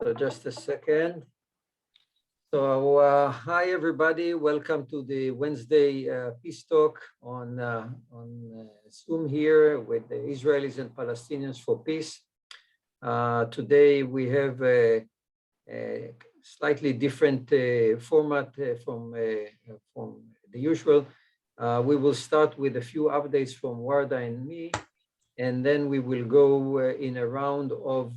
So just a second. So hi everybody, welcome to the Wednesday Peace Talk on Zoom here with the Israelis and Palestinians for Peace. Today we have a slightly different format from the usual. We will start with a few updates from Warda and me, and then we will go in a round of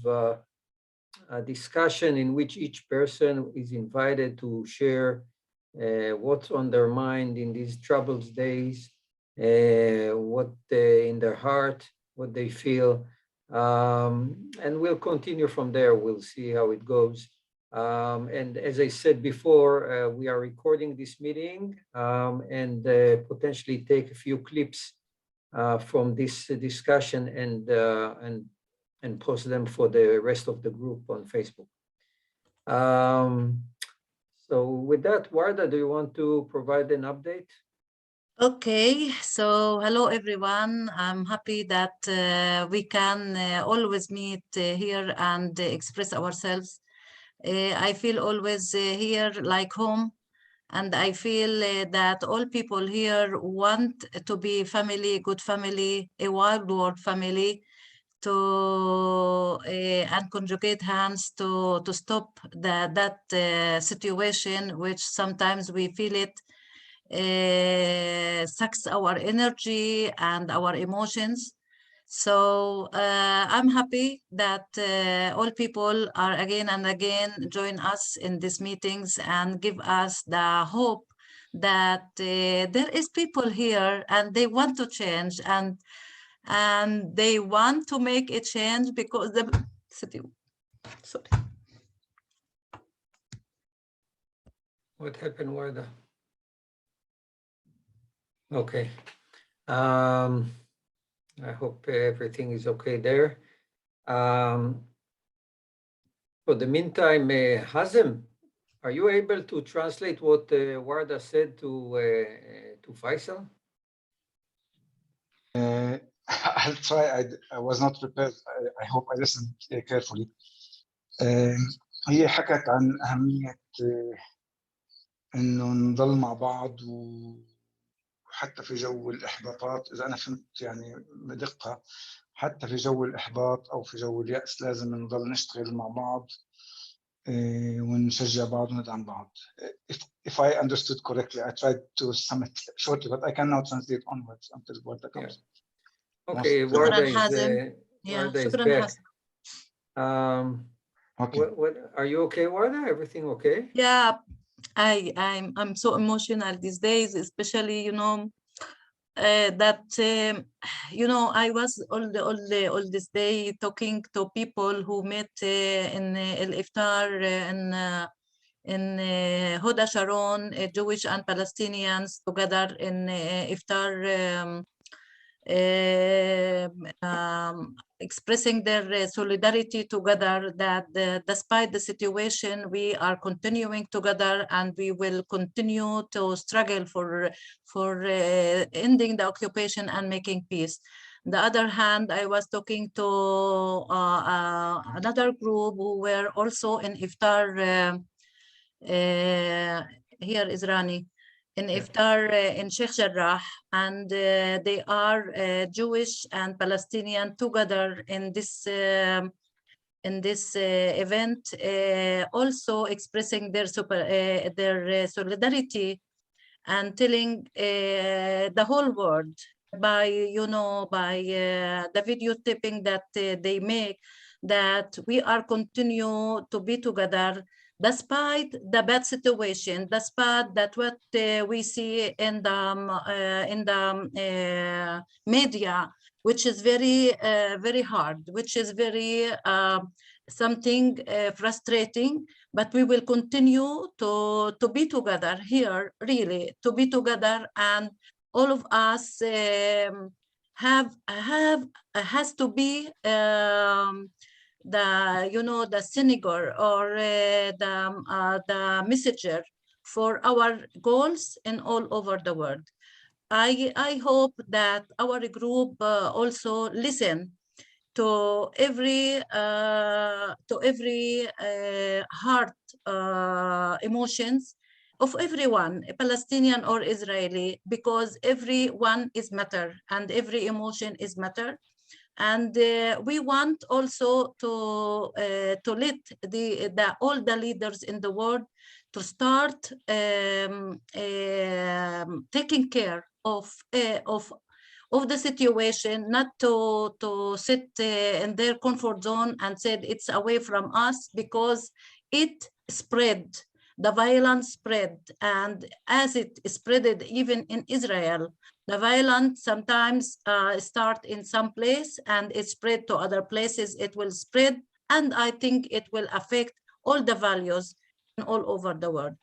a discussion in which each person is invited to share what's on their mind in these troubled days, what in their heart, what they feel, and we'll continue from there. We'll see how it goes. And as I said before, we are recording this meeting and potentially take a few clips from this discussion and post them for the rest of the group on Facebook. So with that, Warda, do you want to provide an update? Okay, so hello everyone. I'm happy that we can always meet here and express ourselves. I feel always here like home, and I feel that all people here want to be family, good family, a wild world family, to and conjugate hands to stop that situation, which sometimes we feel it sucks our energy and our emotions. So I'm happy that all people are again and again join us in these meetings and give us the hope that there is people here and they want to change and they want to make a change because the sorry. What happened, Warda? Okay. I hope everything is okay there. For the meantime, Hazem, are you able to translate what Warda said to Faisal? I'll try. I was not prepared. I hope I listened carefully. هي حكت عن أهمية إنه نضل مع بعض وحتى في جو الإحباطات، إذا أنا فهمت يعني بدقة، حتى في جو الإحباط أو في جو اليأس لازم نضل نشتغل مع بعض ونشجع بعض وندعم بعض. If I understood correctly, I tried to sum it shortly, but I can now translate onwards until Warda comes. Yeah. Okay, Warda is back. Okay. What are you okay, Warda? Everything okay? Yeah, I'm so emotional these days, especially that I was all this day talking to people who met in El Iftar in Hoda Sharon, Jewish and Palestinians together in Iftar, expressing their solidarity together, that despite the situation, we are continuing together and we will continue to struggle for ending the occupation and making peace. On the other hand, I was talking to another group who were also in Iftar, here is Rani, in Iftar in Sheikh Jarrah, and they are Jewish and Palestinian together in this event, also expressing their solidarity and telling the whole world by the videotaping that they make, that we are continue to be together despite the bad situation, despite that what we see in the media, which is very hard, which is very something frustrating, but we will continue to be together here, really, to be together, and all of us has to be the synagogue or the messenger for our goals in all over the world. I hope that our group also listen to every heart emotions of everyone, Palestinian or Israeli, because everyone is matter and every emotion is matter. And we want also to let all the leaders in the world to start taking care of the situation, not to sit in their comfort zone and said it's away from us, because it spread. The violence spread, and as it spreaded even in Israel, the violence sometimes start in some place and it spread to other places. It will spread, and I think it will affect all the values all over the world.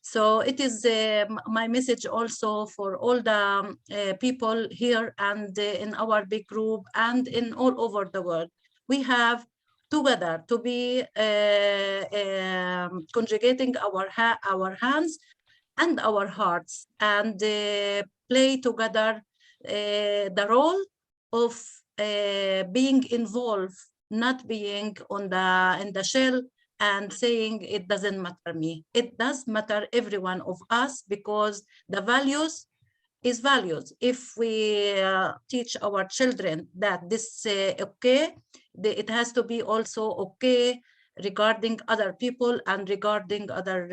So it is my message also for all the people here and in our big group and in all over the world. We have together to be conjugating our hands and our hearts and play together the role of being involved, not being in the shell and saying it doesn't matter me. It does matter every one of us, because the values is values. If we teach our children that this okay, it has to be also okay regarding other people and regarding other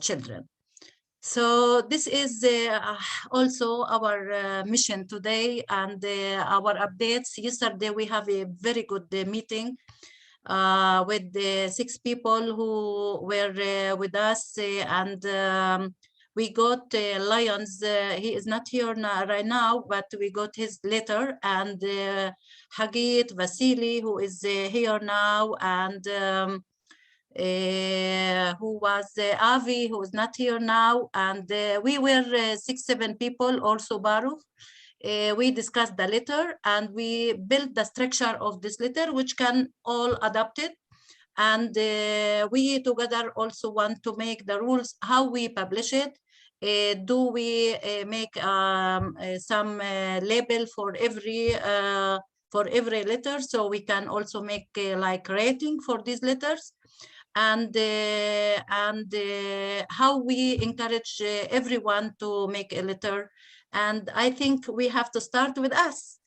children. So this is also our mission today and our updates. Yesterday we have a very good meeting with the 6 people who were with us, and we got Lyons. He is not here right now, but we got his letter, and Hagit, Vasily, who is here now, and who was Avi, who is not here now, and we were 6-7 people, also Baruch. We discussed the letter and we built the structure of this letter, which can all adopt it. And we together also want to make the rules how we publish it. Do we make some label for every letter, so we can also make like rating for these letters, and how we encourage everyone to make a letter. And I think we have to start with us.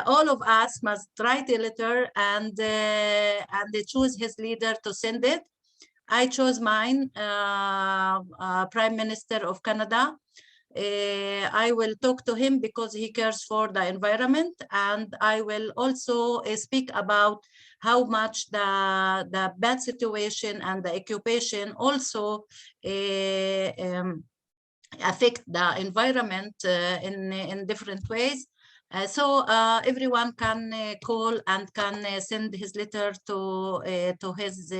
All of us must write a letter and choose his leader to send it. I chose mine, Prime Minister of Canada. I will talk to him because he cares for the environment, and I will also speak about how much the bad situation and the occupation also affect the environment in different ways. So everyone can call and can send his letter to his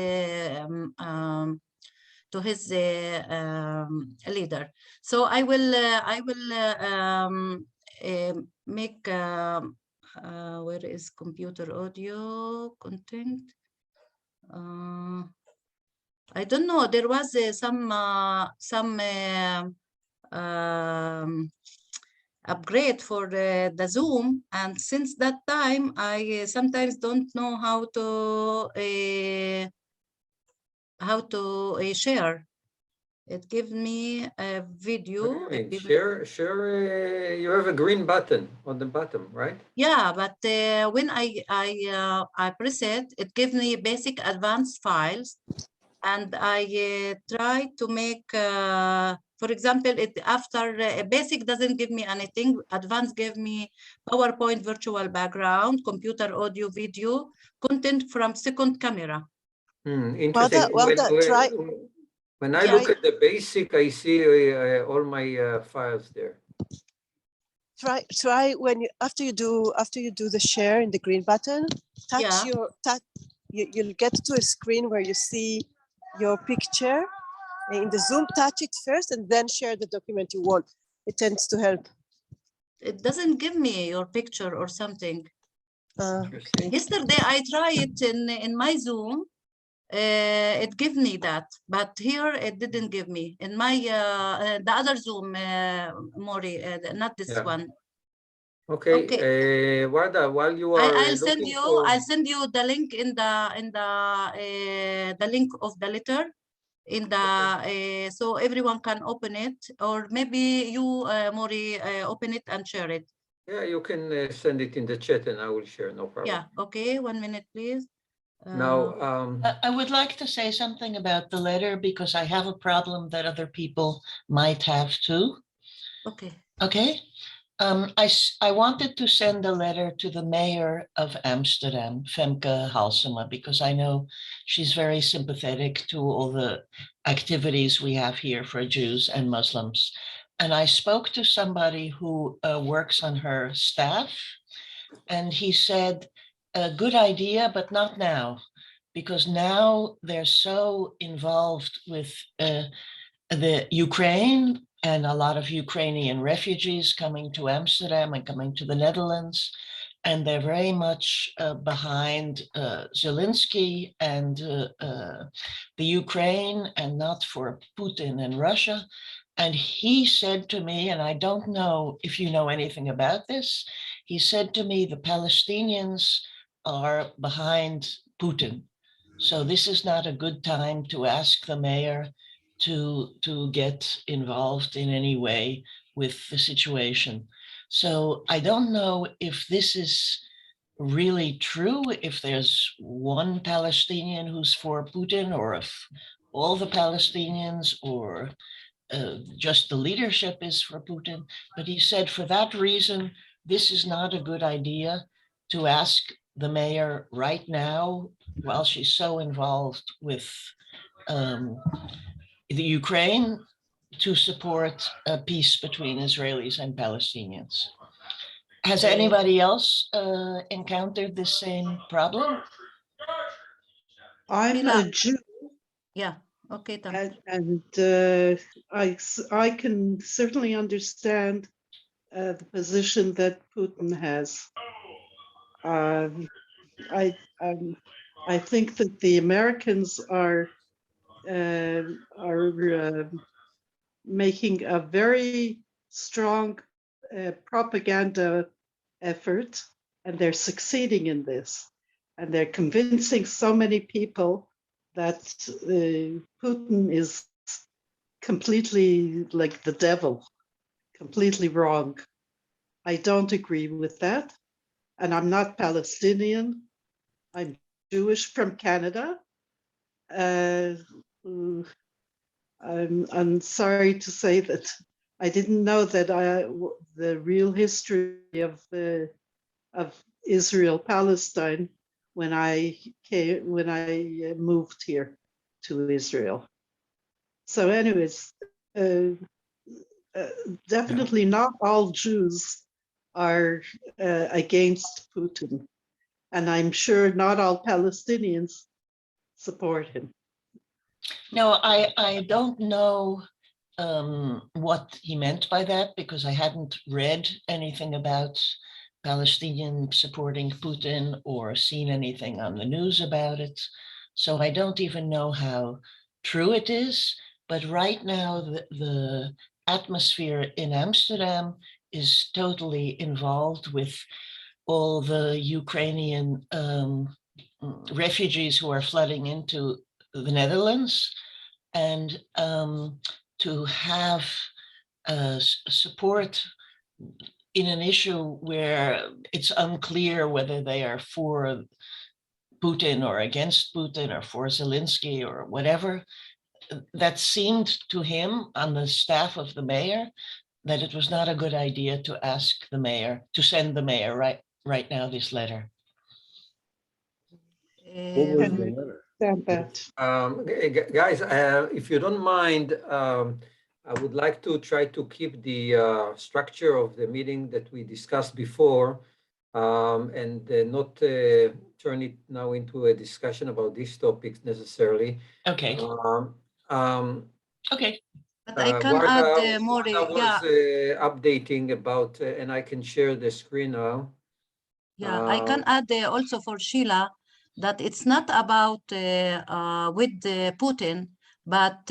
leader. So I will make where is computer audio content? I don't know. There was some upgrade for the Zoom, and since that time I sometimes don't know how to share. It gives me a video. Share. You have a green button on the bottom, right? Yeah, but when I press it, it gives me basic advanced files, and I try to make, for example, it after basic doesn't give me anything. Advanced gave me PowerPoint virtual background, computer audio video, content from second camera. Interesting. When I look at the basic, I see all my files there. Try when after you do the share in the green button, you'll get to a screen where you see your picture. In the Zoom, touch it first and then share the document you want. It tends to help. It doesn't give me your picture or something. Yesterday I tried it in my Zoom. It gave me that, but here it didn't give me. In my the other Zoom, Mori, not this one. Okay, Okay. Warda, while you are I'll send looking you. for, I'll send you the link in the link of the letter in the so everyone can open it, or maybe you, Mori, open it and share it. yeah, you can send it in the chat and I will share, no problem. Yeah. Okay. 1 minute, please. Now, I would like to say something about the letter because I have a problem that other people might have too. Okay. Okay. I wanted to send a letter to the mayor of Amsterdam, Femke Halsema, because I know she's very sympathetic to all the activities we have here for Jews and Muslims. And I spoke to somebody who works on her staff, and he said, a good idea, but not now, because now they're so involved with the Ukraine and a lot of Ukrainian refugees coming to Amsterdam and coming to the Netherlands. And they're very much behind Zelensky and the Ukraine and not for Putin and Russia. And he said to me, and I don't know if you know anything about this, he said to me, the Palestinians are behind Putin. So this is not a good time to ask the mayor to get involved in any way with the situation. So I don't know if this is really true, if there's one Palestinian who's for Putin, or if all the Palestinians or just the leadership is for Putin. But he said for that reason, this is not a good idea to ask the mayor right now while she's so involved with the Ukraine to support a peace between Israelis and Palestinians. Has anybody else encountered the same problem? I'm Sheila. a Jew, Yeah. Okay. and I can certainly understand the position that Putin has. I think that the Americans are making a very strong propaganda effort, and they're succeeding in this, and they're convincing so many people that Putin is completely like the devil, completely wrong. I don't agree with that, and I'm not Palestinian. I'm Jewish from Canada. I'm sorry to say that I didn't know that the real history of Israel Palestine when I moved here to Israel. So, anyways, definitely not all Jews are against Putin, and I'm sure not all Palestinians support him. No, I don't know what he meant by that, because I hadn't read anything about Palestinian supporting Putin or seen anything on the news about it. So I don't even know how true it is. But right now, the atmosphere in Amsterdam is totally involved with all the Ukrainian refugees who are flooding into the Netherlands, and to have support in an issue where it's unclear whether they are for Putin or against Putin or for Zelensky or whatever, that seemed to him on the staff of the mayor that it was not a good idea to ask the mayor, to send the mayor right now this letter. What was the letter? guys, if you don't mind, I would like to try to keep the structure of the meeting that we discussed before, and not turn it now into a discussion about these topics necessarily. Okay. Okay. But I can add more. Warda was updating about, and I can share the screen now. Yeah, I can add also for Sheila that it's not about with Putin, but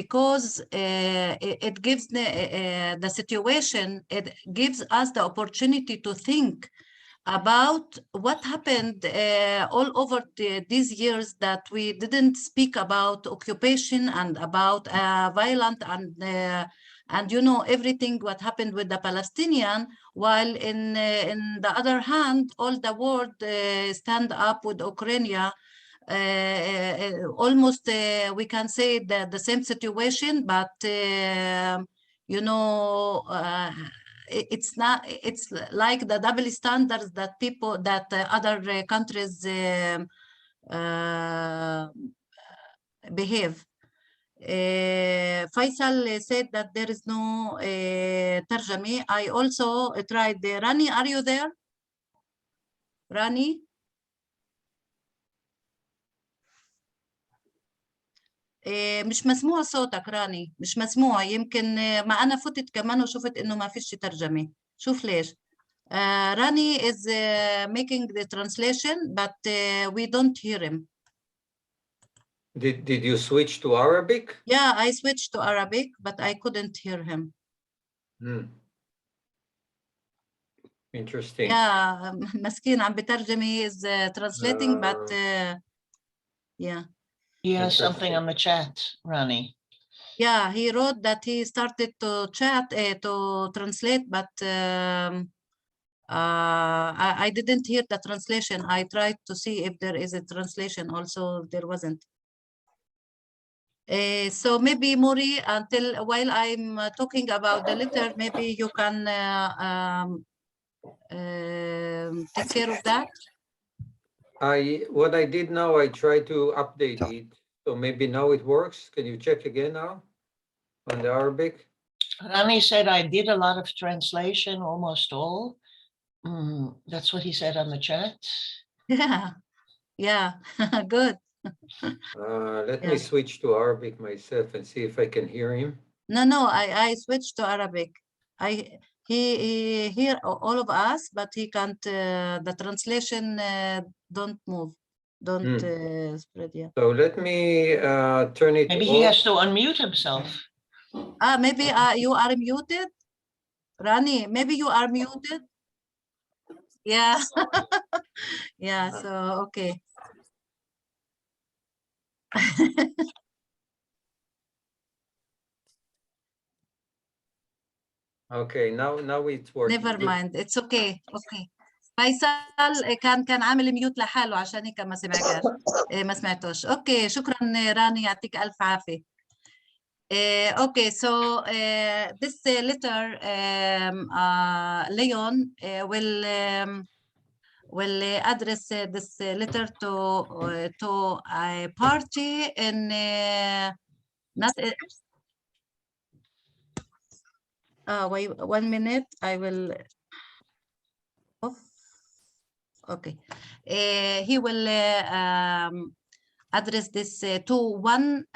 because it gives the situation, it gives us the opportunity to think about what happened all over these years that we didn't speak about occupation and about violent and you know everything what happened with the Palestinian, while in the other hand all the world stand up with Ukraine. Almost we can say that the same situation, but you know it's not, it's like the double standards that people that other countries behave. Faisal said that there is no tarjami. I also tried. Rani, are you there? Rani? مش مسموع صوتك راني، مش مسموع. يمكن ما أنا فتت كمان وشفت إنه ما فيش ترجمة. شوف ليش. Rani is making the translation, but we don't hear him. Did you switch to Arabic? Yeah, I switched to Arabic, but I couldn't hear him. Interesting. Yeah, مسكين عم بترجم. He is translating, but yeah. He has something on the chat, Rani. Yeah, he wrote that he started to chat, to translate, but I didn't hear the translation. I tried to see if there is a translation. Also, there wasn't. So maybe Mori, until while I'm talking about the letter, maybe you can take care of that. What I did now, I tried to update it. So maybe now it works. Can you check again now on the Arabic? Rani said I did a lot of translation, almost all. That's what he said on the chat. Yeah, yeah, good. Let me switch to Arabic myself and see if I can hear him. No, I switched to Arabic. He hear all of us, but he can't. The translation don't move, don't spread. Yeah. So let me turn it. Maybe he has to unmute himself. Maybe you are muted, Rani. Maybe you are muted. Yeah. Yeah. So okay. Okay, now it's working. Never mind. It's okay. Okay. فيصل كان عامل ميوت لحاله عشان هيك ما سمعكش، ما سمعتوش. اوكي، شكرا راني، يعطيك الف عافيه. Okay, so this letter, Leon will address this letter to a party in not. Wait 1 minute. I will. Okay, he will address this to one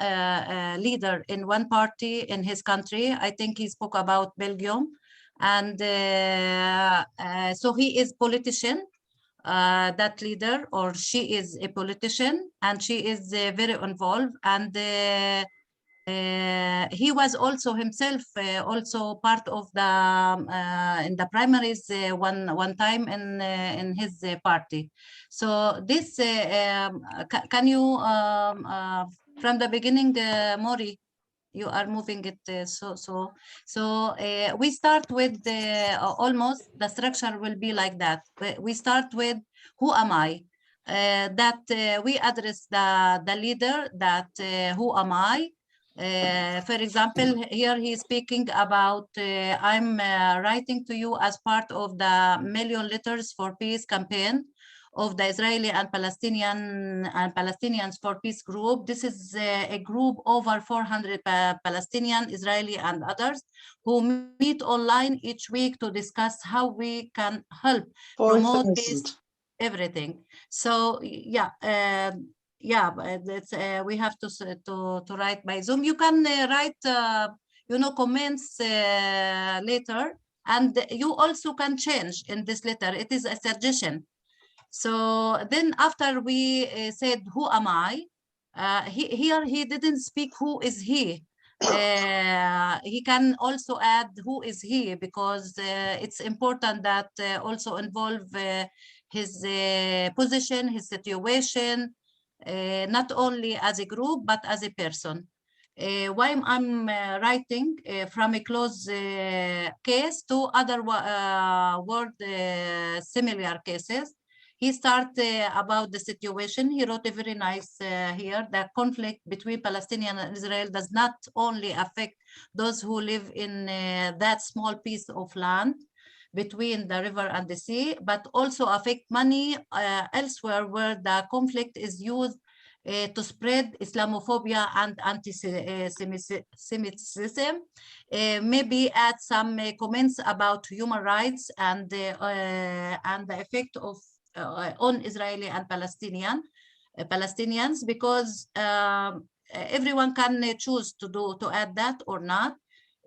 leader in one party in his country. I think he spoke about Belgium, and so he is politician. That leader, or she is a politician, and she is very involved, and he was also himself also part of the in the primaries one time in his party. So this can you from the beginning, Mori, you are moving it so we start with almost the structure will be like that. We start with who am I, that we address the leader, that who am I. For example, here he is speaking about I'm writing to you as part of the Million Letters for Peace campaign of the Israeli and Palestinians for Peace group. This is a group over 400 Palestinian, Israeli, and others who meet online each week to discuss how we can help promote peace, everything. So yeah. Yeah, that's we have to write by Zoom. You can write you know, comments later, and you also can change in this letter. It is a suggestion. So then after we said who am I, Here he didn't speak who is he. He can also add who is he, because it's important that also involve his position, his situation, not only as a group, but as a person. Why I'm writing from a close case to other word similar cases. He started about the situation. He wrote a very nice here. The conflict between Palestinian and Israel does not only affect those who live in that small piece of land between the river and the sea, but also affect many elsewhere where the conflict is used to spread Islamophobia and anti-Semitism. Maybe add some comments about human rights and the effect of on Israeli and Palestinians, because everyone can choose to add that or not,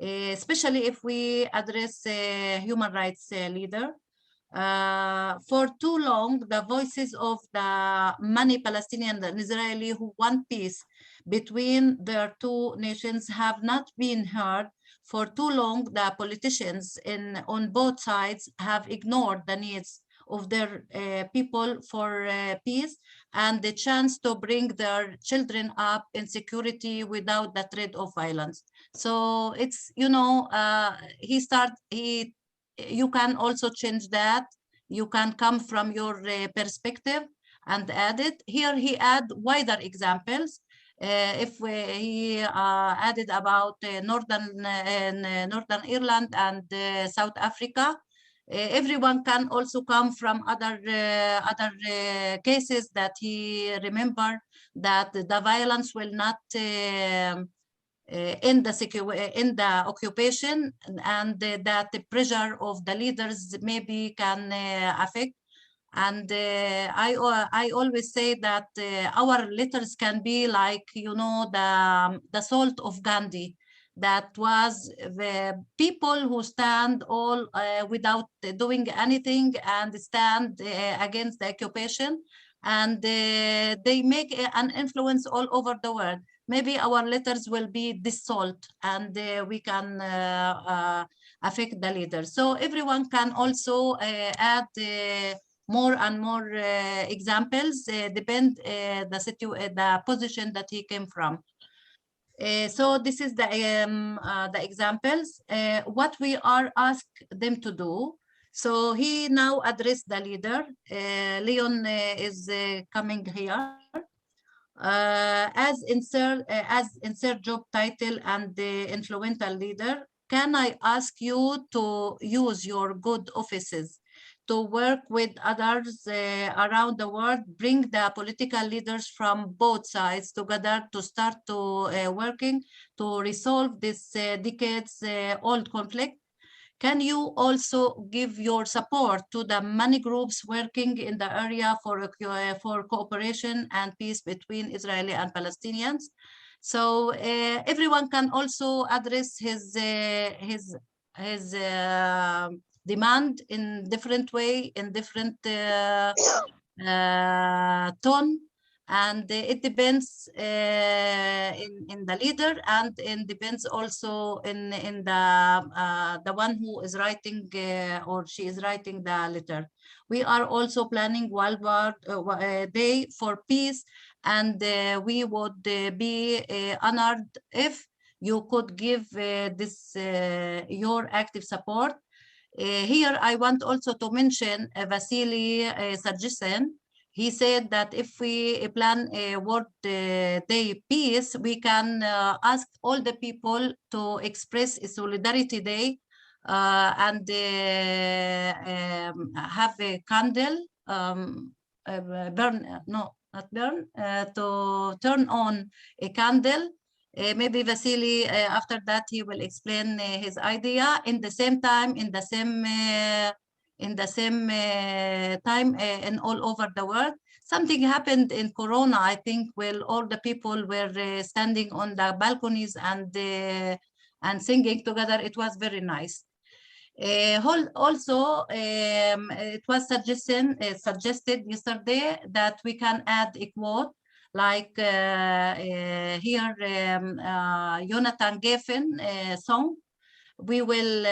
especially if we address human rights leader. For too long, the voices of the many Palestinian and Israeli who want peace between their two nations have not been heard. For too long, the politicians on both sides have ignored the needs of their people for peace and the chance to bring their children up in security without the threat of violence. So it's, you know, you can also change that. You can come from your perspective and add it. Here he add wider examples. If he added about Northern Ireland and South Africa, everyone can also come from other cases that he remember, that the violence will not in the occupation, and that the pressure of the leaders maybe can affect. And I always say that our letters can be like, you know, the salt of Gandhi. That was the people who stand all without doing anything and stand against the occupation, and they make an influence all over the world. Maybe our letters will be this salt, and we can affect the leaders. So everyone can also add more and more examples, depend the position that he came from. So this is the examples. What we are asked them to do. So he now addressed the leader. Leon is coming here. As insert job title and the influential leader, can I ask you to use your good offices to work with others around the world, bring the political leaders from both sides together to start to working to resolve this decades old conflict? Can you also give your support to the many groups working in the area for cooperation and peace between Israeli and Palestinians? So everyone can also address his demand in different way, in different tone, and it depends in the leader, and it depends also in the one who is writing or she is writing the letter. We are also planning Worldwide Day for Peace, and we would be honored if you could give this your active support. Here, I want also to mention Vasily suggestion. He said that if we plan a World Day Peace, we can ask all the people to express a Solidarity Day and have a candle, burn, no, not burn, to turn on a candle. Maybe Vasily, after that, he will explain his idea. In the same time, in the same time, and all over the world. Something happened in Corona, I think, where all the people were standing on the balconies and singing together. It was very nice. Also, it was suggested yesterday that we can add a quote like here, Jonathan Geffen song. We will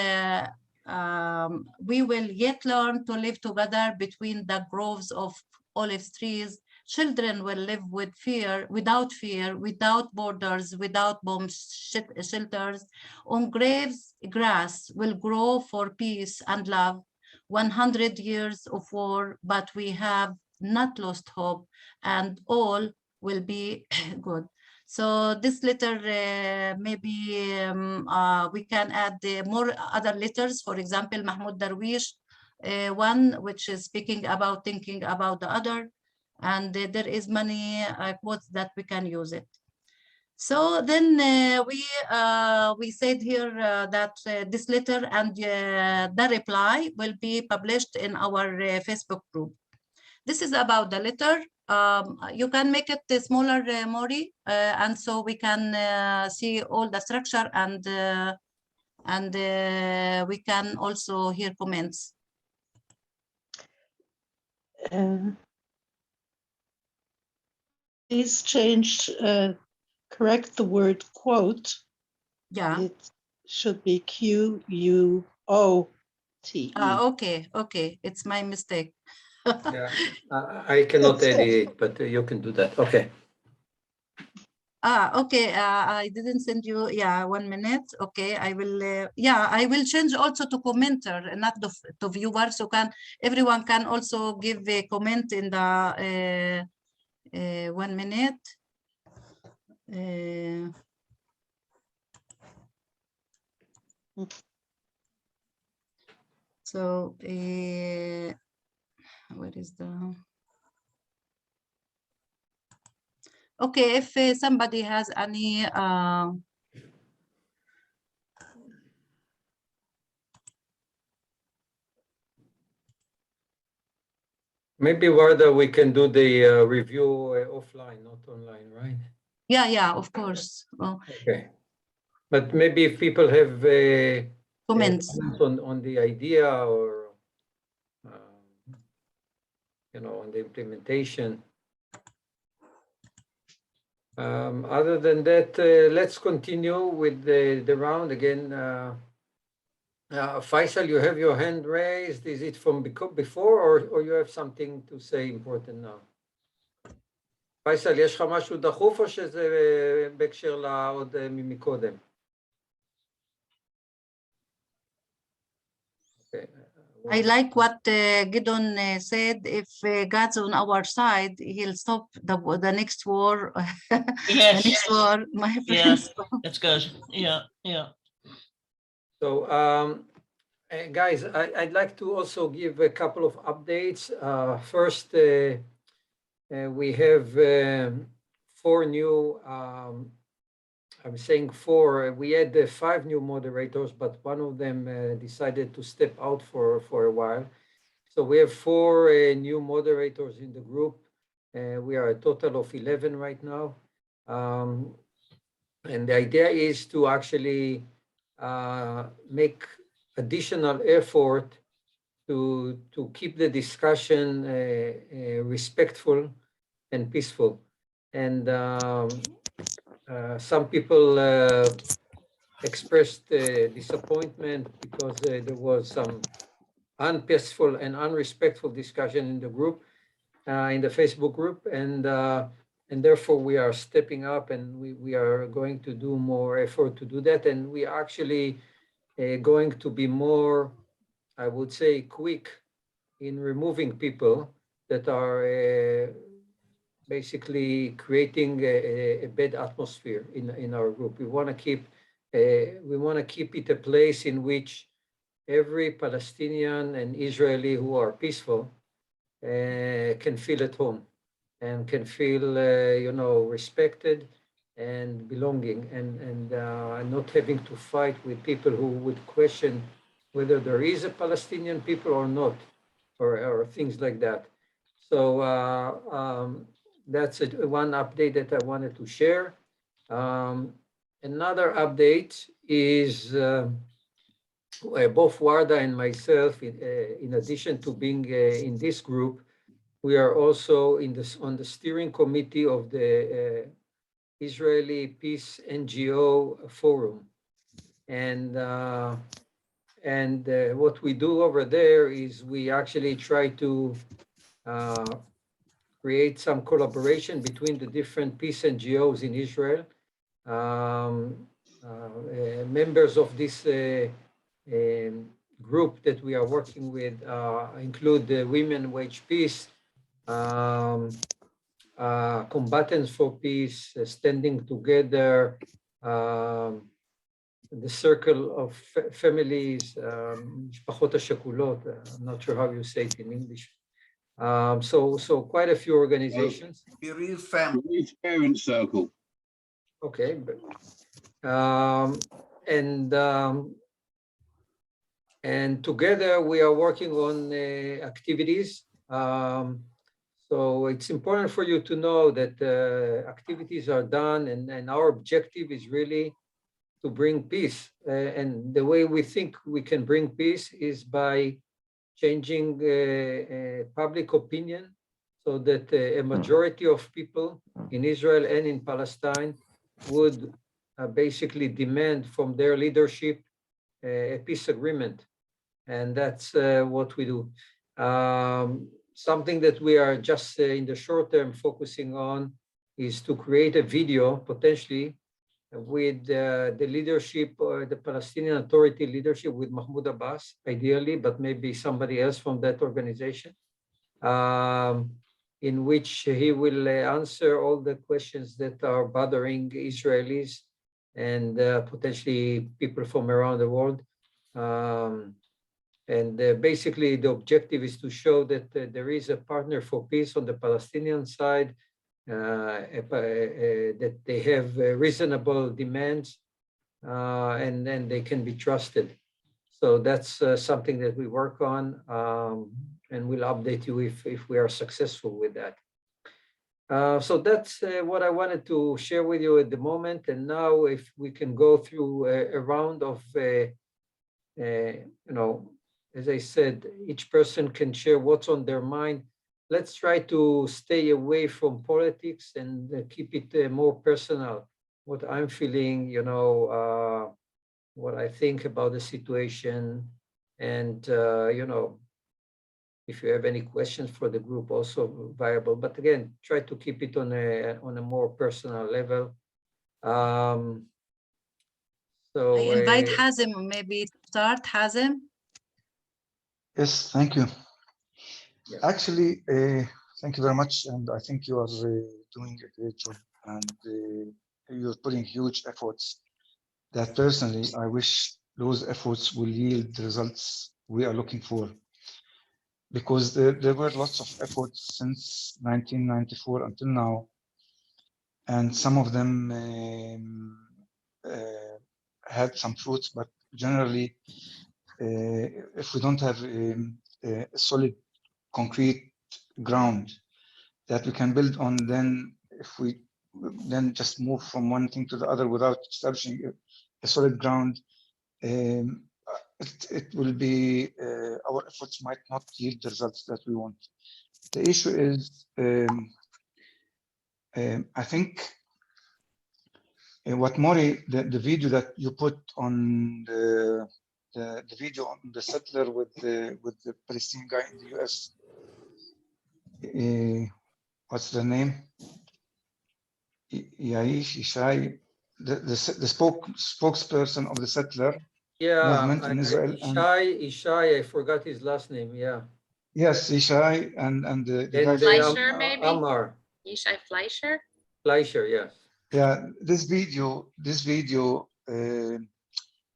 yet learn to live together between the groves of olive trees. Children will live with fear, without borders, without bomb shelters. On graves, grass will grow for peace and love. 100 years of war, but we have not lost hope, and all will be good. So this letter, maybe we can add more other letters. For example, Mahmoud Darwish, one which is speaking about thinking about the other. And there is many quotes that we can use it. So then we said here that this letter and the reply will be published in our Facebook group. This is about the letter. You can make it smaller, Mori, and so we can see all the structure, and we can also hear comments. Please change, correct the word quote. Yeah. It should be Q-U-O-T-E. Okay, it's my mistake. Yeah, I cannot edit it, but you can do that. Okay. Okay. I didn't send you. Yeah, 1 minute. Okay, I will. Yeah, I will change also to commenter, not to viewer. So everyone can also give a comment in the 1 minute. So where is the? Okay, if somebody has any maybe Warda, we can do the review offline, not online, right? yeah, of course. Oh. Okay, but maybe if people have Comments on the idea or on the implementation. Other than that, let's continue with the round again. Faisal, you have your hand raised. Is it from before or you have something to say important now? פייסל, יש לך משהו דחוף או שזה בהקשר לעוד מקודם? I like what Gideon said. If God's on our side, he'll stop the next war. Yes. The next war, my friend. Yes, that's good. Yeah. So, guys, I'd like to also give a couple of updates. First, we have 4 new, I'm saying 4, we had 5 new moderators, but one of them decided to step out for a while. So we have 4 new moderators in the group. We are a total of 11 right now. And the idea is to actually make additional effort to keep the discussion respectful and peaceful. And some people expressed disappointment because there was some unpeaceful and unrespectful discussion in the group, in the Facebook group, and therefore we are stepping up and we are going to do more effort to do that, and we are actually going to be more, I would say, quick in removing people that are basically creating a bad atmosphere in our group. We want to keep it a place in which every Palestinian and Israeli who are peaceful can feel at home and can feel respected and belonging, and not having to fight with people who would question whether there is a Palestinian people or not, or things like that. So that's one update that I wanted to share. Another update is both Warda and myself, in addition to being in this group, we are also on the steering committee of the Israeli Peace NGO Forum. And what we do over there is we actually try to create some collaboration between the different peace NGOs in Israel. Members of this group that we are working with include the Women Wage Peace, Combatants for Peace, Standing Together, the Circle of Families, משפחות השכולות, I'm not sure how you say it in English. So quite a few organizations. Bereaved family. Bereaved parent circle. Okay. And together we are working on activities. So it's important for you to know that activities are done, and our objective is really to bring peace. And the way we think we can bring peace is by changing public opinion so that a majority of people in Israel and in Palestine would basically demand from their leadership a peace agreement. And that's what we do. Something that we are just in the short term focusing on is to create a video potentially with the leadership or the Palestinian Authority leadership with Mahmoud Abbas, ideally, but maybe somebody else from that organization, in which he will answer all the questions that are bothering Israelis and potentially people from around the world. Basically, the objective is to show that there is a partner for peace on the Palestinian side, that they have reasonable demands, and then they can be trusted. So that's something that we work on, and we'll update you if we are successful with that. So that's what I wanted to share with you at the moment. And now if we can go through a round of, as I said, each person can share what's on their mind. Let's try to stay away from politics and keep it more personal. What I'm feeling, what I think about the situation, and if you have any questions for the group, also viable. But again, try to keep it on a more personal level. So I invite Hazem, maybe start, Hazem. Yes, thank you. Yeah. Actually, thank you very much, and I think you are doing a great job, and you're putting huge efforts. That personally, I wish those efforts will yield the results we are looking for, because there were lots of efforts since 1994 until now, and some of them had some fruits, but generally, if we don't have a solid concrete ground that we can build on, then if we then just move from one thing to the other without establishing a solid ground, it will be, our efforts might not yield the results that we want. The issue is, I think what Mori, the video that you put on the video on the settler with the Palestinian guy in the US, what's the name? Ishai, the spokesperson of the settler movement in Israel. Ishai, I forgot his last name. Yeah. Yes, Ishai and the guy Fleischer, maybe? Amar. Ishai Fleischer? Fleischer, yes. Yeah, this video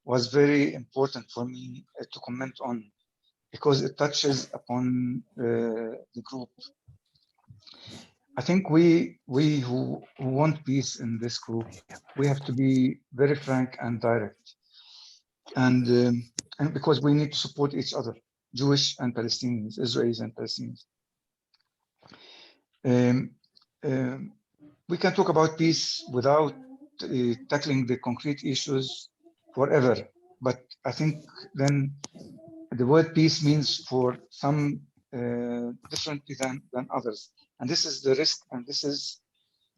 was very important for me to comment on, because it touches upon the group. I think we who want peace in this group, we have to be very frank and direct, and because we need to support each other, Jewish and Palestinians, Israelis and Palestinians. We can talk about peace without tackling the concrete issues forever, but I think then the word peace means for some differently than others. And this is the risk, and this is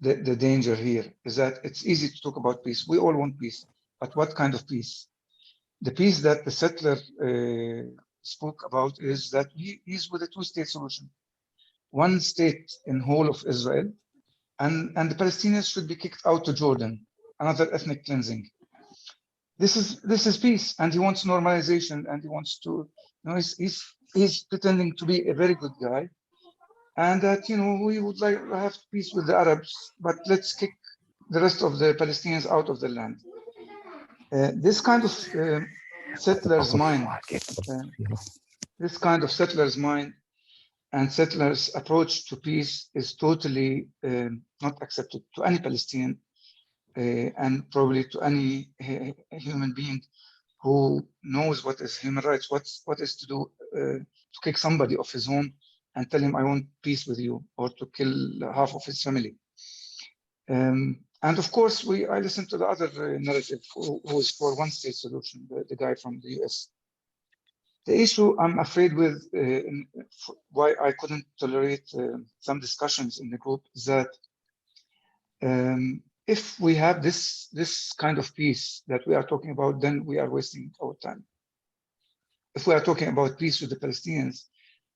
the danger here, is that it's easy to talk about peace. We all want peace, but what kind of peace? The peace that the settler spoke about is that he's with a two-state solution. One state in whole of Israel, and the Palestinians should be kicked out to Jordan, another ethnic cleansing. This is peace, and he wants normalization, and he wants to, he's pretending to be a very good guy, and that, we would like to have peace with the Arabs, but let's kick the rest of the Palestinians out of the land. This kind of settlers' mind, and settlers' approach to peace is totally not accepted to any Palestinian, and probably to any human being who knows what is human rights, what is to do to kick somebody off his home and tell him I want peace with you, or to kill half of his family. And of course, I listened to the other narrative who is for one state solution, the guy from the US. The issue I'm afraid with, why I couldn't tolerate some discussions in the group, is that if we have this kind of peace that we are talking about, then we are wasting our time. If we are talking about peace with the Palestinians,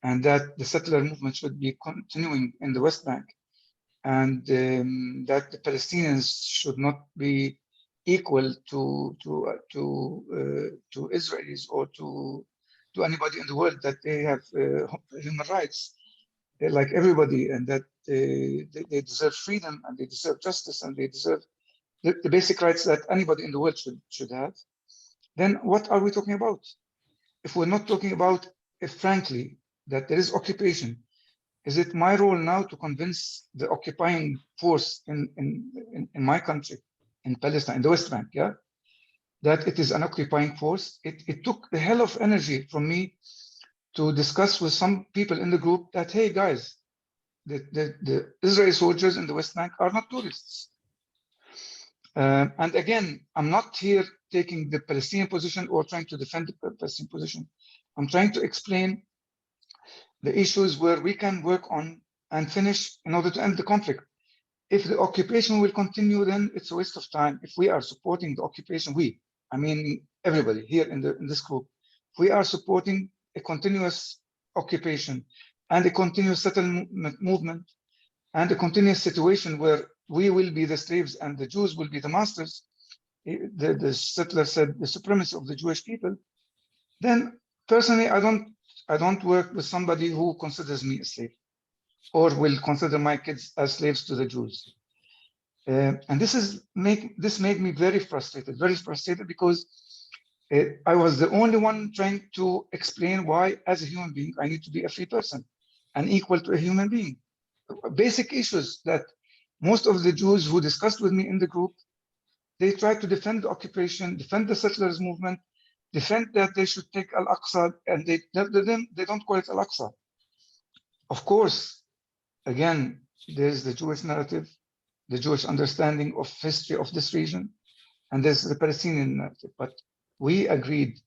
and that the settler movement should be continuing in the West Bank, and that the Palestinians should not be equal to Israelis or to anybody in the world, that they have human rights like everybody, and that they deserve freedom, and they deserve justice, and they deserve the basic rights that anybody in the world should have, then what are we talking about? If we're not talking about, frankly, that there is occupation, is it my role now to convince the occupying force in my country, in Palestine, in the West Bank, that it is an occupying force? It took a hell of energy from me to discuss with some people in the group that, hey guys, the Israeli soldiers in the West Bank are not tourists. And again, I'm not here taking the Palestinian position or trying to defend the Palestinian position. I'm trying to explain the issues where we can work on and finish in order to end the conflict. If the occupation will continue, then it's a waste of time. If we are supporting the occupation, I mean everybody here in this group, we are supporting a continuous occupation and a continuous settlement movement and a continuous situation where we will be the slaves and the Jews will be the masters. The settler said the supremacy of the Jewish people. Then personally, I don't work with somebody who considers me a slave or will consider my kids as slaves to the Jews. And this made me very frustrated because I was the only one trying to explain why, as a human being, I need to be a free person and equal to a human being. Basic issues that most of the Jews who discussed with me in the group, they tried to defend the occupation, defend the settlers movement, defend that they should take Al-Aqsa, and they don't call it Al-Aqsa. Of course, again, there's the Jewish narrative, the Jewish understanding of history of this region, and there's the Palestinian narrative. But we agreed,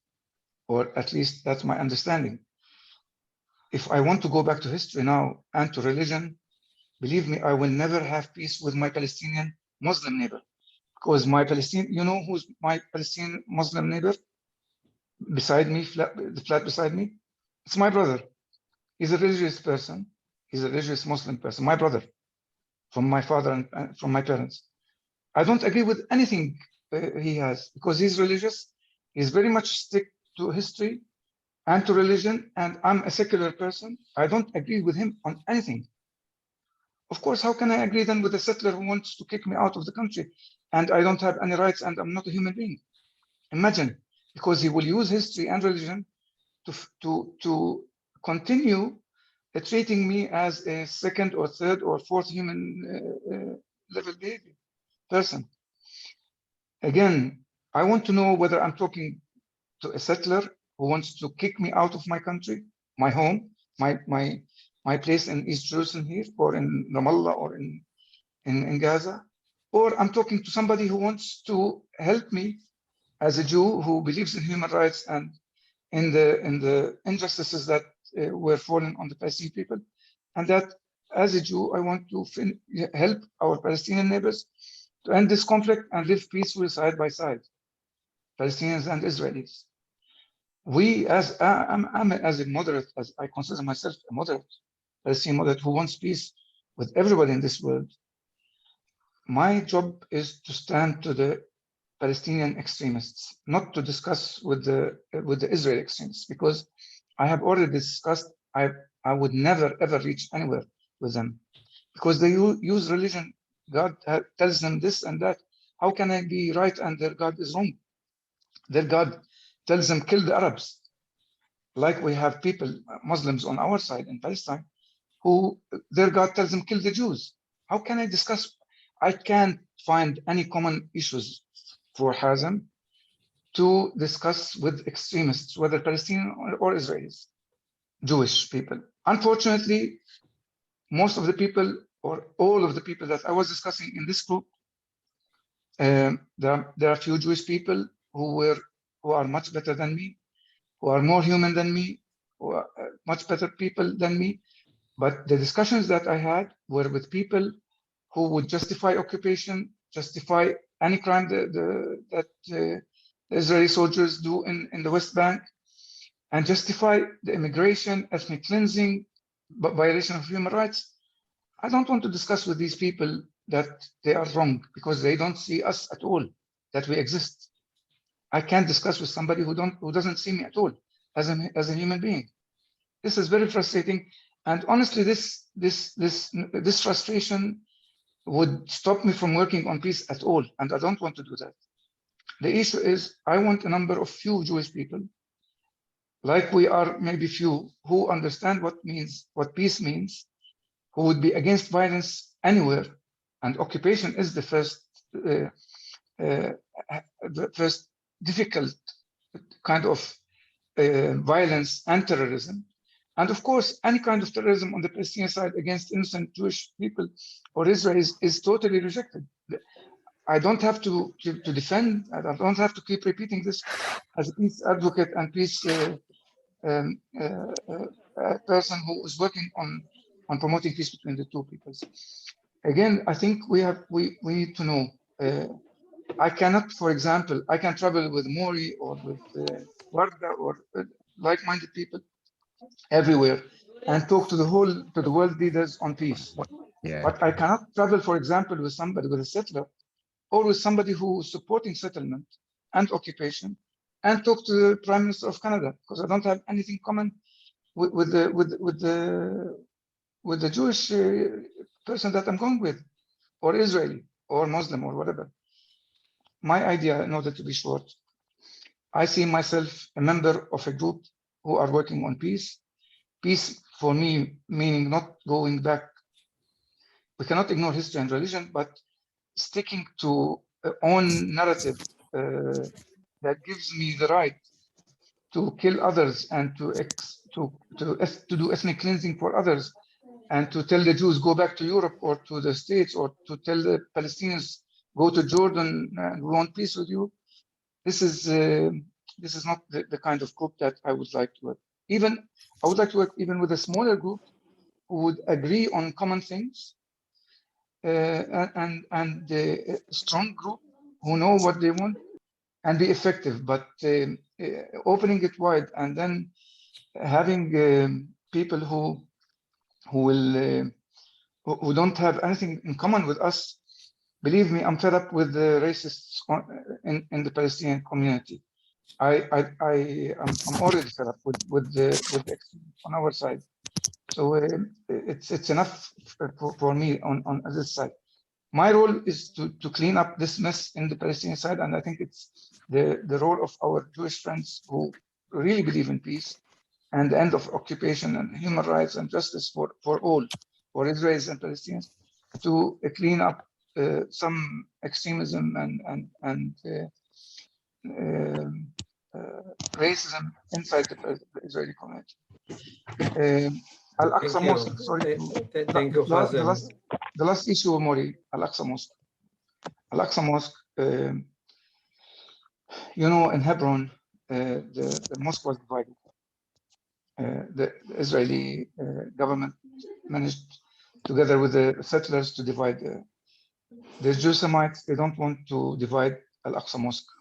or at least that's my understanding. If I want to go back to history now and to religion, believe me, I will never have peace with my Palestinian Muslim neighbor, because my Palestinian, you know who's my Palestinian Muslim neighbor beside me, the flat beside me? It's my brother. He's a religious person. He's a religious Muslim person, my brother, from my father and from my parents. I don't agree with anything he has, because he's religious. He's very much stick to history and to religion, and I'm a secular person. I don't agree with him on anything. Of course, how can I agree then with a settler who wants to kick me out of the country and I don't have any rights and I'm not a human being? Imagine, because he will use history and religion to continue treating me as a second or third or fourth human level behavior person. Again, I want to know whether I'm talking to a settler who wants to kick me out of my country, my home, my place in East Jerusalem here, or in Ramallah, or in Gaza, or I'm talking to somebody who wants to help me as a Jew who believes in human rights and in the injustices that were fallen on the Palestinian people, and that as a Jew, I want to help our Palestinian neighbors to end this conflict and live peacefully side by side, Palestinians and Israelis. We, I'm as a moderate, as I consider myself a moderate, Palestinian moderate who wants peace with everybody in this world. My job is to stand to the Palestinian extremists, not to discuss with the Israeli extremists, because I have already discussed. I would never ever reach anywhere with them, because they use religion. God tells them this and that. How can I be right and their God is wrong? Their God tells them kill the Arabs. Like we have people, Muslims on our side in Palestine, who their God tells them kill the Jews. How can I discuss? I can't find any common issues for Hazm to discuss with extremists, whether Palestinian or Israelis, Jewish people. Unfortunately, most of the people or all of the people that I was discussing in this group, there are a few Jewish people who are much better than me, who are more human than me, who are much better people than me. But the discussions that I had were with people who would justify occupation, justify any crime that the Israeli soldiers do in the West Bank, and justify the immigration, ethnic cleansing, violation of human rights. I don't want to discuss with these people that they are wrong because they don't see us at all, that we exist. I can't discuss with somebody who doesn't see me at all as a human being. This is very frustrating, and honestly, this frustration would stop me from working on peace at all, and I don't want to do that. The issue is I want a number of few Jewish people, like we are maybe few, who understand what peace means, who would be against violence anywhere, and occupation is the first difficult kind of violence and terrorism. And of course, any kind of terrorism on the Palestinian side against innocent Jewish people or Israelis is totally rejected. I don't have to defend, I don't have to keep repeating this as a peace advocate and peace person who is working on promoting peace between the two peoples. Again, I think we need to know. I cannot, for example, I can travel with Mori or with Warda or like-minded people everywhere and talk to the world leaders on peace. Yeah. But I cannot travel, for example, with a settler or with somebody who is supporting settlement and occupation and talk to the Prime Minister of Canada, because I don't have anything common with the Jewish person that I'm going with, or Israeli, or Muslim, or whatever. My idea, in order to be short, I see myself a member of a group who are working on peace. Peace for me, meaning not going back. We cannot ignore history and religion, but sticking to own narrative that gives me the right to kill others and to do ethnic cleansing for others, and to tell the Jews go back to Europe or to the States, or to tell the Palestinians go to Jordan and we want peace with you. This is not the kind of group that I would like to work. I would like to work even with a smaller group who would agree on common things, and a strong group who know what they want and be effective. But opening it wide and then having people who don't have anything in common with us, believe me, I'm fed up with the racists in the Palestinian community. I'm already fed up with the extremists on our side. So it's enough for me on this side. My role is to clean up this mess in the Palestinian side, and I think it's the role of our Jewish friends who really believe in peace and the end of occupation and human rights and justice for all, for Israelis and Palestinians, to clean up some extremism and racism inside the Israeli community. Al-Aqsa Mosque, sorry. Thank you, Hazem. The last issue, Mori, Al-Aqsa Mosque. Al-Aqsa Mosque, in Hebron, the mosque was divided. the Israeli government managed, together with the settlers, to divide the Jew Semites. They don't want to divide Al-Aqsa Mosque.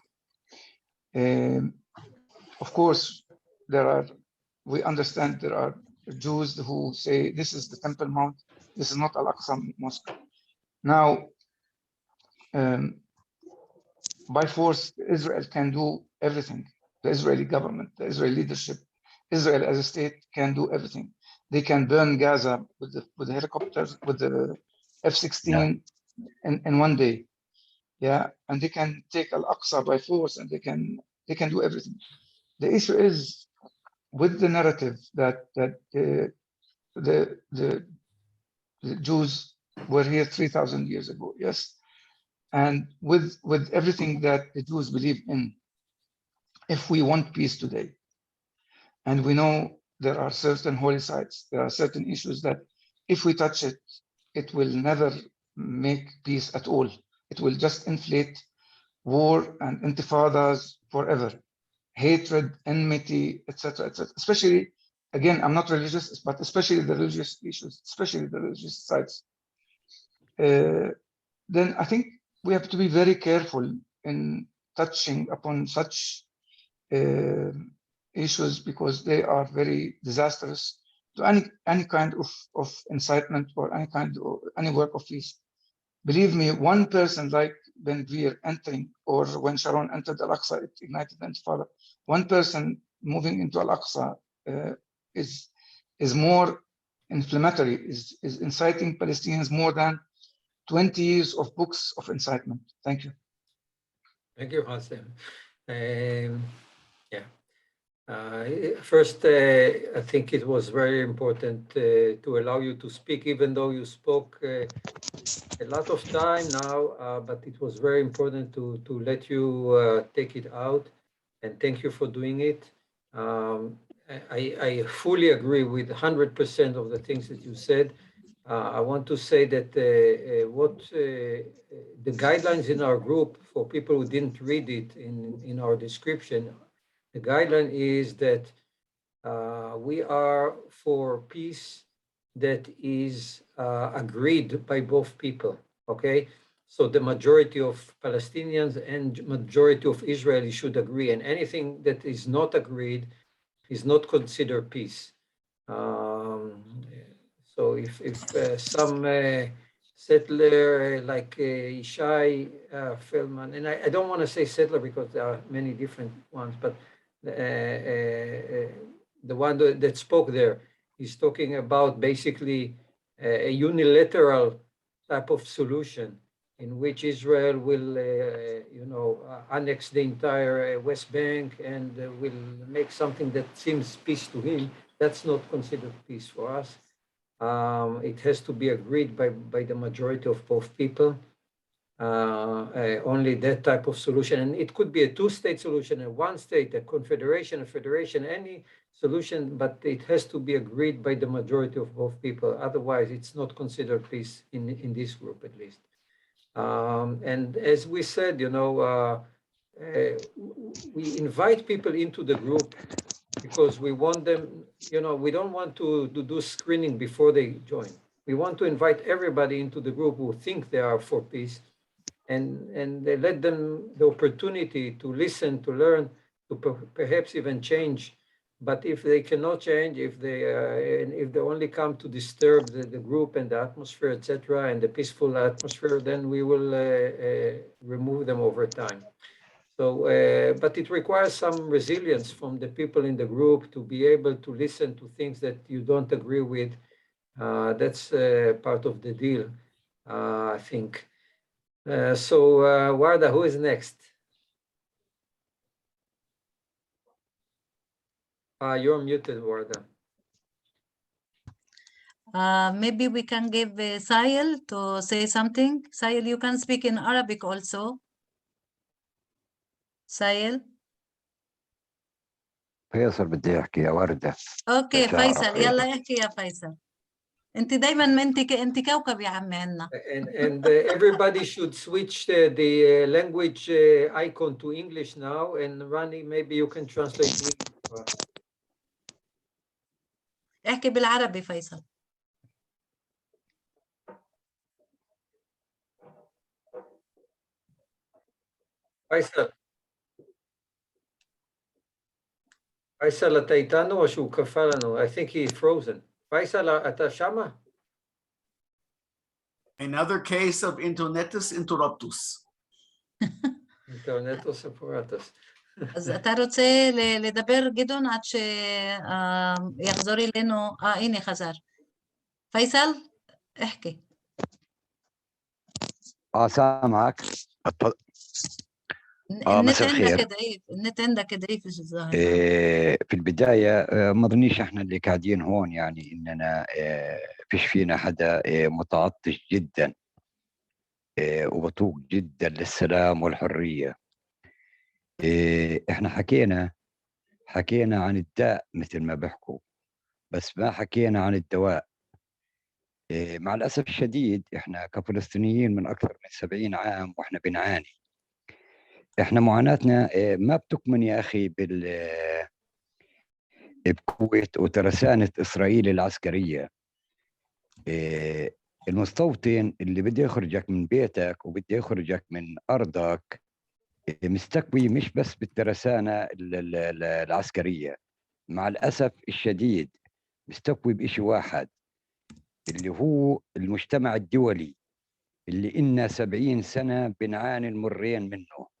Of course, we understand there are Jews who say this is the Temple Mount, this is not Al-Aqsa Mosque. Now, by force, Israel can do everything. The Israeli government, the Israeli leadership, Israel as a state can do everything. They can burn Gaza with the helicopters, with the F-16 in one day. Yeah, and they can take Al-Aqsa by force, and they can do everything. The issue is with the narrative that the Jews were here 3,000 years ago. Yes, and with everything that the Jews believe in. If we want peace today, and we know there are certain holy sites, there are certain issues that if we touch it, it will never make peace at all. It will just inflate war and intifadas forever, hatred, enmity, etc., etc. Especially, again, I'm not religious, but especially the religious issues, especially the religious sites. Then I think we have to be very careful in touching upon such issues, because they are very disastrous to any kind of incitement or any work of peace. Believe me, one person like Ben Gvir entering, or when Sharon entered Al-Aqsa, it ignited the Intifada. One person moving into Al-Aqsa is more inflammatory, is inciting Palestinians more than 20 years of books of incitement. Thank you. Thank you, Hassan. Yeah. First, I think it was very important to allow you to speak, even though you spoke a lot of time now, but it was very important to let you take it out, and thank you for doing it. I fully agree with 100% of the things that you said. I want to say that the guidelines in our group, for people who didn't read it in our description, the guideline is that we are for peace that is agreed by both people, okay? So the majority of Palestinians and majority of Israelis should agree, and anything that is not agreed is not considered peace. So if some settler like Ishai Feldman, and I don't want to say settler because there are many different ones, but the one that spoke there, he's talking about basically a unilateral type of solution in which Israel will, annex the entire West Bank and will make something that seems peace to him. That's not considered peace for us. It has to be agreed by the majority of both people. Only that type of solution, and it could be a two-state solution, a one-state, a confederation, a federation, any solution, but it has to be agreed by the majority of both people. Otherwise, it's not considered peace in this group, at least. And as we said, we invite people into the group because we want them, we don't want to do screening before they join. We want to invite everybody into the group who think they are for peace, and they let them the opportunity to listen, to learn, to perhaps even change. But if they cannot change, if they only come to disturb the group and the atmosphere, etc., and the peaceful atmosphere, then we will remove them over time. So, but it requires some resilience from the people in the group to be able to listen to things that you don't agree with. That's part of the deal, I think. So, Warda, who is next? You're muted, Warda. Maybe we can give Sahil to say something. Sahil, you can speak in Arabic also. Sahil? فيصل بدي احكي يا وردة. اوكي فيصل يلا احكي يا فيصل. انت دايما انت كوكب يا عمي عنا. And everybody should switch the language icon to English now, and Rani, maybe you can translate me. احكي بالعربي فيصل. فيصل אתה איתנו או שהוא קפא לנו? I think he frozen. פייסל, אתה שמה? Another case of internetus interruptus. אינטרנטוס אפורטוס. אז אתה רוצה לדבר גדעון עד שיחזור אלינו? הנה חזר. פייסל, احكي. سامعك. النت مساء الخير. عندك ضعيف، النت عندك ضعيف الظاهر. في البداية ما ظنيش احنا اللي قاعدين هون يعني اننا فيش فينا حدا متعطش جدا وبطوق جدا للسلام والحرية. احنا حكينا عن الداء مثل ما بيحكوا، بس ما حكينا عن الدواء. مع الأسف الشديد احنا كفلسطينيين من أكثر من 70 عام واحنا بنعاني. احنا معاناتنا ما بتكمن يا أخي بقوة وترسانة إسرائيل العسكرية. المستوطن اللي بده يخرجك من بيتك وبده يخرجك من أرضك مستقوي مش بس بالترسانة العسكرية، مع الأسف الشديد مستقوي بإشي واحد اللي هو المجتمع الدولي اللي إنا 70 سنة بنعاني المرين منه.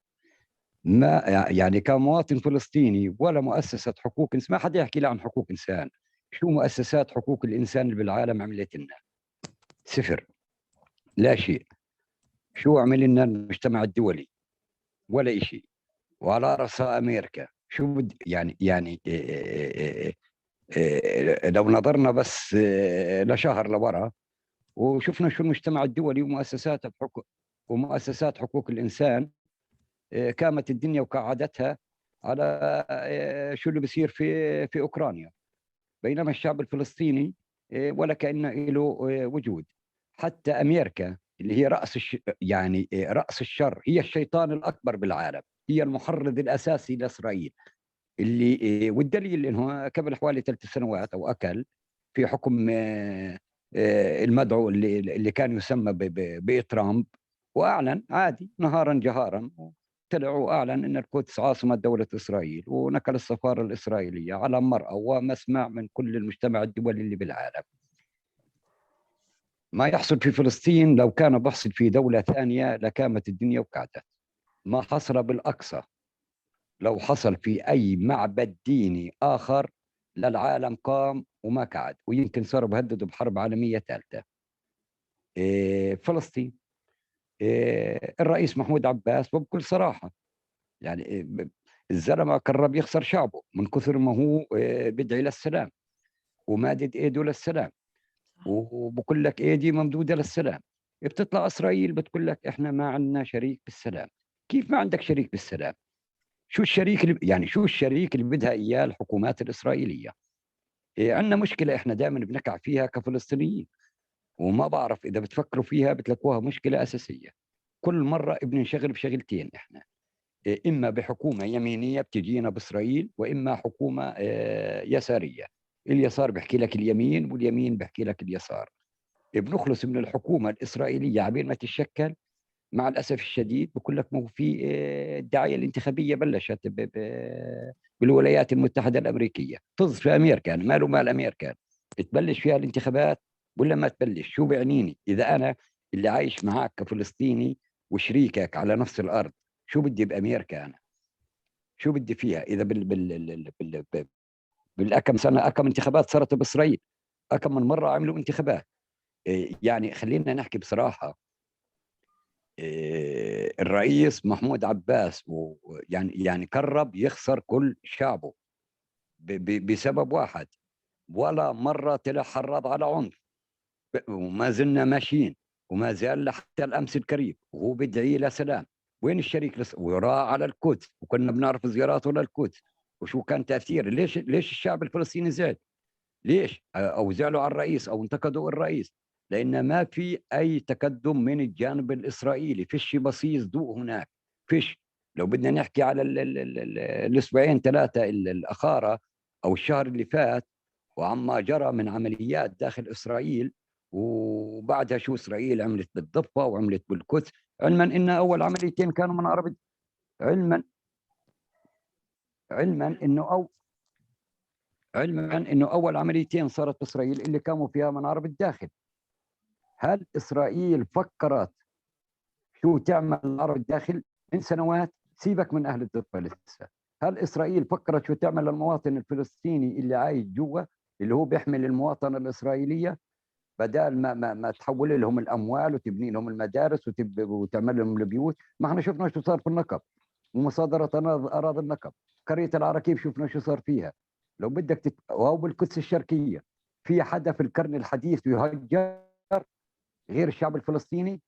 ما يعني كمواطن فلسطيني ولا مؤسسة حقوق إنسان، ما حدا يحكي لي عن حقوق إنسان. شو مؤسسات حقوق الإنسان اللي بالعالم عملت لنا؟ صفر، لا شيء. شو عمل لنا المجتمع الدولي؟ ولا شيء. وعلى رأسها أمريكا. شو يعني لو نظرنا بس لشهر لورا وشفنا شو المجتمع الدولي ومؤسسات حقوق الإنسان كامت الدنيا وقعدتها على شو اللي بيصير في أوكرانيا، بينما الشعب الفلسطيني ولا كأنه له وجود. حتى أمريكا اللي هي يعني رأس الشر، هي الشيطان الأكبر بالعالم، هي المحرض الأساسي لإسرائيل. اللي والدليل انه قبل حوالي 3 سنوات او اقل في حكم المدعو اللي كان يسمى بترامب، واعلن عادي نهارا جهارا، طلع واعلن ان القدس عاصمه دوله اسرائيل، ونقل السفاره الاسرائيليه على مرأى ومسمع من كل المجتمع الدولي اللي بالعالم. ما يحصل في فلسطين لو كان بحصل في دوله ثانيه لكانت الدنيا وقعدت. ما حصل بالاقصى لو حصل في أي معبد ديني آخر للعالم قام وما قعد، ويمكن صاروا بهددوا بحرب عالمية ثالثة. فلسطين الرئيس محمود عباس وبكل صراحة يعني الزلمة قرب يخسر شعبه من كثر ما هو بدعي للسلام ومادد ايده للسلام وبقول لك ايدي ممدودة للسلام. بتطلع إسرائيل بتقول لك احنا ما عندنا شريك بالسلام. كيف ما عندك شريك بالسلام؟ شو الشريك اللي بدها اياه الحكومات الاسرائيليه؟ عندنا مشكله احنا دائما بنقع فيها كفلسطينيين، وما بعرف اذا بتفكروا فيها بتلاقوها مشكله اساسيه. كل مره بننشغل بشغلتين احنا، اما بحكومه يمينيه بتجينا باسرائيل، واما حكومه يساريه. اليسار بيحكي لك اليمين واليمين بيحكي لك اليسار. بنخلص من الحكومه الاسرائيليه عبين ما تتشكل. مع الاسف الشديد بقول لك ما هو في الدعايه الانتخابيه بلشت بالولايات المتحده الامريكيه، طز في امريكا، ماله مال امريكا، تبلش فيها الانتخابات ولا ما تبلش؟ شو بيعنيني اذا انا اللي عايش معك كفلسطيني وشريكك على نفس الارض؟ شو بدي بامريكا انا؟ شو بدي فيها اذا بالاكم سنه اكم انتخابات صارت باسرائيل، اكم من مره عملوا انتخابات. يعني خلينا نحكي بصراحه، الرئيس محمود عباس يعني قرب يخسر كل شعبه بسبب واحد. ولا مرة طلع حرض على عنف، وما زلنا ماشيين وما زال حتى الأمس القريب وهو بدعي لسلام. وين الشريك وراء على القدس، وكنا بنعرف زياراته للقدس وشو كان تأثير. ليش الشعب الفلسطيني زعل؟ ليش؟ أو زعلوا على الرئيس أو انتقدوا الرئيس؟ لأن ما في أي تقدم من الجانب الإسرائيلي، فيش بصيص ضوء هناك، فيش. لو بدنا نحكي على الأسبوعين 3 الأخارة أو الشهر اللي فات، وعما جرى من عمليات داخل إسرائيل، وبعدها شو إسرائيل عملت بالضفة وعملت بالقدس، علما إن أول عمليتين كانوا من عرب، علما إنه أول عمليتين صارت بإسرائيل اللي كانوا فيها من عرب الداخل. هل إسرائيل فكرت شو تعمل العرب الداخل من سنوات؟ سيبك من أهل الضفة لسه. هل إسرائيل فكرت شو تعمل للمواطن الفلسطيني اللي عايش جوا، اللي هو بيحمل المواطنة الإسرائيلية، بدال ما تحول لهم الأموال وتبني لهم المدارس وتعمل لهم البيوت؟ ما احنا شفنا شو صار في النقب ومصادرة أراضي النقب. قرية العراكيب شفنا شو صار فيها. لو بدك أو بالقدس الشرقية، في حدا في القرن الحديث يهجر غير الشعب الفلسطيني؟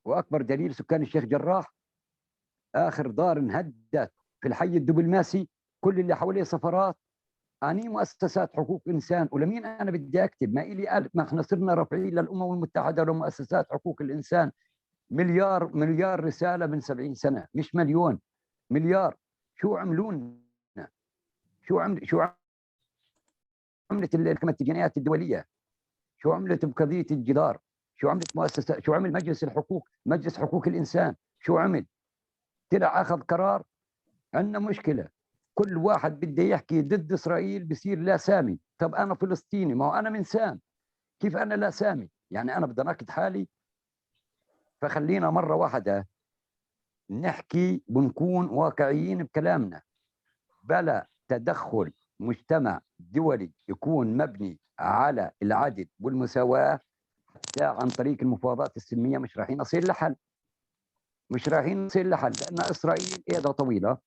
واكبر دليل سكان الشيخ جراح، اخر دار انهدت في الحي الدبلماسي كل اللي حواليه سفرات، اني مؤسسات حقوق انسان. ولمين انا بدي اكتب؟ ما الي ألف، ما احنا صرنا رافعين للامم المتحده ولمؤسسات حقوق الانسان مليار رساله من 70 سنه، مش مليون، مليار. شو عملوا لنا؟ شو عملت محكمه الجنايات الدوليه؟ شو عملت بقضيه الجدار؟ شو عملت مؤسسه؟ شو عمل مجلس حقوق الانسان؟ شو عمل؟ طلع اخذ قرار. عندنا مشكله، كل واحد بده يحكي ضد اسرائيل بصير لا سامي. طب انا فلسطيني، ما هو انا من سام، كيف انا لا سامي؟ يعني انا بدي اناقض حالي؟ فخلينا مره واحده نحكي ونكون واقعيين بكلامنا. بلا تدخل مجتمع دولي يكون مبني على العدل والمساواه حتى عن طريق المفاوضات السلميه مش رايحين نصل لحل، لان اسرائيل ايدها طويله.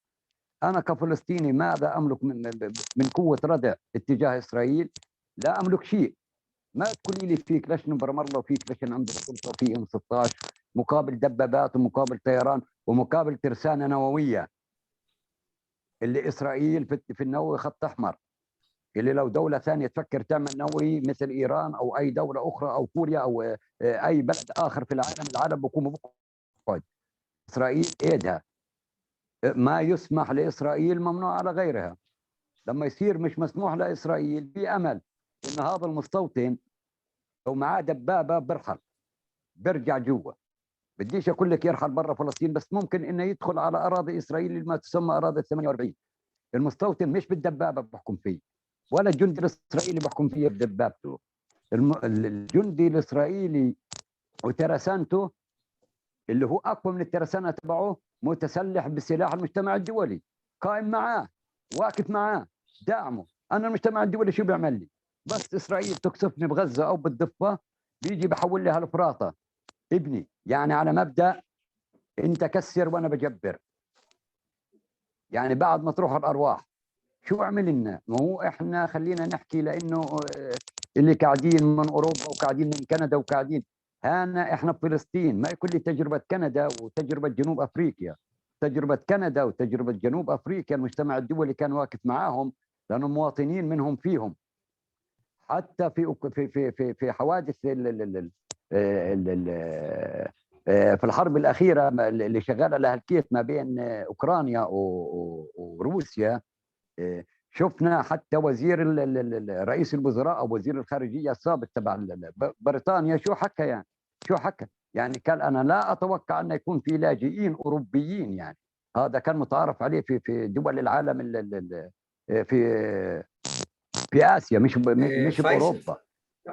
أنا كفلسطيني ماذا أملك من قوة ردع اتجاه إسرائيل؟ لا أملك شيء. ما تقولي لي فيك ليش نبرم الله وفيك ليش عندك سلطة في M16 مقابل دبابات ومقابل طيران ومقابل ترسانة نووية، اللي إسرائيل في النووي خط أحمر، اللي لو دولة ثانية تفكر تعمل نووي مثل إيران أو أي دولة أخرى أو كوريا أو أي بلد آخر في العالم بيقوموا بقعد. إسرائيل إيدها ما يسمح لإسرائيل ممنوع على غيرها. لما يصير مش مسموح لإسرائيل، في أمل إن هذا المستوطن لو معاه دبابة برحل برجع جوا. بديش أقول لك يرحل برا فلسطين، بس ممكن إنه يدخل على أراضي إسرائيل ما تسمى أراضي 48. المستوطن مش بالدبابة بحكم فيه، ولا الجندي الإسرائيلي بحكم فيه بدبابته. الجندي الإسرائيلي وترسانته اللي هو أقوى من الترسانة تبعه، متسلح بسلاح المجتمع الدولي، قائم معاه، واقف معاه، داعمه. أنا المجتمع الدولي شو بيعمل لي؟ بس إسرائيل تقصفني بغزة أو بالضفة بيجي بحول لي هالفراطة ابني، يعني على مبدأ أنت كسر وأنا بجبر، يعني بعد ما تروح الأرواح. شو عمل لنا؟ ما هو إحنا خلينا نحكي، لأنه اللي قاعدين من أوروبا وقاعدين من كندا وقاعدين هنا، إحنا بفلسطين. ما يكون لي تجربة كندا وتجربة جنوب أفريقيا. تجربة كندا وتجربة جنوب أفريقيا المجتمع الدولي كان واقف معاهم لأنه مواطنين منهم فيهم. حتى في حوادث في الحرب الأخيرة اللي شغالة لها الكيف ما بين أوكرانيا وروسيا، شفنا حتى وزير رئيس الوزراء او وزير الخارجيه السابق تبع بريطانيا شو حكى، يعني شو حكى؟ يعني قال انا لا اتوقع ان يكون في لاجئين اوروبيين. يعني هذا كان متعارف عليه في دول العالم في اسيا، مش باوروبا.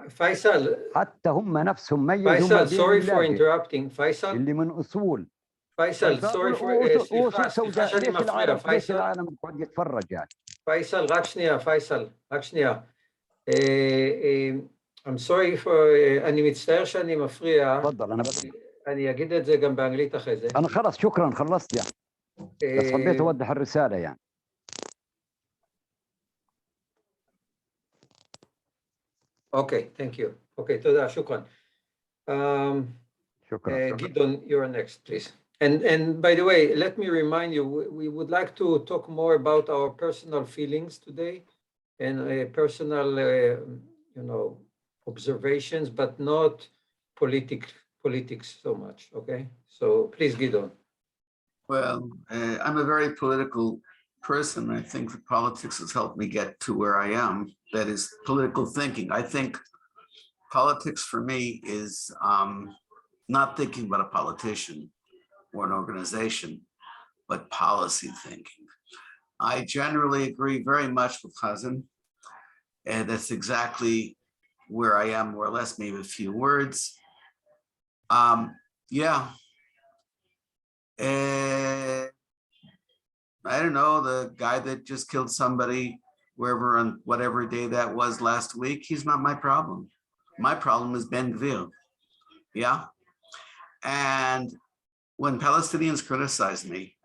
فيصل حتى هم نفسهم ميزوا ما بين sorry for اللاجئ interrupting. فيصل اللي من اصول فيصل sorry for واصول סליחה سوداء. שאני מפריע. ليش العالم بيقعد يتفرج يعني؟ فيصل רק שנייה, פייסל, רק שנייה. I'm sorry for, אני מצטער שאני מפריע. תפضل, אני אגיד את זה גם באנגלית אחרי זה. أنا خلاص شكرا خلصت يعني. بس حبيت أوضح الرسالة يعني. Okay, thank you. Okay, תודה, شكرا. شكرا. Gidon, you're next, please. And by the way, let me remind you, we would like to talk more about our personal feelings today and personal, observations, but not politics so much. Okay, so please, Gidon. Well, I'm a very political person. I think that politics has helped me get to where I am. That is political thinking. I think politics for me is not thinking about a politician or an organization, but policy thinking. I generally agree very much with Chazan, and that's exactly where I am, more or less, maybe a few words. Yeah. I don't know, the guy that just killed somebody wherever on whatever day that was last week, he's not my problem. My problem is Ben Gvir. Yeah. And when Palestinians criticize me,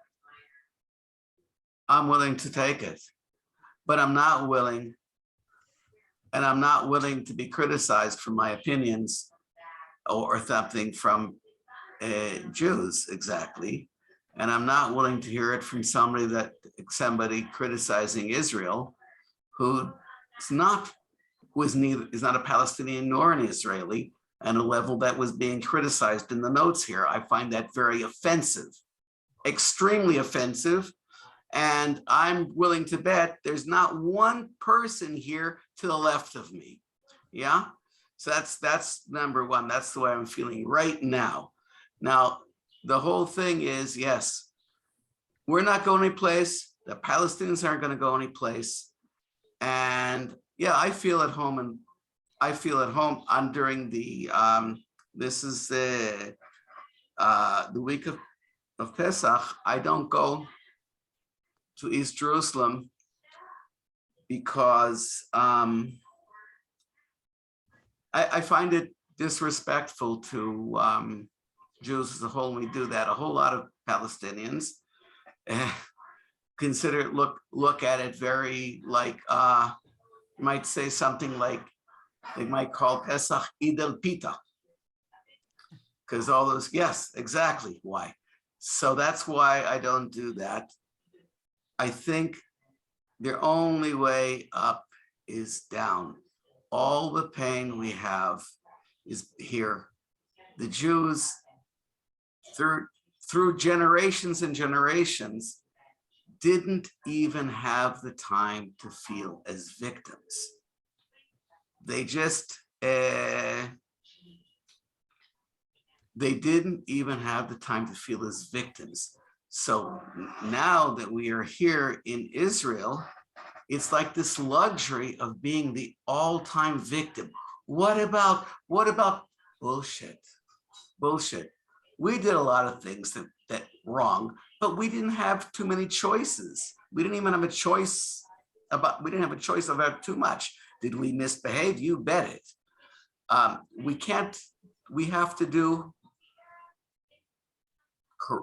I'm willing to take it, but I'm not willing, and I'm not willing to be criticized for my opinions or something from Jews exactly. And I'm not willing to hear it from somebody criticizing Israel who is not a Palestinian nor an Israeli, and a level that was being criticized in the notes here. I find that very offensive, extremely offensive. And I'm willing to bet there's not one person here to the left of me. Yeah. So that's number one. That's the way I'm feeling right now. Now, the whole thing is, yes, we're not going anyplace. The Palestinians aren't going to go anyplace. And yeah, I feel at home, and I feel at home during the, this is the week of Pesach. I don't go to East Jerusalem because I find it disrespectful to Jews as a whole. We do that. A whole lot of Palestinians consider it, look at it very like, you might say something like, they might call Pesach Eid al-Pita. Because all those, yes, exactly why. So that's why I don't do that. I think the only way up is down. All the pain we have is here. The Jews, through generations and generations, didn't even have the time to feel as victims. They just, they didn't even have the time to feel as victims. So now that we are here in Israel, it's like this luxury of being the all-time victim. What about bullshit? Bullshit. We did a lot of things that wrong, but we didn't have too many choices. We didn't even have a choice about too much. Did we misbehave? You bet it. We have to do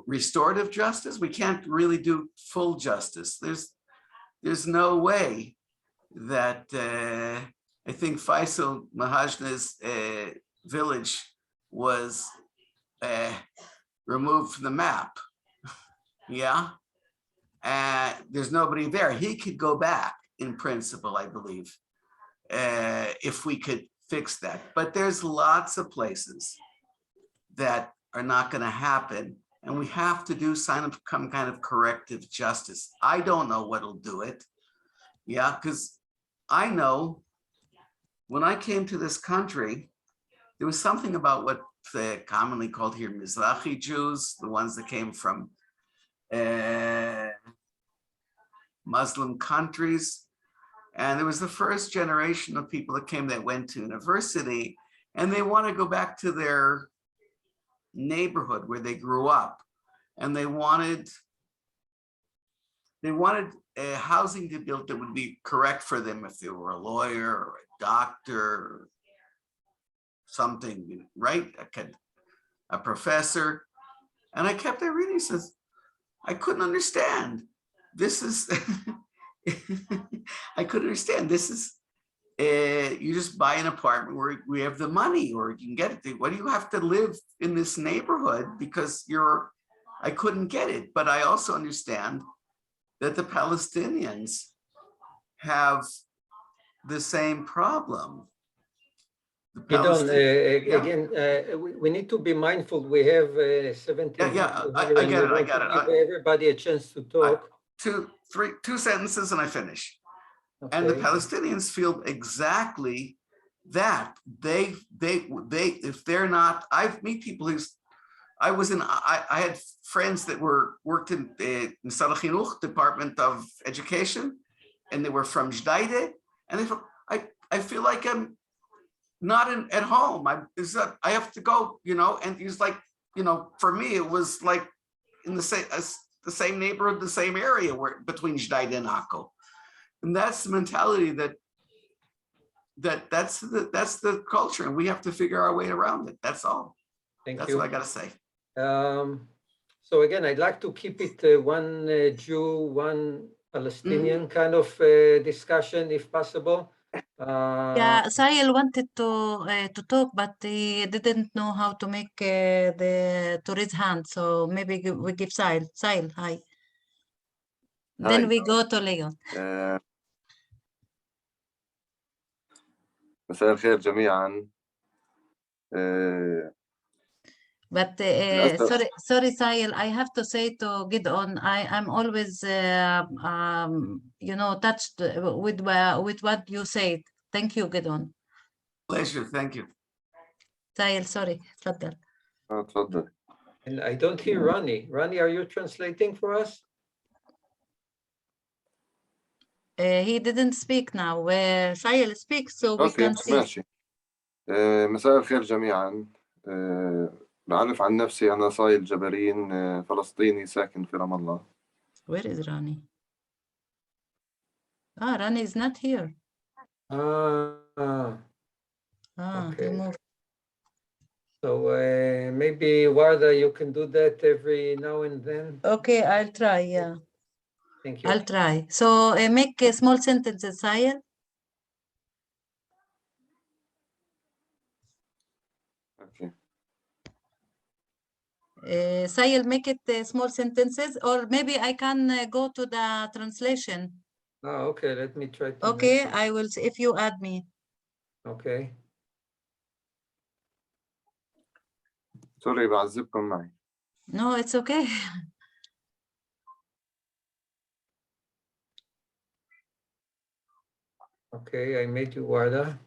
restorative justice. We can't really do full justice. There's no way that I think Faisal Mahajna's village was removed from the map. Yeah. There's nobody there. He could go back in principle, I believe, if we could fix that. But there's lots of places that are not going to happen. And we have to do some kind of corrective justice. I don't know what'll do it. Yeah, because I know when I came to this country, there was something about what they commonly called here Mizrahi Jews, the ones that came from Muslim countries. And there was the first generation of people that came that went to university, and they want to go back to their neighborhood where they grew up, and they wanted a housing to be built that would be correct for them if they were a lawyer or a doctor or something, right? A professor. And I kept there reading, says, I couldn't understand. This is, I couldn't understand. This is, you just buy an apartment where we have the money, or you can get it. Why do you have to live in this neighborhood? Because I couldn't get it. But I also understand that the Palestinians have the same problem. Again, we need to be mindful. We have 17 I get it. give everybody a chance to talk. two sentences and I finish. And the Okay. Palestinians feel exactly that. They if they're not, I meet people who's, I had friends that worked in the Misad Chinuch, Department of Education, and they were from Jdaide, and they feel, I feel like I'm not at home. I have to go, and he's like, for me, it was like in the same neighborhood, the same area where between Jdaide and Akko. And that's the mentality that's the culture, and we have to figure our way around it. That's all. That's what I got to say. So again, I'd like to keep it one Jew, one Palestinian kind of discussion, if possible. Yeah, Sahil wanted to talk, but he didn't know how to make to raise hand. So maybe we give Sahil. Sahil, hi. Then we go to Leon. مساء الخير جميعا. But sorry, Sahil, I have to say to Gideon, I'm always touched with what you said. Thank you, Gideon. Pleasure, thank you. Sahil, sorry, تفضل. تفضل. And I don't hear Rani. Rani, are you translating for us? He didn't speak now. Sahil speaks, so we can see. ماشي. مساء الخير جميعا. بعرف عن نفسي أنا صايل جبرين فلسطيني ساكن في رام الله. Where is Rani? Rani is not here. Okay. He moved. So maybe Warda, you can do that every now and then. Okay, I'll try. Yeah. Thank you. I'll try. So make a small sentences, Sahil. Okay. Sahil, make it small sentences, or maybe I can go to the translation. Okay, let me try to. Okay, I will see if you add me. Okay. سوري بعذبكم معي. No, it's okay. Okay, I made you Warda.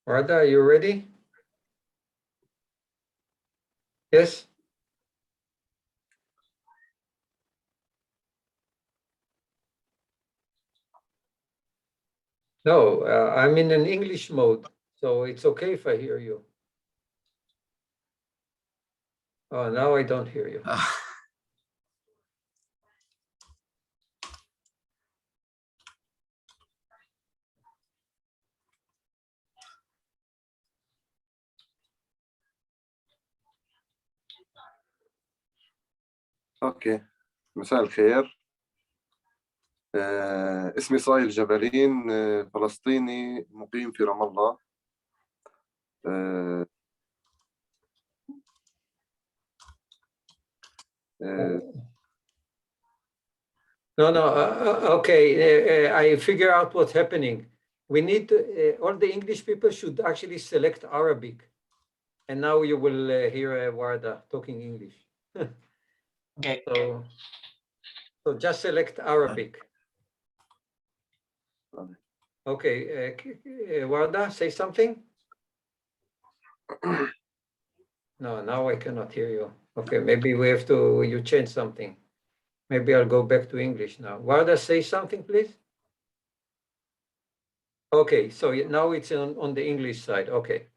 Warda, are you ready? Yes? No, I'm in an English mode, so it's okay if I hear you. Oh, now I don't hear you. أوكي. مساء الخير. اسمي صايل جبرين فلسطيني مقيم في رام الله. No, okay, I figure out what's happening. We need to, all the English people should actually select Arabic. And now you will hear Warda talking English. Okay. So just select Arabic. Okay, Warda, say something. No, now I cannot hear you. Okay, maybe you change something. Maybe I'll go back to English now. Warda, say something, please. Okay, so now it's on the English side. Okay.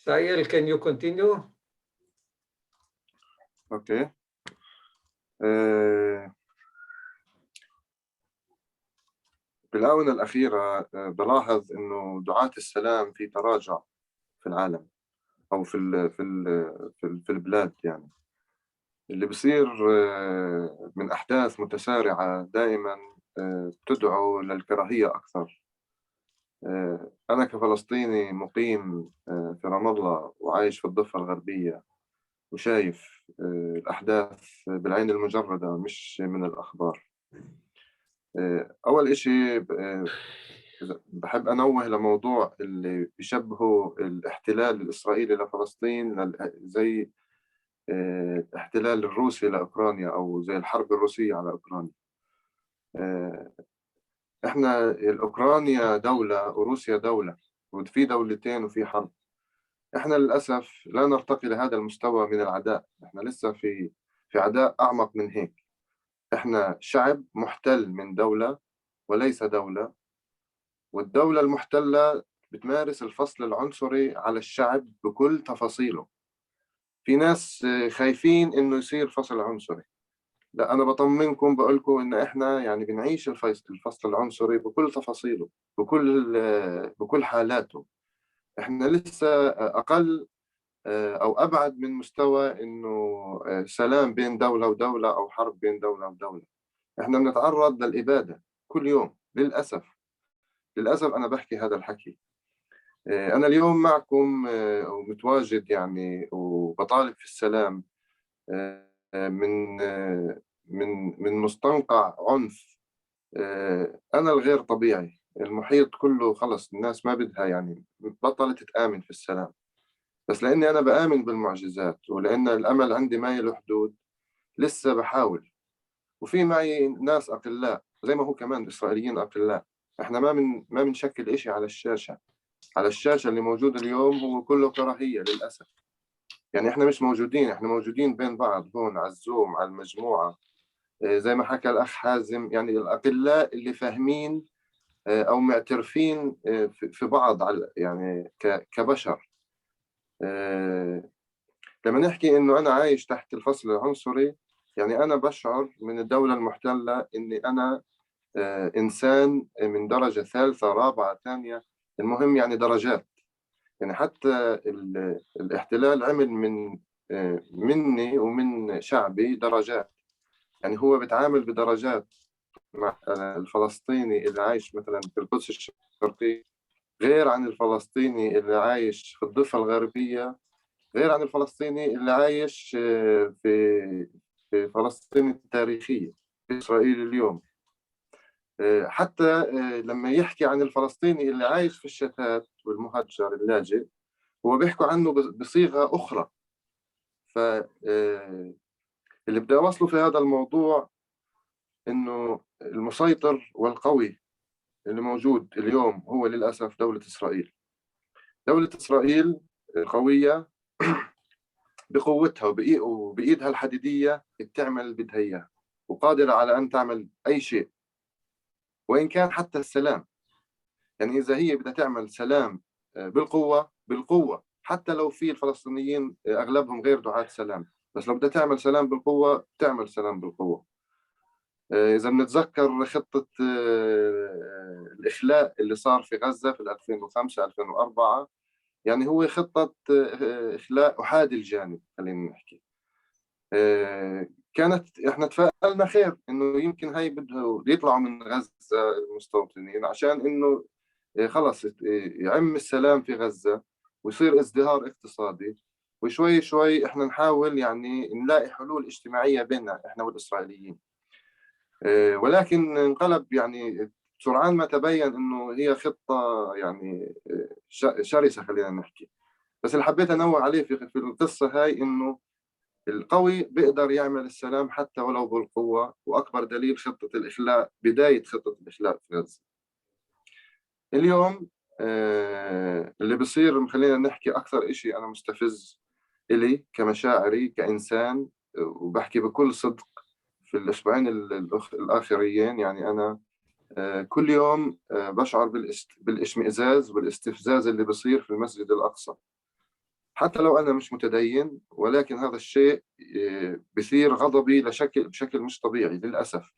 Sahil, can you continue? أوكي. بالآونة الأخيرة بلاحظ إنه دعاة السلام في تراجع في العالم، أو في البلاد. يعني اللي بصير من أحداث متسارعة دائما بتدعو للكراهية أكثر. أنا كفلسطيني مقيم في رام الله وعايش في الضفة الغربية، وشايف الأحداث بالعين المجردة مش من الأخبار. أول إشي بحب أنوه لموضوع اللي بيشبهوا الاحتلال الإسرائيلي لفلسطين زي الاحتلال الروسي لأوكرانيا، أو زي الحرب الروسية على أوكرانيا. إحنا أوكرانيا دولة وروسيا دولة، وفي دولتين وفي حرب. إحنا للأسف لا نرتقي لهذا المستوى من العداء، إحنا لسه في عداء أعمق من هيك. إحنا شعب محتل من دولة وليس دولة، والدولة المحتلة بتمارس الفصل العنصري على الشعب بكل تفاصيله. في ناس خايفين إنه يصير فصل عنصري. لا، أنا بطمنكم بقولكم إن إحنا يعني بنعيش الفصل العنصري بكل تفاصيله، بكل حالاته. إحنا لسه أقل أو أبعد من مستوى إنه سلام بين دولة ودولة أو حرب بين دولة ودولة. إحنا بنتعرض للإبادة كل يوم للأسف. للأسف أنا بحكي هذا الحكي. أنا اليوم معكم ومتواجد يعني، وبطالب في السلام من مستنقع عنف أنا الغير طبيعي. المحيط كله خلص، الناس ما بدها يعني، بطلت تآمن في السلام. بس لأني أنا بآمن بالمعجزات، ولأن الأمل عندي ما له حدود، لسه بحاول. وفي معي ناس أقلاء زي ما هو كمان إسرائيليين أقلاء. إحنا ما بنشكل إشي على الشاشة. على الشاشة اللي موجود اليوم هو كله كراهية للأسف. يعني إحنا مش موجودين، إحنا موجودين بين بعض هون على الزوم على المجموعة. زي ما حكى الأخ حازم، يعني الأقلاء اللي فاهمين أو معترفين في بعض يعني كبشر. لما نحكي إنه أنا عايش تحت الفصل العنصري، يعني أنا بشعر من الدولة المحتلة إني أنا إنسان من درجة ثالثة رابعة ثانية، المهم يعني درجات. يعني حتى الاحتلال عمل مني ومن شعبي درجات. يعني هو بيتعامل بدرجات مع الفلسطيني اللي عايش مثلا في القدس الشرقية، غير عن الفلسطيني اللي عايش في الضفة الغربية، غير عن الفلسطيني اللي عايش في فلسطين التاريخية في إسرائيل اليوم. حتى لما يحكي عن الفلسطيني اللي عايش في الشتات والمهجر اللاجئ، هو بيحكوا عنه بصيغة أخرى. فاللي بدي أوصله في هذا الموضوع إنه المسيطر والقوي اللي موجود اليوم هو للأسف دولة إسرائيل. دولة إسرائيل قوية بقوتها وبإيدها الحديدية، بتعمل اللي بدها إياه، وقادرة على أن تعمل أي شيء، وإن كان حتى السلام. يعني إذا هي بدها تعمل سلام بالقوة، حتى لو في الفلسطينيين أغلبهم غير دعاة سلام، بس لو بدها تعمل سلام بالقوة تعمل سلام بالقوة. إذا بنتذكر خطة الإخلاء اللي صار في غزة في 2005 2004، يعني هو خطة إخلاء أحادي الجانب. خلينا نحكي كانت إحنا تفائلنا خير إنه يمكن هاي بده يطلعوا من غزة المستوطنين عشان إنه خلص يعم السلام في غزة ويصير ازدهار اقتصادي، وشوي شوي إحنا نحاول يعني نلاقي حلول اجتماعية بيننا إحنا والإسرائيليين. ولكن انقلب يعني سرعان ما تبين إنه هي خطة يعني شرسة خلينا نحكي. بس اللي حبيت أنوه عليه في القصة هاي إنه القوي بيقدر يعمل السلام حتى ولو بالقوة، وأكبر دليل خطة الإخلاء، بداية خطة الإخلاء في غزة. اليوم اللي بصير خلينا نحكي أكثر إشي أنا مستفز إلي كمشاعري كإنسان، وبحكي بكل صدق في الأسبوعين الآخرين. يعني أنا كل يوم بشعر بالاشمئزاز والاستفزاز اللي بصير في المسجد الأقصى. حتى لو أنا مش متدين، ولكن هذا الشيء بثير غضبي بشكل مش طبيعي للأسف.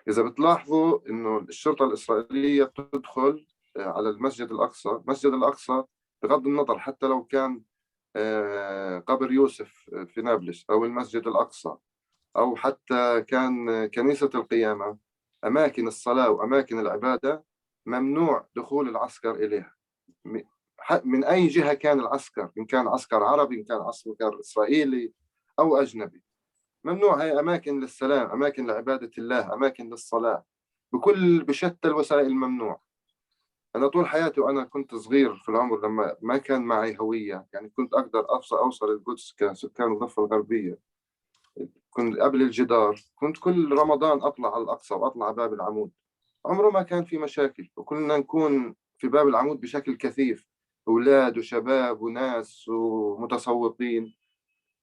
إذا بتلاحظوا إنه الشرطة الإسرائيلية بتدخل على المسجد الأقصى بغض النظر حتى لو كان قبر يوسف في نابلس أو المسجد الأقصى أو حتى كان كنيسة القيامة، أماكن الصلاة وأماكن العبادة ممنوع دخول العسكر إليها من أي جهة كان العسكر، إن كان عسكر عربي، إن كان عسكر إسرائيلي أو أجنبي. ممنوع. هي أماكن للسلام، أماكن لعبادة الله، أماكن للصلاة، بشتى الوسائل ممنوع. أنا طول حياتي وأنا كنت صغير في العمر، لما ما كان معي هوية، يعني كنت أقدر أوصل القدس كسكان الضفة الغربية، كنت قبل الجدار، كنت كل رمضان أطلع على الأقصى وأطلع باب العمود، عمره ما كان في مشاكل، وكنا نكون في باب العمود بشكل كثيف، أولاد وشباب وناس ومتسوقين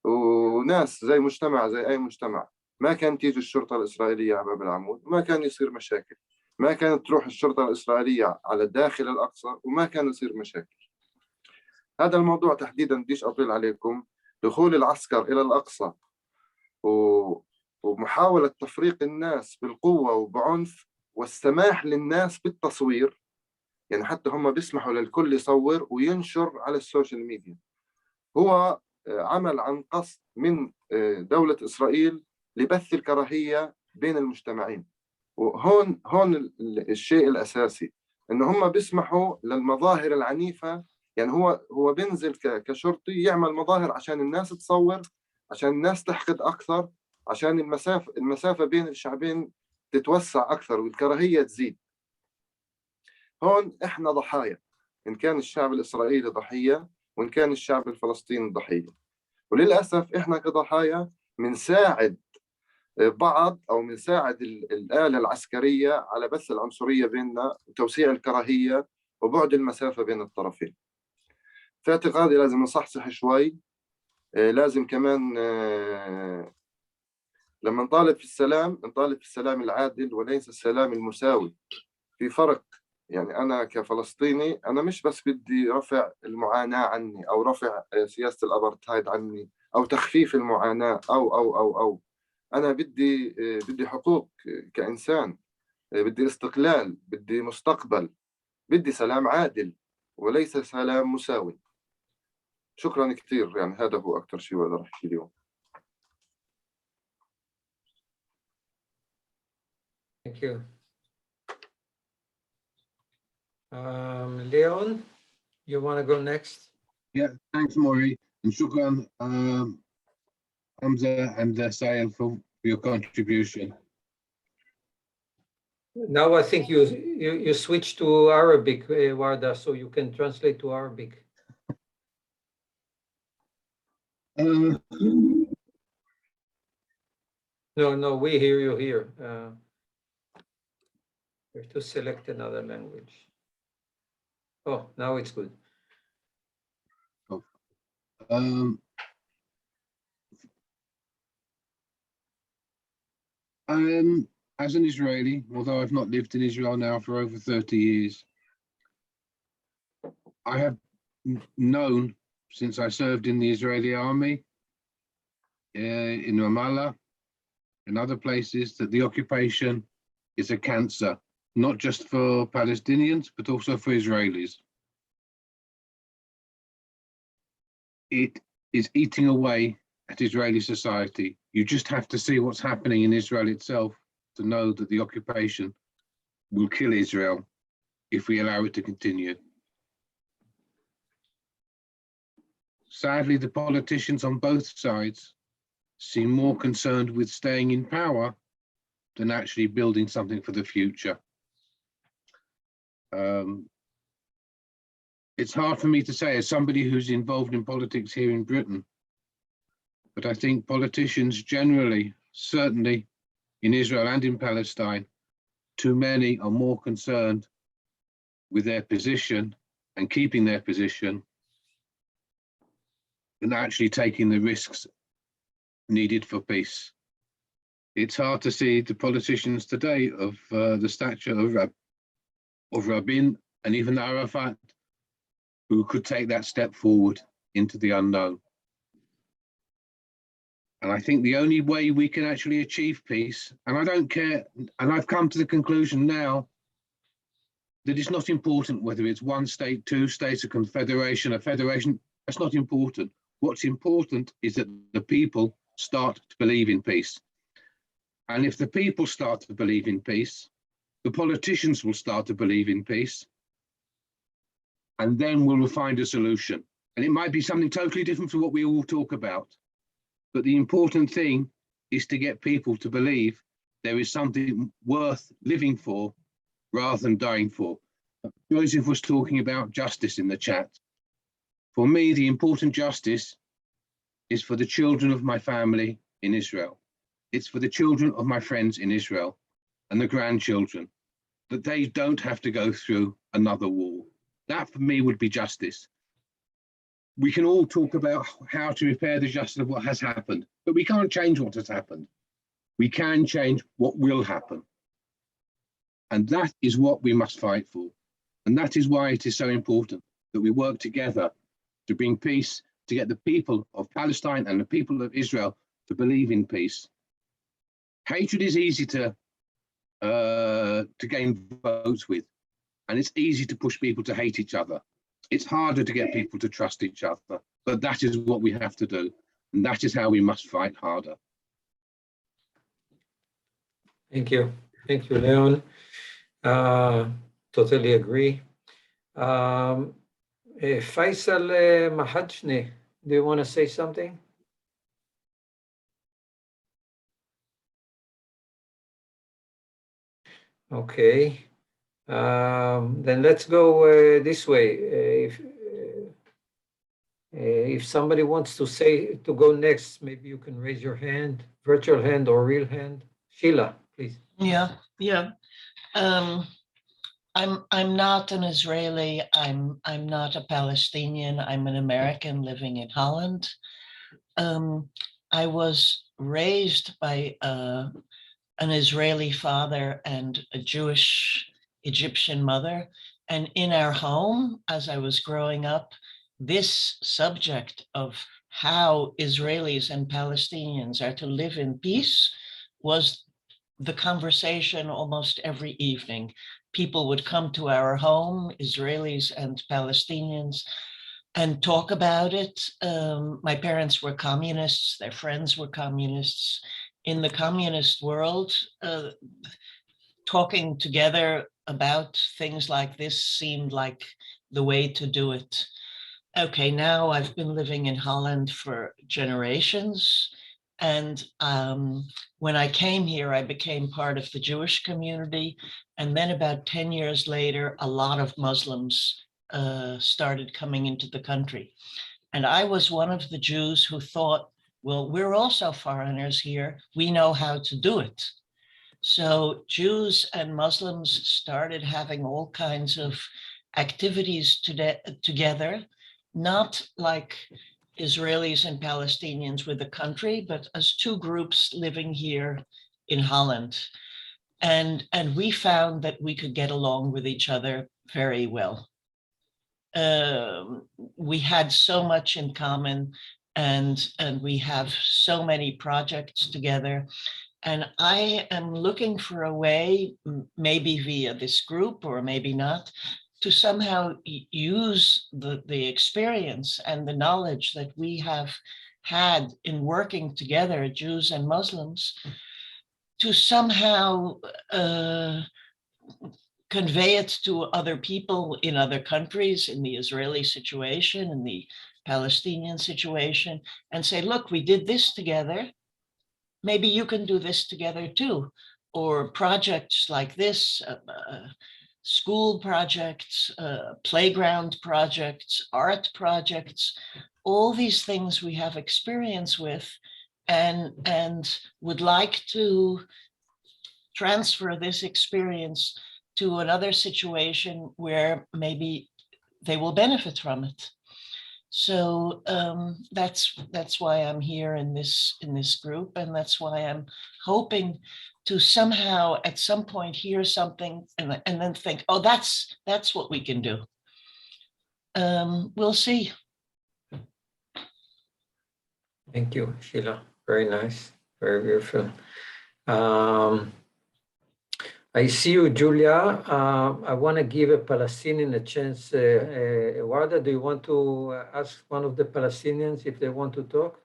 وناس زي مجتمع زي أي مجتمع. ما كان تيجي الشرطة الإسرائيلية على باب العمود وما كان يصير مشاكل، ما كانت تروح الشرطة الإسرائيلية على داخل الأقصى وما كان يصير مشاكل. هذا الموضوع تحديدا بديش أطيل عليكم. دخول العسكر إلى الأقصى ومحاولة تفريق الناس بالقوة وبعنف والسماح للناس بالتصوير، يعني حتى هم بيسمحوا للكل يصور وينشر على السوشيال ميديا، هو عمل عن قصد من دولة إسرائيل لبث الكراهية بين المجتمعين. وهون الشيء الأساسي، إنه هم بيسمحوا للمظاهر العنيفة، يعني هو بينزل كشرطي يعمل مظاهر عشان الناس تصور، عشان الناس تحقد أكثر، عشان المسافة بين الشعبين تتوسع أكثر والكراهية تزيد. هون إحنا ضحايا، إن كان الشعب الإسرائيلي ضحية وإن كان الشعب الفلسطيني ضحية. وللأسف إحنا كضحايا بنساعد بعض أو بنساعد الآلة العسكرية على بث العنصرية بيننا وتوسيع الكراهية وبعد المسافة بين الطرفين. في اعتقادي لازم نصحصح شوي. لازم كمان لما نطالب في السلام نطالب في السلام العادل وليس السلام المساوي. في فرق. يعني أنا كفلسطيني أنا مش بس بدي رفع المعاناة عني أو رفع سياسة الأبرتايد عني أو تخفيف المعاناة أو أنا بدي حقوق كإنسان، بدي استقلال، بدي مستقبل، بدي سلام عادل وليس سلام مساوي. شكرا كثير، يعني هذا هو أكثر شيء بقدر أحكي اليوم. Thank you. Leon, you want to go next? Yeah, thanks, Maury, and shukran, Hamza and Sayan for your contribution. Now I think you switch to Arabic, Warda, so you can translate to Arabic. No, we hear you here. You have to select another language. Oh, now it's good. As an Israeli, although I've not lived in Israel now for over 30 years, I have known since I served in the Israeli army, in Ramallah and other places, that the occupation is a cancer, not just for Palestinians, but also for Israelis. It is eating away at Israeli society. You just have to see what's happening in Israel itself to know that the occupation will kill Israel if we allow it to continue. Sadly, the politicians on both sides seem more concerned with staying in power than actually building something for the future. It's hard for me to say as somebody who's involved in politics here in Britain, but I think politicians generally, certainly in Israel and in Palestine, too many are more concerned with their position and keeping their position than actually taking the risks needed for peace. It's hard to see the politicians today of the stature of Rabin and even Arafat, who could take that step forward into the unknown. And I think the only way we can actually achieve peace, and I don't care, and I've come to the conclusion now that it's not important whether it's one state, two states, a federation, that's not important. What's important is that the people start to believe in peace. And if the people start to believe in peace, the politicians will start to believe in peace, and then we'll find a solution. And it might be something totally different from what we all talk about. But the important thing is to get people to believe there is something worth living for rather than dying for. Joseph was talking about justice in the chat. For me, the important justice is for the children of my family in Israel. It's for the children of my friends in Israel and the grandchildren, that they don't have to go through another war. That for me would be justice. We can all talk about how to repair the justice of what has happened, but we can't change what has happened. We can change what will happen. And that is what we must fight for. And that is why it is so important that we work together to bring peace, to get the people of Palestine and the people of Israel to believe in peace. Hatred is easy to gain votes with, and it's easy to push people to hate each other. It's harder to get people to trust each other, but that is what we have to do, and that is how we must fight harder. Thank you, Leon. Totally agree. Faisal Mahajne, do you want to say something? Okay, then let's go this way. If somebody wants to go next, maybe you can raise your hand, virtual hand or real hand. Sheila, please. Yeah. I'm not an Israeli. I'm not a Palestinian. I'm an American living in Holland. I was raised by an Israeli father and a Jewish Egyptian mother. And in our home, as I was growing up, this subject of how Israelis and Palestinians are to live in peace was the conversation almost every evening. People would come to our home, Israelis and Palestinians, and talk about it. My parents were communists, their friends were communists. In the communist world, talking together about things like this seemed like the way to do it. Okay, now I've been living in Holland for generations. And when I came here, I became part of the Jewish community. And then about 10 years later, a lot of Muslims started coming into the country. And I was one of the Jews who thought, well, we're also foreigners here. We know how to do it. So Jews and Muslims started having all kinds of activities together, not like Israelis and Palestinians with a country, but as two groups living here in Holland. And we found that we could get along with each other very well. We had so much in common, and we have so many projects together. And I am looking for a way, maybe via this group or maybe not, to somehow use the experience and the knowledge that we have had in working together, Jews and Muslims, to somehow convey it to other people in other countries, in the Israeli situation, in the Palestinian situation, and say, look, we did this together. Maybe you can do this together too. Or projects like this, school projects, playground projects, art projects, all these things we have experience with and would like to transfer this experience to another situation where maybe they will benefit from it. So that's why I'm here in this group, and that's why I'm hoping to somehow at some point hear something and then think, oh, that's what we can do. we'll see. Thank you, Sheila. Very nice. Very beautiful. I see you, Julia. I want to give a Palestinian a chance. Warda, do you want to ask one of the Palestinians if they want to talk?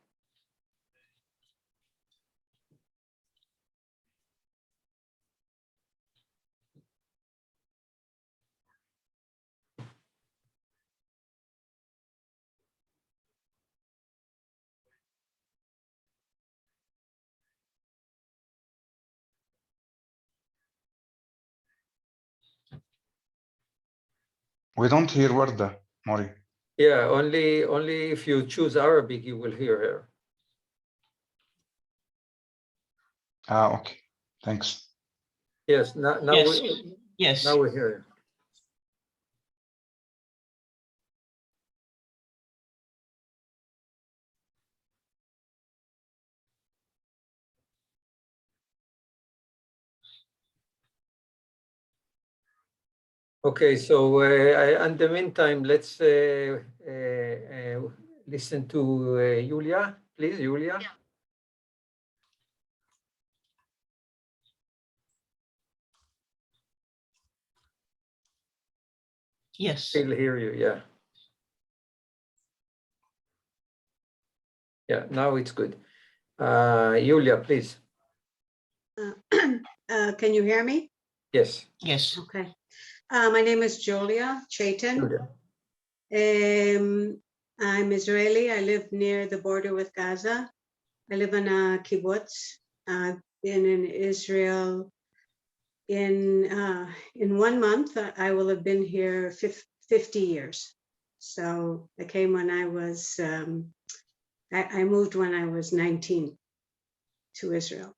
We don't hear Warda, Mori. Yeah, only if you choose Arabic, you will hear her. Okay, thanks. Yes, now Yes, we, yes. now we hear her. Okay, so in the meantime, let's listen to Julia. Please, Julia. Yes. Still hear you, yeah. Yeah, now it's good. Julia, please. Can you hear me? Yes. Yes. Okay. My name is Julia Chaitin. Julia. I'm Israeli. I live near the border with Gaza. I live in a kibbutz. I've been in Israel in 1 month. I will have been here 50 years. So I came when I was, I moved when I was 19 to Israel.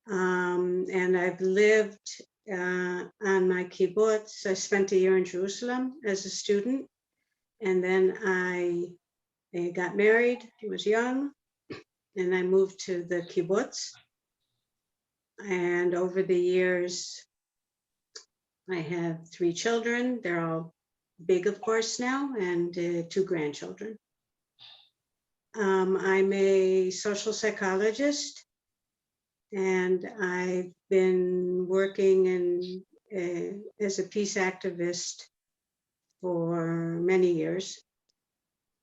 And I've lived on my kibbutz. I spent a year in Jerusalem as a student, and then I got married. I was young, and I moved to the kibbutz. And over the years, I have 3 children. They're all big, of course, now, and 2 grandchildren. I'm a social psychologist, and I've been working as a peace activist for many years.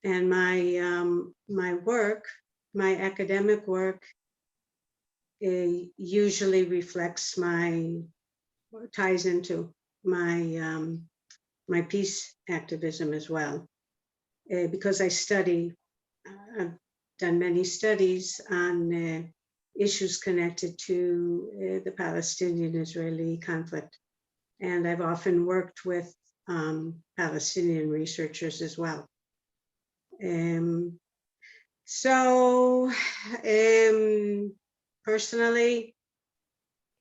And my work, my academic work, usually reflects ties into my peace activism as well, because I've done many studies on issues connected to the Palestinian-Israeli conflict. And I've often worked with Palestinian researchers as well. So personally,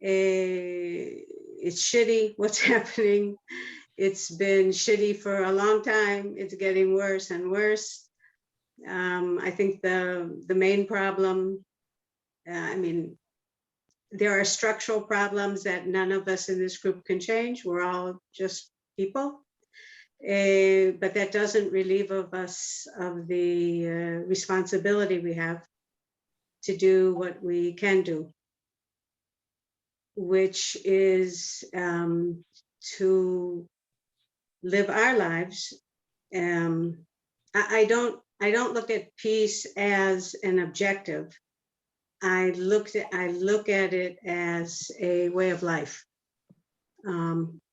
it's shitty what's happening. It's been shitty for a long time. It's getting worse and worse. I think the main problem, I mean, there are structural problems that none of us in this group can change. We're all just people. But that doesn't relieve us of the responsibility we have to do what we can do, which is to live our lives. I don't look at peace as an objective. I look at it as a way of life.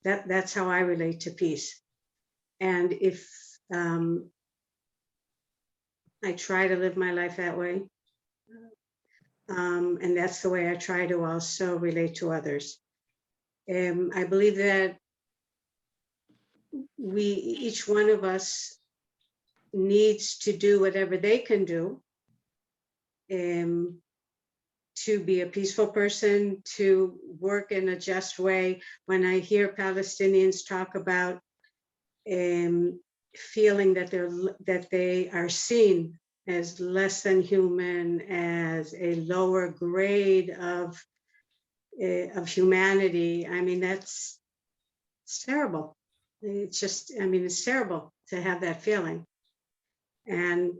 That's how I relate to peace. And if I try to live my life that way, and that's the way I try to also relate to others. I believe that each one of us needs to do whatever they can do to be a peaceful person, to work in a just way. When I hear Palestinians talk about feeling that they are seen as less than human, as a lower grade of humanity, I mean, it's terrible. It's just, I mean, it's terrible. have that feeling. And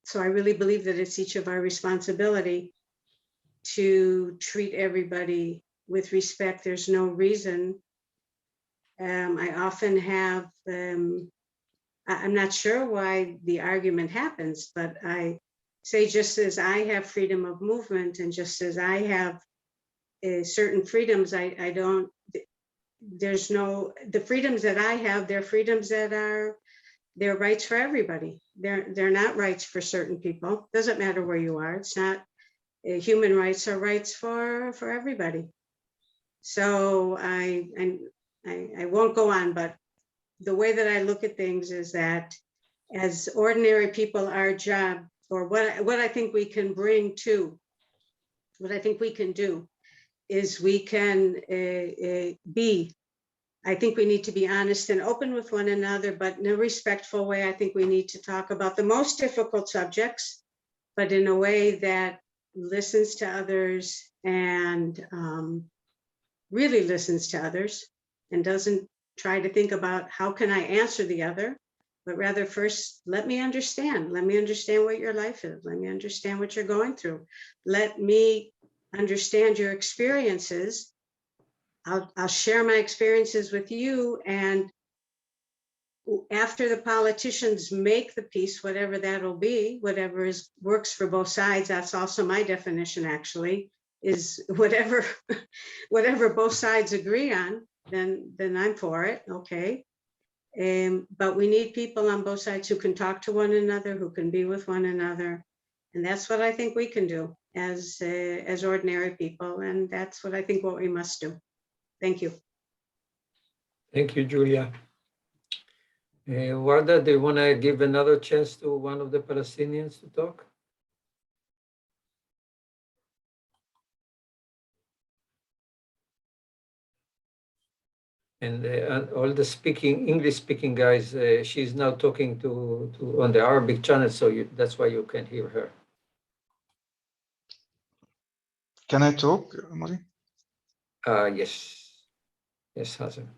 so I really believe that it's each of our responsibility to treat everybody with respect. There's no reason. I often have, I'm not sure why the argument happens, but I say, just as I have freedom of movement and just as I have certain freedoms, I don't, there's no, the freedoms that I have, they're freedoms that are, they're rights for everybody. They're not rights for certain people. Doesn't matter where you are. It's not, human rights are rights for everybody. So I won't go on, but the way that I look at things is that as ordinary people, our job, or what I think we can bring to, what I think we can do is we can I think we need to be honest and open with one another, but in a respectful way. I think we need to talk about the most difficult subjects, but in a way that listens to others and really listens to others and doesn't try to think about how can I answer the other, but rather first, let me understand what your life is. Let me understand what you're going through. Let me understand your experiences. I'll share my experiences with you. And after the politicians make the peace, whatever that'll be, whatever works for both sides, that's also my definition actually, is whatever both sides agree on, then I'm for it, okay. But we need people on both sides who can talk to one another, who can be with one another. And that's what I think we can do as ordinary people. And that's what I think what we must do. Thank you. Thank you, Julia. Warda, do you want to give another chance to one of the Palestinians to talk? And all the English-speaking guys, she's now talking to on the Arabic channel, so that's why you can hear her. Can I talk, Mari? Yes, Hassan.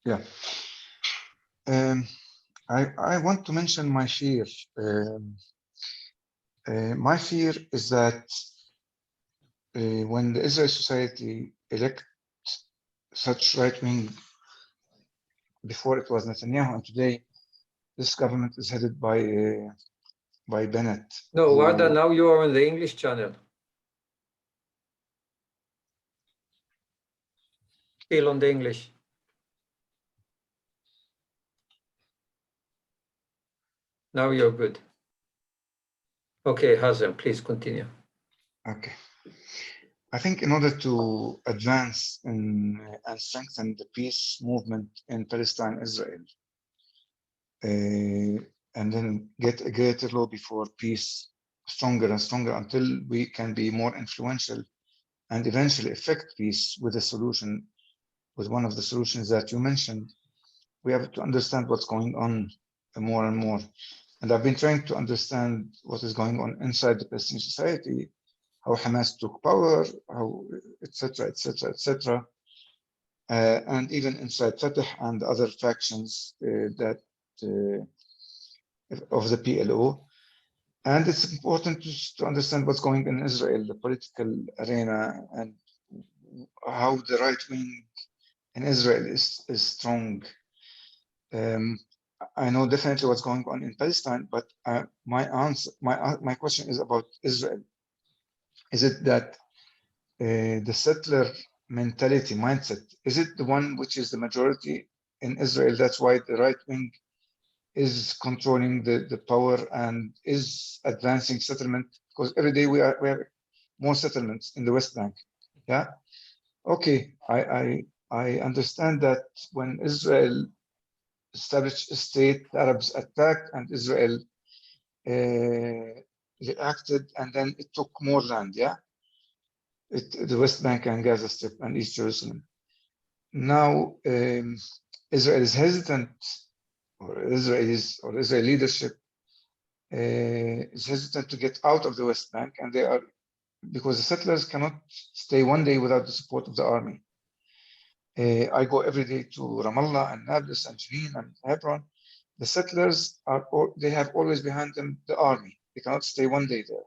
Yeah. I want to mention my fear. My fear is that when the Israeli society elect such right-wing, before it was Netanyahu, and today this government is headed by Bennett. No, Warda, now you are on the English channel. Still on the English. Now you're good. Okay, Hazem, please continue. Okay. I think in order to advance and strengthen the peace movement in Palestine, Israel, and then get a greater lobby for peace, stronger and stronger, until we can be more influential and eventually affect peace with a solution, with one of the solutions that you mentioned. We have to understand what's going on more and more. And I've been trying to understand what is going on inside the Palestinian society, how Hamas took power, how etc., etc., etc., and even inside Fatah and other factions that of the PLO. And it's important to understand what's going on in Israel, the political arena, and how the right wing in Israel is strong. I know definitely what's going on in Palestine, but my question is about Israel. Is it that the settler mentality, mindset, is it the one which is the majority in Israel? That's why the right wing is controlling the power and is advancing settlement, because every day we have more settlements in the West Bank. Yeah. Okay. I understand that when Israel established a state, the Arabs attacked and Israel reacted, and then it took more land. Yeah. The West Bank and Gaza Strip and East Jerusalem. Now Israel is hesitant, or Israel leadership is hesitant to get out of the West Bank, and they are, because the settlers cannot stay one day without the support of the army. I go every day to Ramallah and Nablus and Jenin and Hebron, the settlers they have always behind them the army. They cannot stay one day there.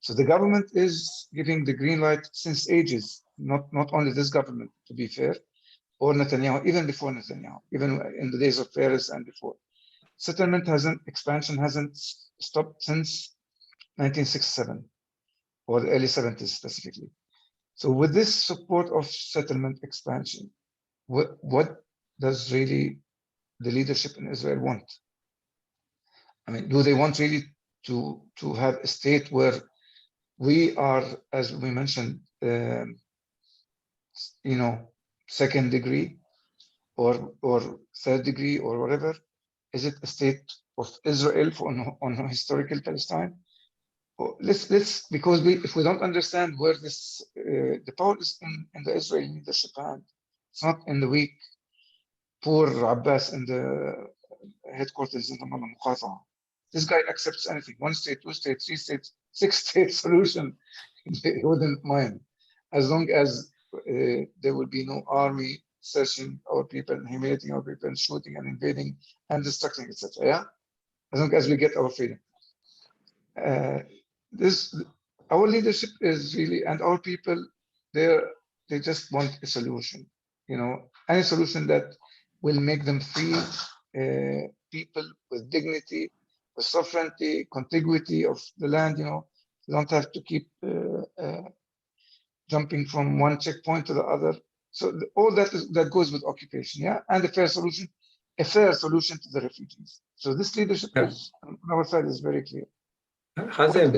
So the government is giving the green light since ages, not only this government, to be fair, or Netanyahu, even before Netanyahu, even in the days of Peres and before. Settlement expansion hasn't stopped since 1967, or the early 70s specifically. So with this support of settlement expansion, what does really the leadership in Israel want? I mean, do they want really to have a state where we are, as we mentioned, second degree or third degree or whatever? Is it a state of Israel on historical Palestine? Let's because if we don't understand where this the power is in the Israeli leadership hand, it's not in the weak, poor Abbas in the headquarters in the Muqata'a. This guy accepts anything: 1 state, 2 states, 3 states, 6 state solution. He wouldn't mind, as long as there will be no army searching our people, humiliating our people, shooting and invading and destructing, etc. Yeah, as long as we get our freedom. Our leadership is really, and our people, they just want a solution. Any solution that will make them free, people with dignity, with sovereignty, contiguity of the land. You don't have to keep jumping from one checkpoint to the other. So all that goes with occupation, yeah, and a fair solution to the refugees. So this leadership is on our side is very clear. Hazem,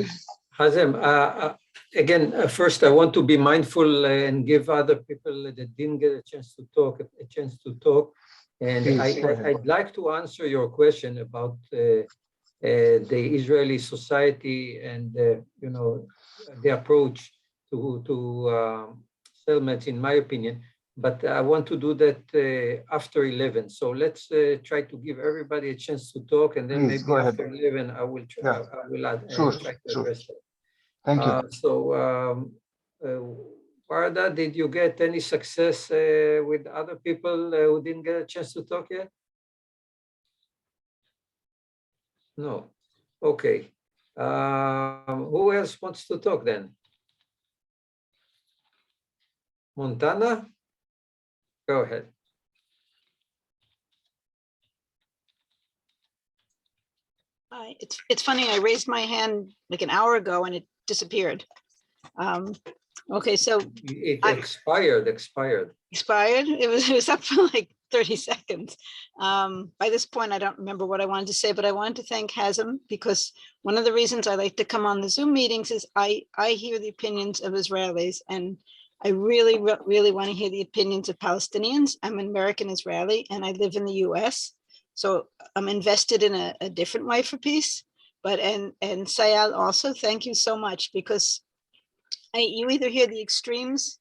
again, first I want to be mindful and give other people that didn't get a chance to talk a chance to talk. And I'd like to answer your question about the Israeli society and the approach to settlements, in my opinion. But I want to do that after 11. So let's try to give everybody a chance to talk, and then maybe after 11, I will try to address that. Thank you. Warda, did you get any success with other people who didn't get a chance to talk yet? No. Okay. Who else wants to talk then? Montana? Go ahead. It's funny, I raised my hand like an hour ago and it disappeared. Okay, so it expired. Expired. It was up for like 30 seconds. By this point, I don't remember what I wanted to say, but I wanted to thank Hazem, because one of the reasons I like to come on the Zoom meetings is I hear the opinions of Israelis, and I really want to hear the opinions of Palestinians. I'm an American Israeli and I live in the US. So I'm invested in a different way for peace. But and Sayal also, thank you so much, because you either hear the extremes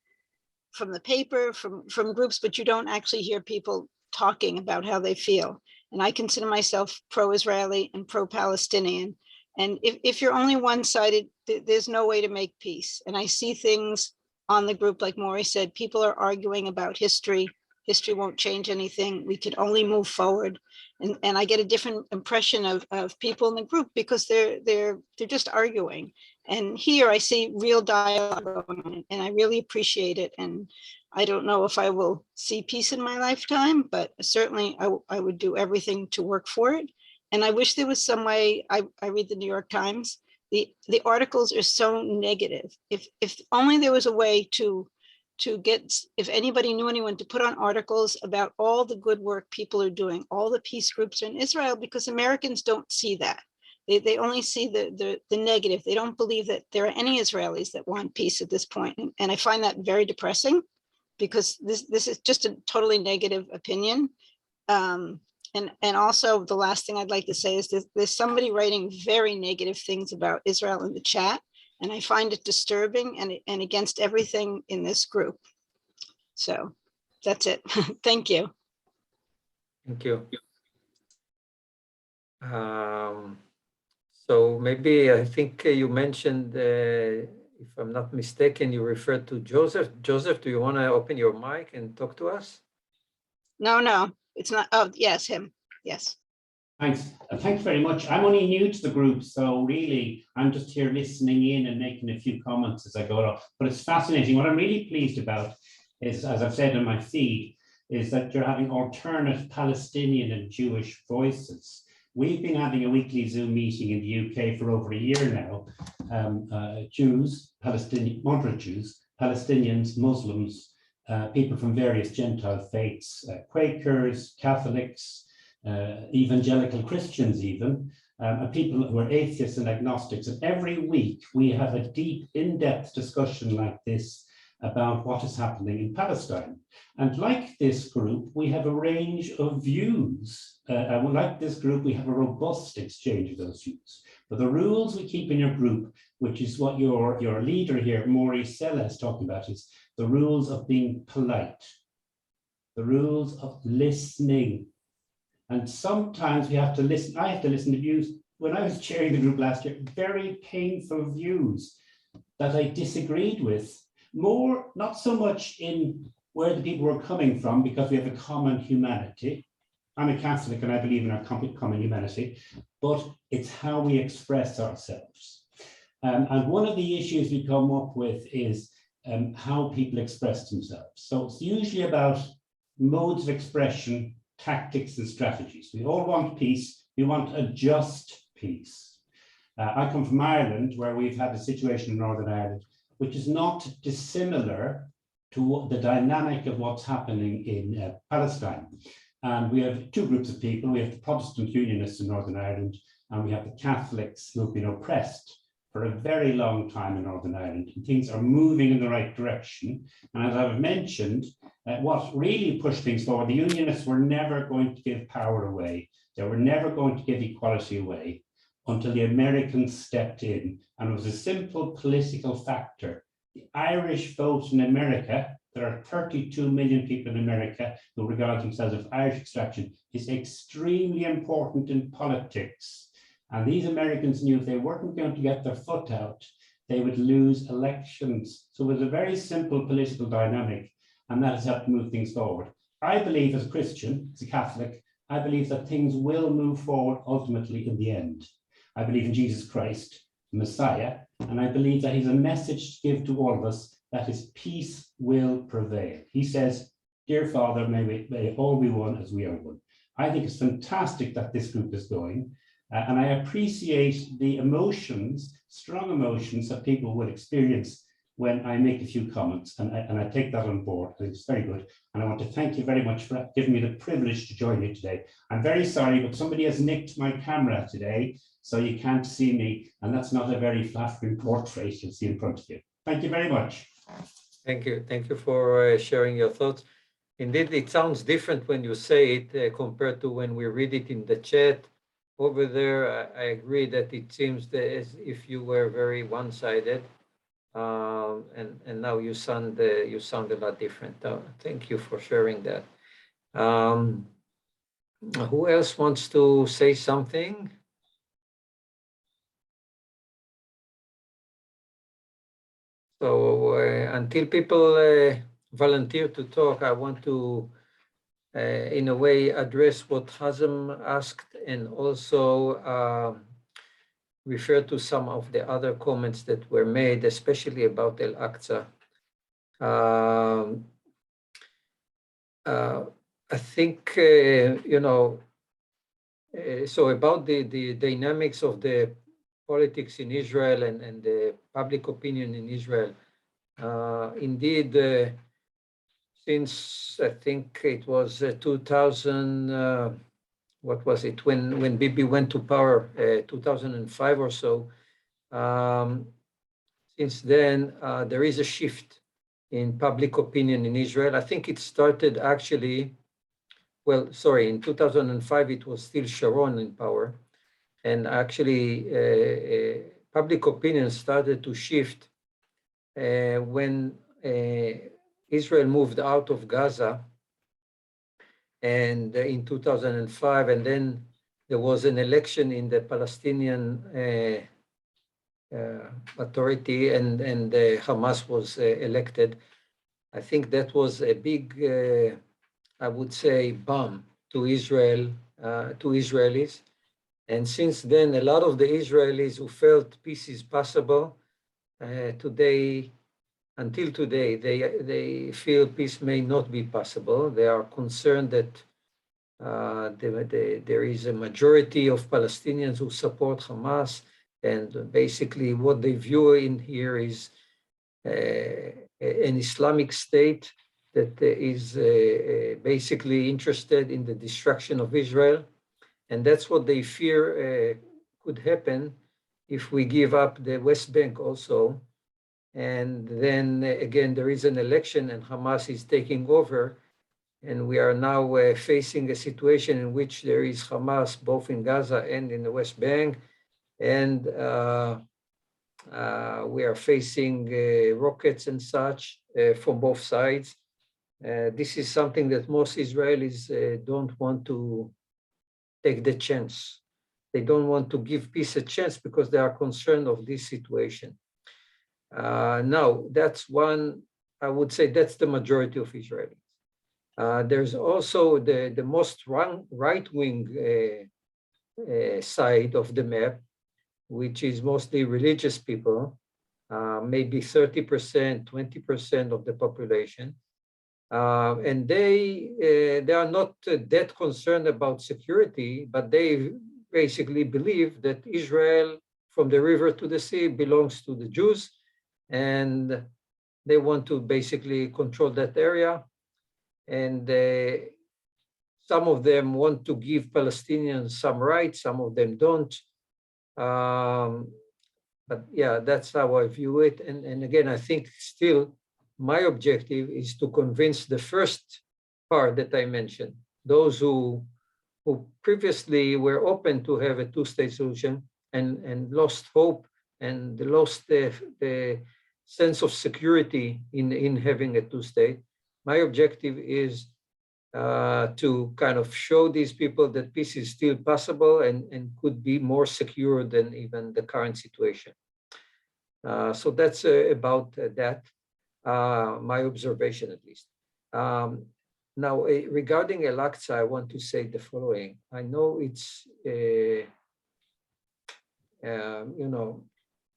from the paper, from groups, but you don't actually hear people talking about how they feel. And I consider myself pro-Israeli and pro-Palestinian. And if you're only one-sided, there's no way to make peace. And I see things on the group, like Maury said, people are arguing about history. History won't change anything. We can only move forward. And I get a different impression of people in the group because they're just arguing. And here I see real dialogue going on, and I really appreciate it. And I don't know if I will see peace in my lifetime, but certainly I would do everything to work for it. And I wish there was some way. I read the New York Times. The articles are so negative. If only there was a way to get, if anybody knew anyone, to put on articles about all the good work people are doing, all the peace groups in Israel, because Americans don't see that. They only see the negative. They don't believe that there are any Israelis that want peace at this point. And I find that very depressing, because this is just a totally negative opinion. And also the last thing I'd like to say is there's somebody writing very negative things about Israel in the chat. And I find it disturbing and against everything in this group. So that's it. Thank you. Thank you. So maybe I think you mentioned, if I'm not mistaken, you referred to Joseph. Joseph, do you want to open your mic and talk to us? No, it's not. Oh, yes, him. Yes. Thanks. Thanks very much. I'm only new to the group, so really I'm just here listening in and making a few comments as I go along. But it's fascinating. What I'm really pleased about is, as I've said in my feed, is that you're having alternate Palestinian and Jewish voices. We've been having a weekly Zoom meeting in the UK for over a year now. Jews, Palestinian, moderate Jews, Palestinians, Muslims, people from various Gentile faiths, Quakers, Catholics, evangelical Christians even, people who are atheists and agnostics. And every week we have a deep, in-depth discussion like this about what is happening in Palestine. And like this group, we have a range of views. Like this group, we have a robust exchange of those views. But the rules we keep in your group, which is what your leader here, Maury Sella, is talking about, is the rules of being polite, the rules of listening. And sometimes we have to listen. I have to listen to views. When I was chairing the group last year, very painful views that I disagreed with. More, not so much in where the people were coming from, because we have a common humanity. I'm a Catholic and I believe in our common humanity, but it's how we express ourselves. And one of the issues we come up with is how people express themselves. So it's usually about modes of expression, tactics and strategies. We all want peace. We want a just peace. I come from Ireland, where we've had a situation in Northern Ireland which is not dissimilar to the dynamic of what's happening in Palestine. And we have two groups of people. We have the Protestant Unionists in Northern Ireland, and we have the Catholics who have been oppressed for a very long time in Northern Ireland. And things are moving in the right direction. And as I've mentioned, what really pushed things forward, the Unionists were never going to give power away. They were never going to give equality away until the Americans stepped in. And it was a simple political factor. The Irish vote in America, there are 32 million people in America who regard themselves as Irish extraction, is extremely important in politics. And these Americans knew if they weren't going to get their foot out, they would lose elections. So it was a very simple political dynamic, and that has helped move things forward. I believe as a Christian, as a Catholic, I believe that things will move forward ultimately in the end. I believe in Jesus Christ, the Messiah, and I believe that he's a message to give to all of us, that his peace will prevail. He says, "Dear Father, may all be one as we are one." I think it's fantastic that this group is going, and I appreciate the emotions, strong emotions that people will experience when I make a few comments, and I take that on board. I think it's very good, and I want to thank you very much for giving me the privilege to join you today. I'm very sorry, but somebody has nicked my camera today, so you can't see me, and that's not a very flattering portrait you'll see in front of you. Thank you very much. Thank you. Thank you for sharing your thoughts. Indeed, it sounds different when you say it compared to when we read it in the chat. Over there, I agree that it seems that as if you were very one-sided, and now you sound a lot different. Thank you for sharing that. Who else wants to say something? So until people volunteer to talk, I want to, in a way, address what Hazem asked, and also refer to some of the other comments that were made, especially about Al-Aqsa. I think, so about the dynamics of the politics in Israel and the public opinion in Israel. Indeed, since I think it was 2000, what was it, when Bibi went to power, 2005 or so, since then, there is a shift in public opinion in Israel. I think it started actually, well, sorry, in 2005, it was still Sharon in power. And actually, public opinion started to shift when Israel moved out of Gaza, and in 2005, and then there was an election in the Palestinian Authority, and Hamas was elected. I think that was a big, I would say, bomb to Israel, to Israelis. And since then, a lot of the Israelis who felt peace is possible, today, until today, they feel peace may not be possible. They are concerned that there is a majority of Palestinians who support Hamas, and basically what they view in here is an Islamic state that is basically interested in the destruction of Israel. And that's what they fear could happen if we give up the West Bank also. And then again, there is an election and Hamas is taking over. And we are now facing a situation in which there is Hamas both in Gaza and in the West Bank. And we are facing rockets and such from both sides. This is something that most Israelis don't want to take the chance. They don't want to give peace a chance because they are concerned of this situation. Now, that's one, I would say that's the majority of Israelis. There's also the most right-wing side of the map, which is mostly religious people, maybe 30%, 20% of the population. And they are not that concerned about security, but they basically believe that Israel, from the river to the sea, belongs to the Jews, and they want to basically control that area. And some of them want to give Palestinians some rights, some of them don't. But yeah, that's how I view it. And again, I think still my objective is to convince the first part that I mentioned, those who previously were open to have a two-state solution and lost hope and lost the sense of security in having a two-state. My objective is to kind of show these people that peace is still possible and could be more secure than even the current situation. So that's about that, my observation at least. Now, regarding Al-Aqsa, I want to say the following. I know it's,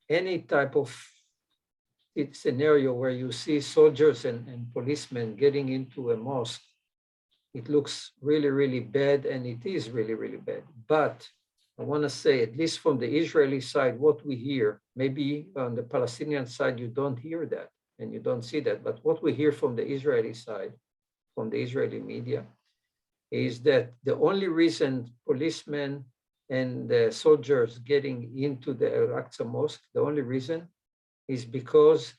any type of scenario where you see soldiers and policemen getting into a mosque, it looks really, really bad, and it is really, really bad. But I want to say, at least from the Israeli side, what we hear, maybe on the Palestinian side, you don't hear that and you don't see that. But what we hear from the Israeli side, from the Israeli media, is that the only reason policemen and soldiers getting into the Al-Aqsa Mosque, the only reason is because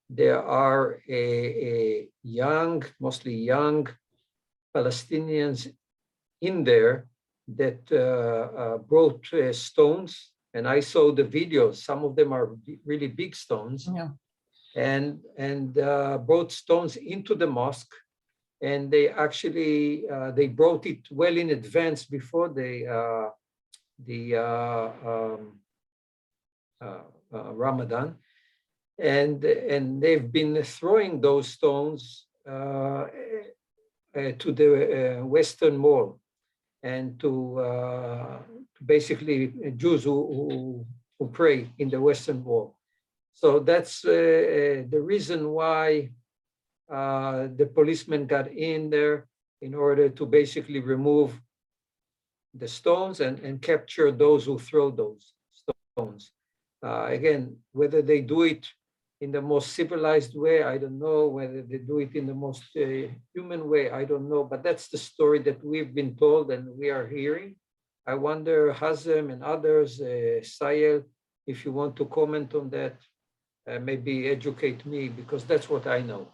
there are a young, mostly young Palestinians in there that brought stones, and I saw the videos. Some of them are really big stones, yeah. and brought stones into the mosque, and they actually they brought it well in advance before Ramadan, and they've been throwing those stones to the Western Wall, and to basically Jews who pray in the Western Wall. So that's the reason why the policemen got in there, in order to basically remove the stones and capture those who throw those stones. Again, whether they do it in the most civilized way, I don't know. Whether they do it in the most human way, I don't know. But that's the story that we've been told and we are hearing. I wonder, Hazem and others, Sayel, if you want to comment on that, maybe educate me, because that's what I know.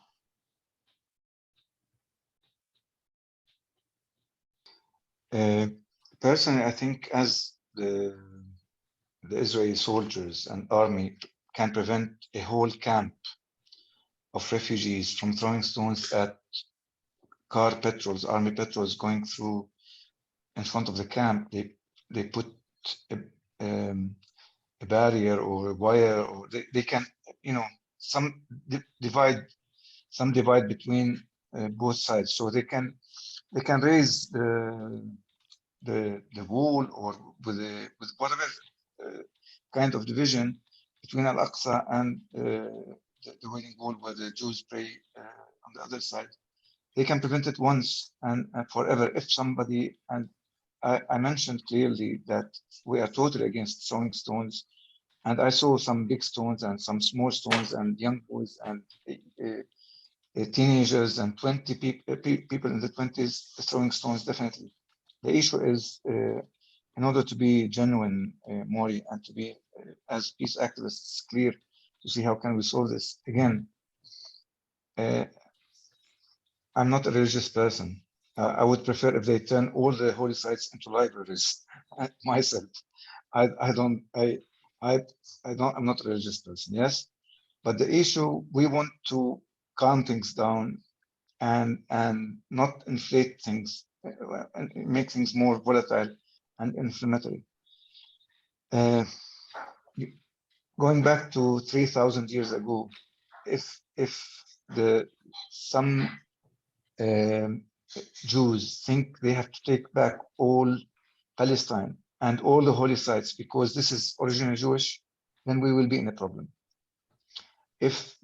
Personally, I think as the Israeli soldiers and army can prevent a whole camp of refugees from throwing stones at car patrols, army patrols going through in front of the camp, they put a barrier or a wire, or they can, some divide between both sides, so they can raise the wall or with whatever kind of division between Al-Aqsa and the Wailing Wall where the Jews pray on the other side. They can prevent it once and forever if somebody, and I mentioned clearly that we are totally against throwing stones. And I saw some big stones and some small stones and young boys and teenagers and 20 people in the 20s throwing stones, definitely. The issue is, in order to be genuine, Maury, and to be, as peace activists, clear to see how can we solve this. Again, I'm not a religious person. I would prefer if they turn all the holy sites into libraries. Myself, I'm not a religious person. Yes, but the issue, we want to calm things down and not inflate things and make things more volatile and inflammatory. Going back to 3,000 years ago, if some Jews think they have to take back all Palestine and all the holy sites because this is originally Jewish, then we will be in a problem. If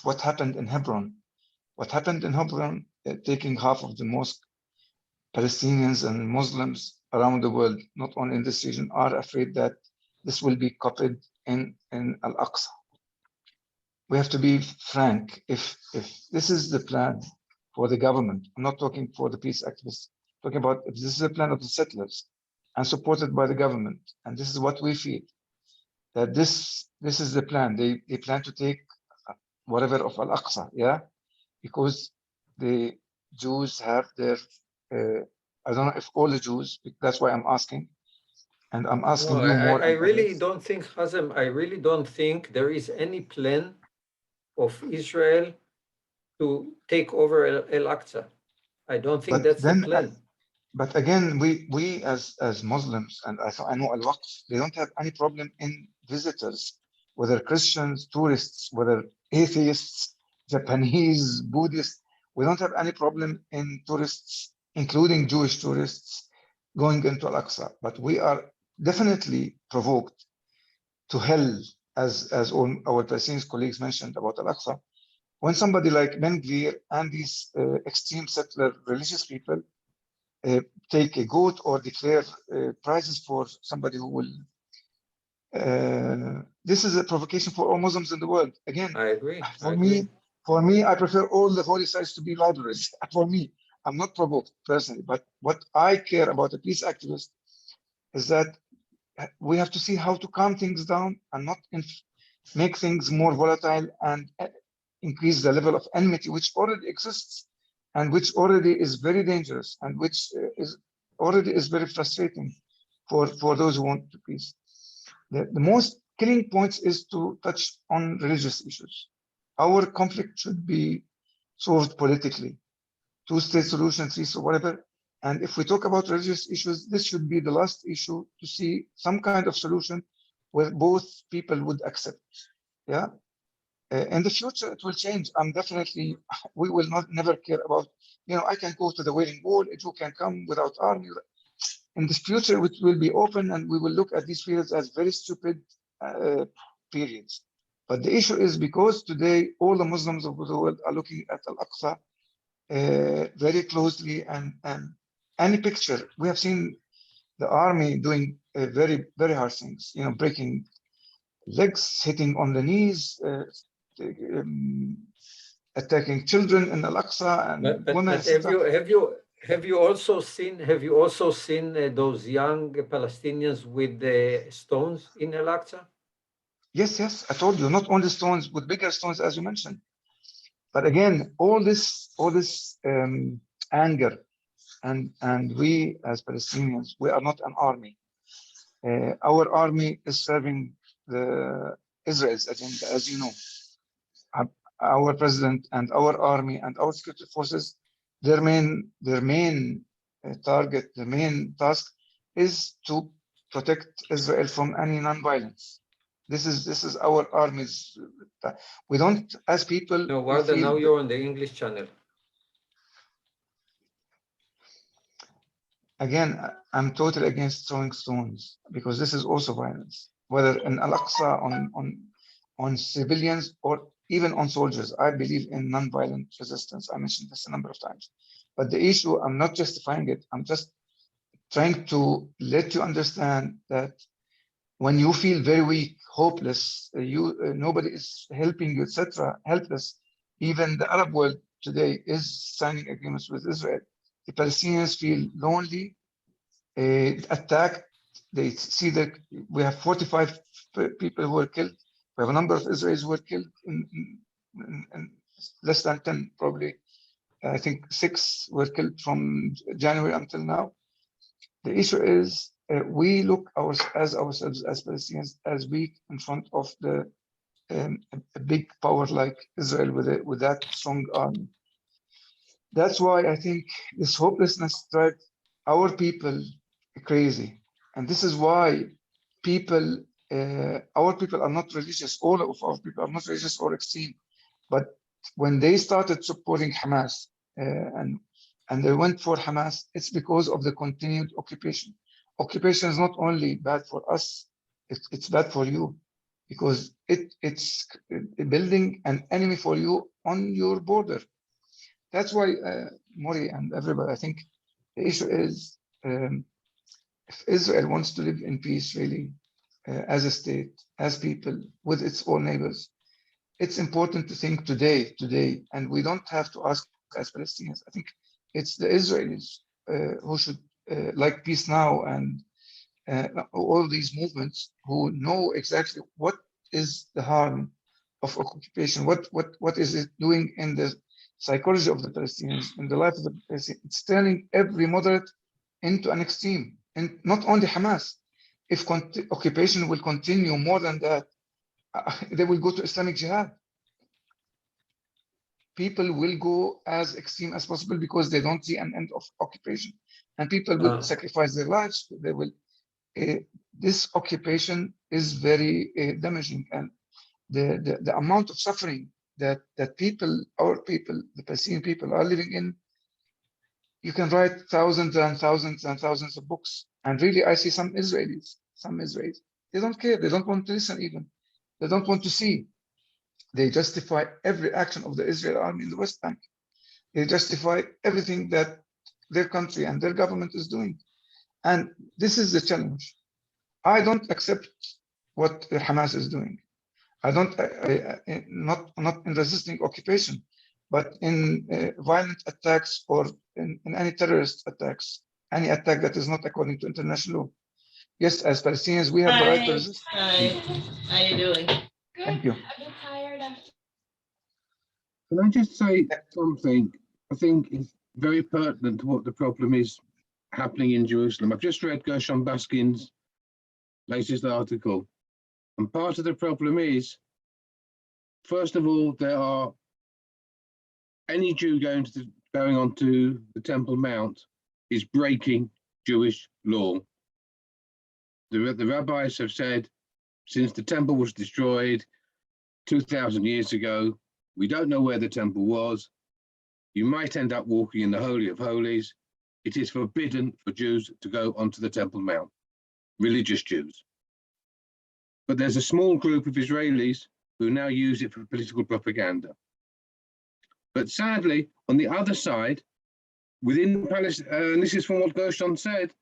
what happened in Hebron, taking half of the mosque, Palestinians and Muslims around the world, not only in this region, are afraid that this will be copied in Al-Aqsa. We have to be frank. If this is the plan for the government, I'm not talking for the peace activists, I'm talking about if this is a plan of the settlers and supported by the government, and this is what we feel, that this is the plan. They plan to take whatever of Al-Aqsa, yeah, because the Jews have their, I don't know if all the Jews, that's why I'm asking, and I'm asking you more. I really don't think, Hazem, I really don't think there is any plan of Israel to take over Al-Aqsa. I don't think that's the plan. But again, we as Muslims, and I know Al-Waqf, they don't have any problem in visitors, whether Christians, tourists, whether atheists, Japanese, Buddhists. We don't have any problem in tourists, including Jewish tourists, going into Al-Aqsa. But we are definitely provoked to hell, as all our Palestinian colleagues mentioned about Al-Aqsa, when somebody like Ben Gvir and these extreme settler religious people take a goat or declare prizes for somebody who will. This is a provocation for all Muslims in the world. Again, I agree. For me, I prefer all the holy sites to be libraries. For me, I'm not provoked personally, but what I care about a peace activist is that we have to see how to calm things down and not make things more volatile and increase the level of enmity which already exists and which already is very dangerous and which is very frustrating for those who want peace. The most killing points is to touch on religious issues. Our conflict should be solved politically, two-state solution, three, whatever. And if we talk about religious issues, this should be the last issue to see some kind of solution where both people would accept. Yeah. In the future, it will change. We will never care about, I can go to the Wailing Wall, a Jew can come without army. In the future, it will be open and we will look at these periods as very stupid periods. But the issue is because today, all the Muslims of the world are looking at Al-Aqsa very closely and any picture, we have seen the army doing very, very harsh things, breaking legs, hitting on the knees, attacking children in Al-Aqsa and women. Have you also seen those young Palestinians with the stones in Al-Aqsa? Yes, I told you, not only stones, with bigger stones, as you mentioned. But again, all this anger, and we as Palestinians, we are not an army. Our army is serving the Israel's agenda, as you know. Our president and our army and our security forces, their main target, the main task is to protect Israel from any non-violence. This is our army's. We don't, as people. No, Warda, now you're on the English channel. again, I'm totally against throwing stones because this is also violence, whether in Al-Aqsa on civilians or even on soldiers. I believe in non-violent resistance. I mentioned this a number of times. But the issue, I'm not justifying it. I'm just trying to let you understand that when you feel very weak, hopeless, nobody is helping you, etc., helpless, even the Arab world today is signing agreements with Israel. The Palestinians feel lonely, attacked. They see that we have 45 people who were killed. We have a number of Israelis who were killed in less than 10, probably. I think 6 were killed from January until now. The issue is we look ourselves as Palestinians as weak in front of a big power like Israel with that strong army. That's why I think this hopelessness drives our people crazy. And this is why our people are not religious. All of our people are not religious or extreme. But when they started supporting Hamas and they went for Hamas, it's because of the continued occupation. Occupation is not only bad for us, it's bad for you because it's building an enemy for you on your border. That's why, Mori and everybody, I think the issue is if Israel wants to live in peace, really, as a state, as people, with its own neighbors, it's important to think today, and we don't have to ask as Palestinians. I think it's the Israelis who should, like Peace Now and all these movements, who know exactly what is the harm of occupation, what is it doing in the psychology of the Palestinians, in the life of the Palestinians. It's turning every moderate into an extreme, and not only Hamas. If occupation will continue more than that, they will go to Islamic Jihad. People will go as extreme as possible because they don't see an end of occupation, and people will sacrifice their lives. They will. This occupation is very damaging, and the amount of suffering that people, our people, the Palestinian people, are living in. You can write thousands and thousands and thousands of books, and really, I see some Israelis, they don't care. They don't want to listen even. They don't want to see. They justify every action of the Israeli army in the West Bank. They justify everything that their country and their government is doing. And this is the challenge. I don't accept what Hamas is doing. I don't, not in resisting occupation, but in violent attacks or in any terrorist attacks, any attack that is not according to international law. Yes, as Palestinians, we have the right to resist. Hi, how you doing? Good. Thank you. Can I just say something I think is very pertinent to what the problem is happening in Jerusalem? I've just read Gershon Baskin's latest article, and part of the problem is, first of all, there are any Jew going onto the Temple Mount is breaking Jewish law. The rabbis have said, since the temple was destroyed 2,000 years ago, we don't know where the temple was. You might end up walking in the Holy of Holies. It is forbidden for Jews to go onto the Temple Mount, religious Jews. But there's a small group of Israelis who now use it for political propaganda. But sadly, on the other side, within Palestine, and this is from what Gershon said,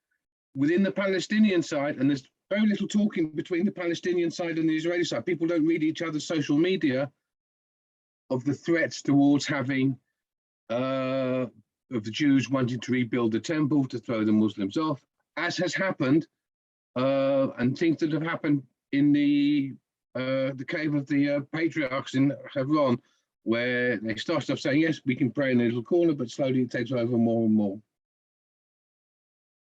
within the Palestinian side, and there's very little talking between the Palestinian side and the Israeli side. People don't read each other's social media of the threats towards having of the Jews wanting to rebuild the temple to throw the Muslims off, as has happened, and things that have happened in the cave of the patriarchs in Hebron, where they started off saying, yes, we can pray in a little corner, but slowly it takes over more and more.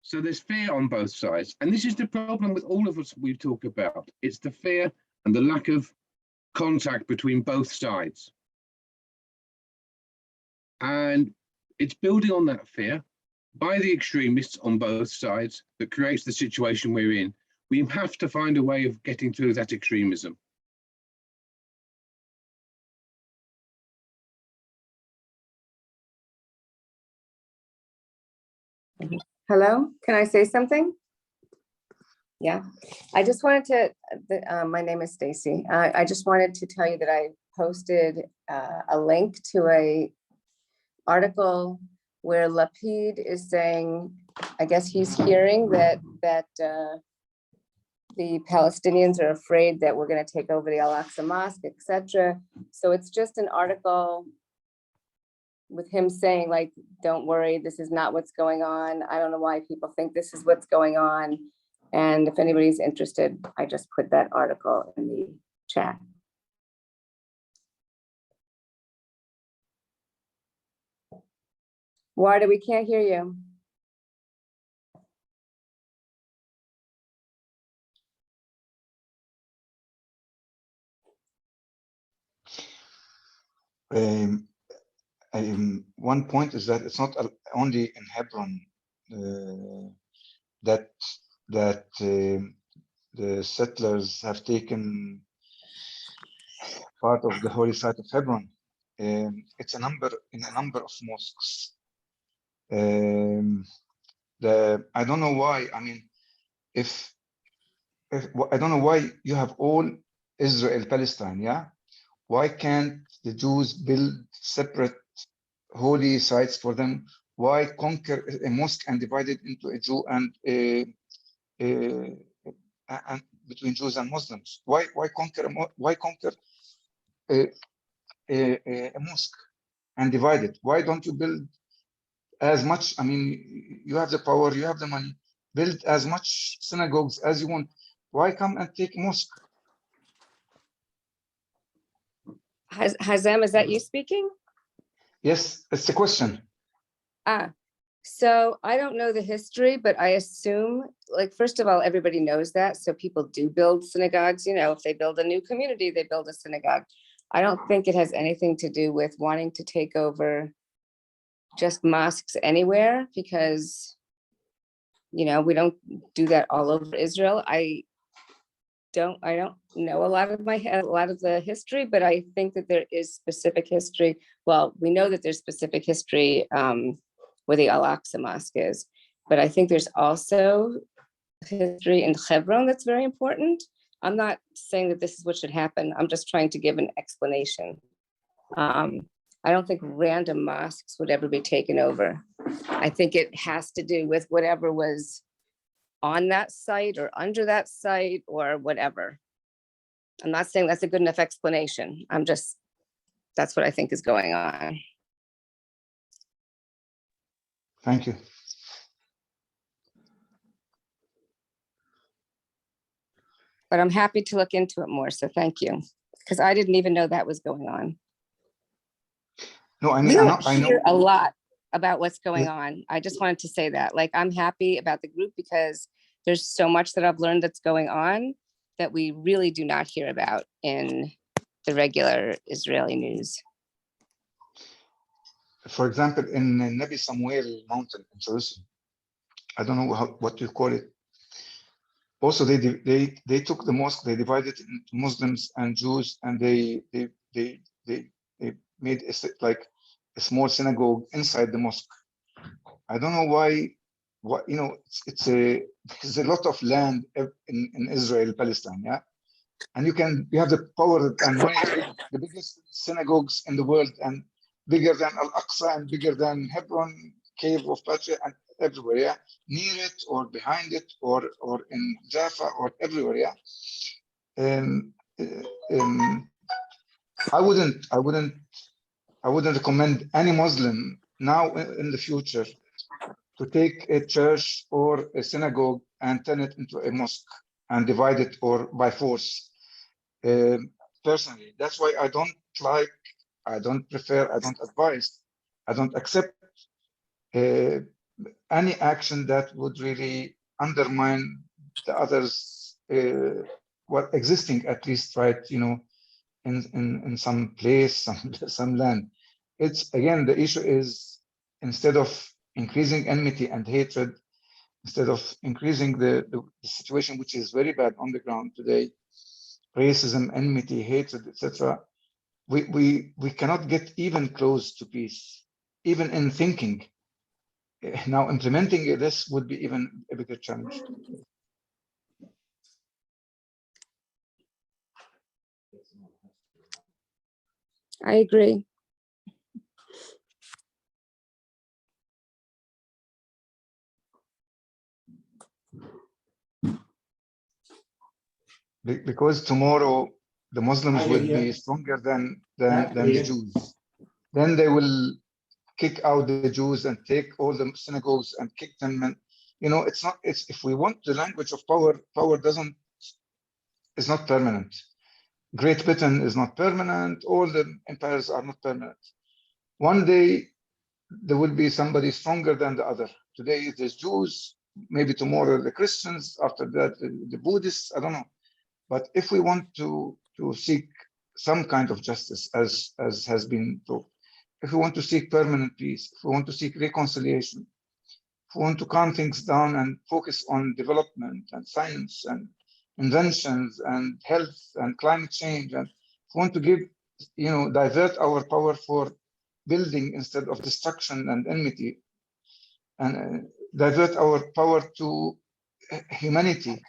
So there's fear on both sides. And this is the problem with all of us we talk about. It's the fear and the lack of contact between both sides. And it's building on that fear by the extremists on both sides that creates the situation we're in. We have to find a way of getting through that extremism. Hello, can I say something? Yeah, I just wanted to, my name is Stacy. I just wanted to tell you that I posted a link to a article where Lapid is saying, I guess he's hearing that the Palestinians are afraid that we're going to take over the Al-Aqsa Mosque, etc. So it's just an article with him saying, like, don't worry, this is not what's going on. I don't know why people think this is what's going on. And if anybody's interested, I just put that article in the chat. Warda, we can't hear you. One point is that it's not only in Hebron that the settlers have taken part of the holy site of Hebron. It's in a number of mosques. I don't know why. I mean, if I don't know why you have all Israel, Palestine, yeah? Why can't the Jews build separate holy sites for them? Why conquer a mosque and divide it into a Jew and between Jews and Muslims? Why conquer a mosque and divide it? Why don't you build as much? I mean, you have the power, you have the money. Build as much synagogues as you want. Why come and take mosque? Hazem, is that you speaking? Yes, it's a question. So I don't know the history, but I assume, like, first of all, everybody knows that. So people do build synagogues. You know, if they build a new community, they build a synagogue. I don't think it has anything to do with wanting to take over just mosques anywhere, because, you know, we don't do that all over Israel. I don't know a lot of the history, but I think that there is specific history. Well, we know that there's specific history where the Al-Aqsa Mosque is, but I think there's also history in Hebron that's very important. I'm not saying that this is what should happen. I'm just trying to give an explanation. I don't think random mosques would ever be taken over. I think it has to do with whatever was on that site or under that site or whatever. I'm not saying that's a good enough explanation. That's what I think is going on. Thank you. But I'm happy to look into it more, so thank you. Because I didn't even know that was going on. No, I mean, I hear a lot about what's going on. I just wanted to say that. Like, I'm happy about the group because there's so much that I've learned that's going on that we really do not hear about in the regular Israeli news. For example, in Nabi Samuel mountain in Jerusalem, I don't know what you call it. Also, they took the mosque, they divided it into Muslims and Jews, and they made like a small synagogue inside the mosque. I don't know why. What, you know, there's a lot of land in Israel, Palestine, yeah, and you have the power and money to build the biggest synagogues in the world, and bigger than Al-Aqsa and bigger than Hebron, Cave of Patriarch, and everywhere, yeah, near it or behind it or in Jaffa or everywhere, yeah. I wouldn't recommend any Muslim now in the future to take a church or a synagogue and turn it into a mosque and divide it or by force. Personally, that's why I don't prefer, I don't advise, I don't accept any action that would really undermine the others, what existing, at least, right, you know, in some place, some land. It's, again, the issue is, instead of increasing enmity and hatred, instead of increasing the situation, which is very bad on the ground today, racism, enmity, hatred, etc., we cannot get even close to peace, even in thinking. Now implementing this would be even a bigger challenge. I agree. Because tomorrow the Muslims will be stronger than the Jews. Then they will kick out the Jews and take all the synagogues and kick them. And it's not. It's if we want the language of power, power is not permanent. Great Britain is not permanent. All the empires are not permanent. One day there will be somebody stronger than the other. Today there's Jews, maybe tomorrow the Christians, after that the Buddhists, I don't know. But if we want to seek some kind of justice, as has been talked, if we want to seek permanent peace, if we want to seek reconciliation, if we want to calm things down and focus on development and science and inventions and health and climate change, and if we want to give, divert our power for building instead of destruction and enmity, and divert our power to humanity,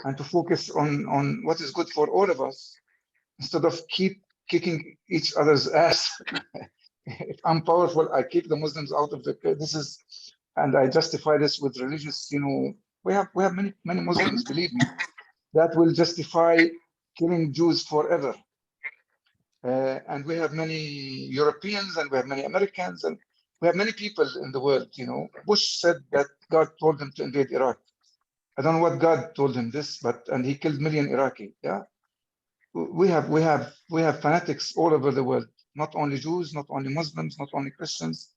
and to focus on what is good for all of us, instead of keep kicking each other's ass. If I'm powerful, I kick the Muslims out of and I justify this with religious, we have many Muslims, believe me, that will justify killing Jews forever. And we have many Europeans, and we have many Americans, and we have many people in the world. Bush said that God told him to invade Iraq. I don't know what God told him this, and he killed million Iraqi. Yeah, we have fanatics all over the world. Not only Jews, not only Muslims, not only Christians,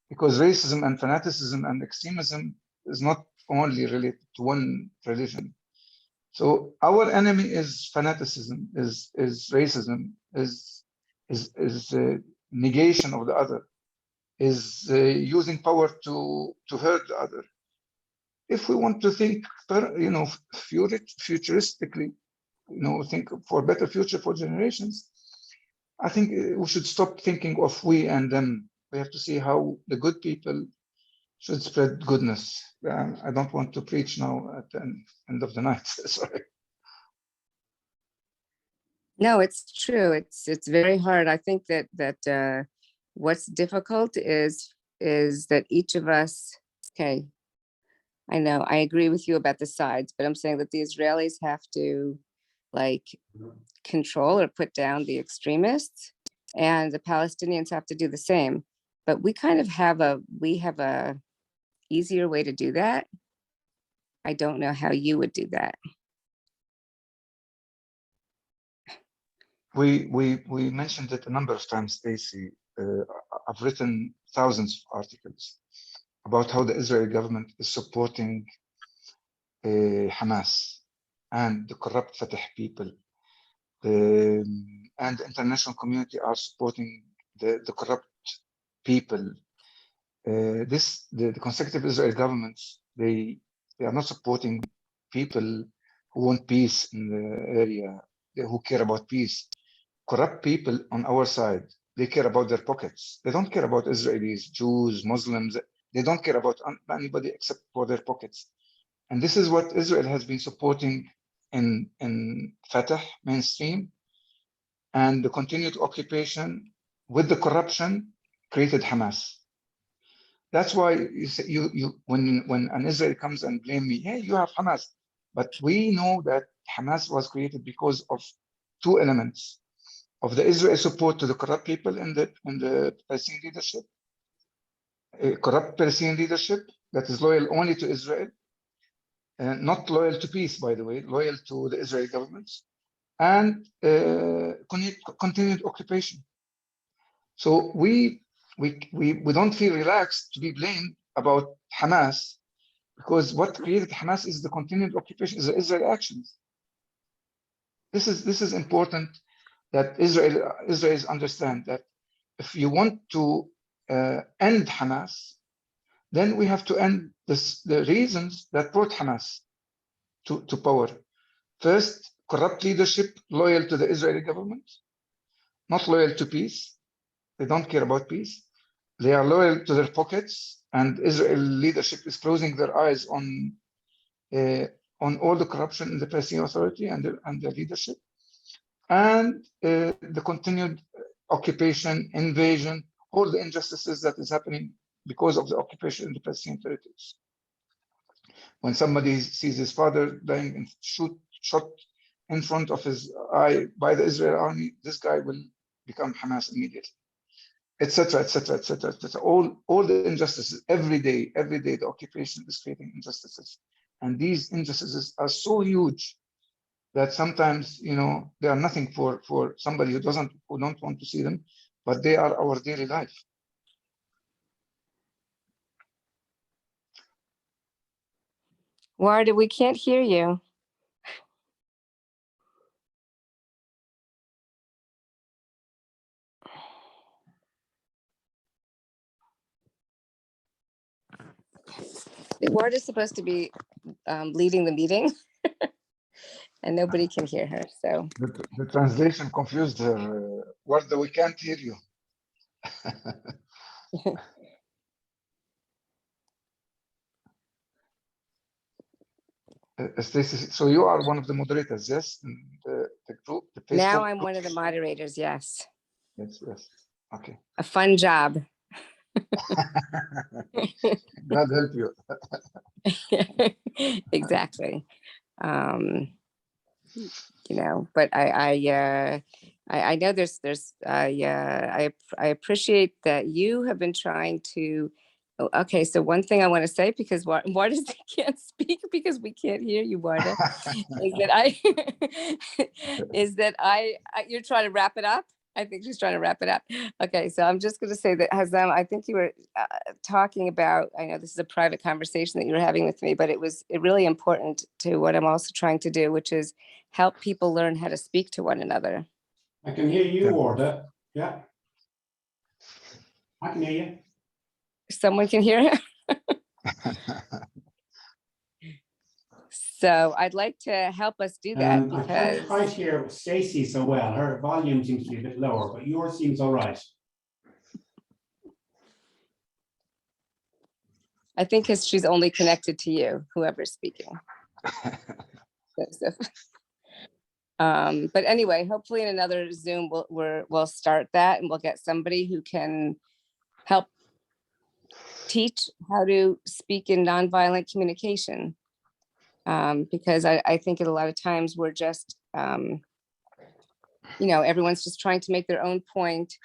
because racism and fanaticism and extremism is not only related to one religion. So our enemy is fanaticism, is racism, is negation of the other, is using power to hurt the other. If we want to think, futuristically, think for a better future for generations, I think we should stop thinking of we and them. We have to see how the good people should spread goodness. I don't want to preach now at the end of the night. Sorry. No, it's true. It's very hard. I think that what's difficult is that each of us, okay, I know, I agree with you about the sides, but I'm saying that the Israelis have to control or put down the extremists, and the Palestinians have to do the same. But we kind of have a easier way to do that. I don't know how you would do that. We mentioned it a number of times, Stacey. I've written thousands of articles about how the Israeli government is supporting Hamas and the corrupt Fatah people. And the international community are supporting the corrupt people. The consecutive Israeli governments, they are not supporting people who want peace in the area, who care about peace. Corrupt people on our side, they care about their pockets. They don't care about Israelis, Jews, Muslims. They don't care about anybody except for their pockets. And this is what Israel has been supporting in Fatah mainstream, and the continued occupation with the corruption created Hamas. That's why when an Israeli comes and blame me, hey, you have Hamas. But we know that Hamas was created because of two elements: of the Israeli support to the corrupt people in the Palestinian leadership, a corrupt Palestinian leadership that is loyal only to Israel, and not loyal to peace, by the way, loyal to the Israeli governments, and continued occupation. So we don't feel relaxed to be blamed about Hamas, because what created Hamas is the continued occupation, is the Israeli actions. This is important, that Israelis understand that if you want to end Hamas, then we have to end the reasons that brought Hamas to power. First, corrupt leadership loyal to the Israeli government, not loyal to peace. They don't care about peace. They are loyal to their pockets, and Israel leadership is closing their eyes on all the corruption in the Palestinian Authority and the leadership, and the continued occupation, invasion, all the injustices that is happening because of the occupation in the Palestinian territories. When somebody sees his father dying and shot in front of his eye by the Israeli army, this guy will become Hamas immediately, etc., etc., etc., etc. All the injustices every day, the occupation is creating injustices, and these injustices are so huge that sometimes, you know, they are nothing for somebody who don't want to see them, but they are our daily life. Warda, we can't hear you. Warda's supposed to be leading the meeting, and nobody can hear her. So the translation confused her. Warda, we can't hear you. Stacey, so you are one of the moderators, yes? In the group, the Facebook now I'm group? one of the moderators. Yes. Yes, yes. Okay. A fun job. God help you. Exactly. You know, but I know I appreciate that you have been trying to. Oh, okay, so one thing I want to say, because Warda can't speak because we can't hear you, Warda, is that you're trying to wrap it up. I think she's trying to wrap it up. Okay, so I'm just going to say that, Hazem, I think you were talking about, I know this is a private conversation that you were having with me, but it was really important to what I'm also trying to do, which is help people learn how to speak to one another. I can hear you, Warda. Yeah. I can hear you. Someone can hear him? So I'd like to help us do that, I can't quite hear Stacey so well. Her volume seems to be a bit lower, but yours seems all right. I think because she's only connected to you, whoever's speaking. But anyway, hopefully in another Zoom, we'll start that, and we'll get somebody who can help teach how to speak in nonviolent communication. Because I think a lot of times we're just, you know, everyone's just trying to make their own point,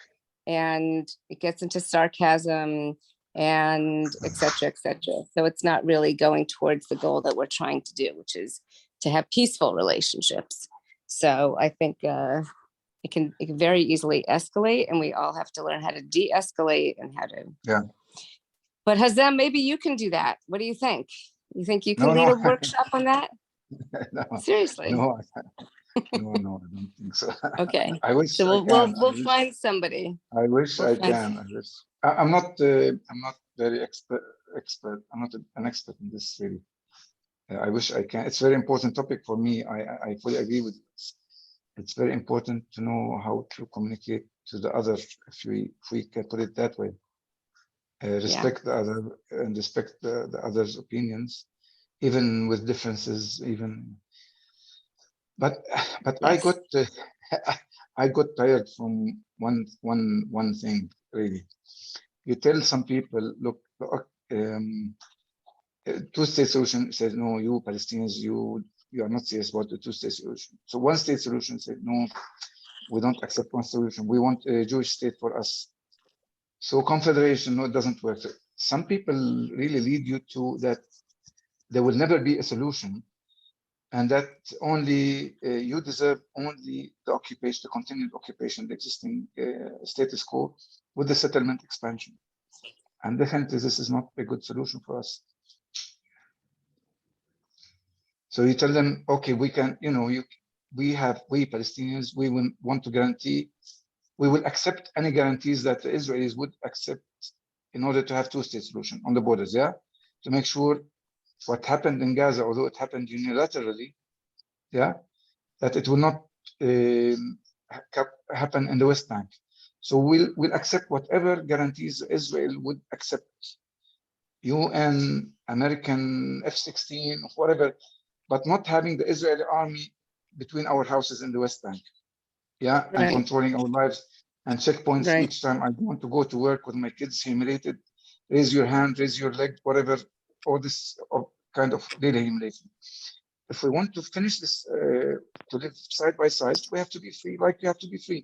and it gets into sarcasm and et cetera, et cetera. So it's not really going towards the goal that we're trying to do, which is to have peaceful relationships. So I think it can very easily escalate, and we all have to learn how to de-escalate and how to. Yeah. But Hazem, maybe you can do that. What do you think? You think you can No, lead no. a workshop on that? No, seriously? No, I don't think so. Okay. I wish so we'll find somebody. I wish We'll I find can. I'm not very expert. I'm not an expert in this really. I wish I can. It's a very important topic for me. I fully agree with this. It's very important to know how to communicate to the other, if we can put it that way. Respect the other and respect the other's opinions, even with differences, but yes. I got tired from one thing really. You tell some people, look, two-state solution says no, you Palestinians, you are not serious about the two-state solution. So one-state solution said no, we don't accept one solution. We want a Jewish state for us. So confederation, no, it doesn't work. So some people really lead you to that there will never be a solution, and that only you deserve only the occupation, the continued occupation, the existing status quo with the settlement expansion. And definitely this is not a good solution for us. So you tell them, okay, we can, you know, we Palestinians, we will want to guarantee, we will accept any guarantees that the Israelis would accept in order to have two-state solution on the borders, yeah? To make sure what happened in Gaza, although it happened unilaterally, yeah, that it will not happen in the West Bank. So we'll accept whatever guarantees Israel would accept UN, American F-16, whatever, but not having the Israeli army between our houses in the West Bank. Yeah, and Right. controlling our lives and checkpoints Right. each time I want to go to work with my kids humiliated. Raise your hand, raise your leg, whatever, all this kind of daily humiliation. If we want to finish this, to live side by side, we have to be free, like we have to be free.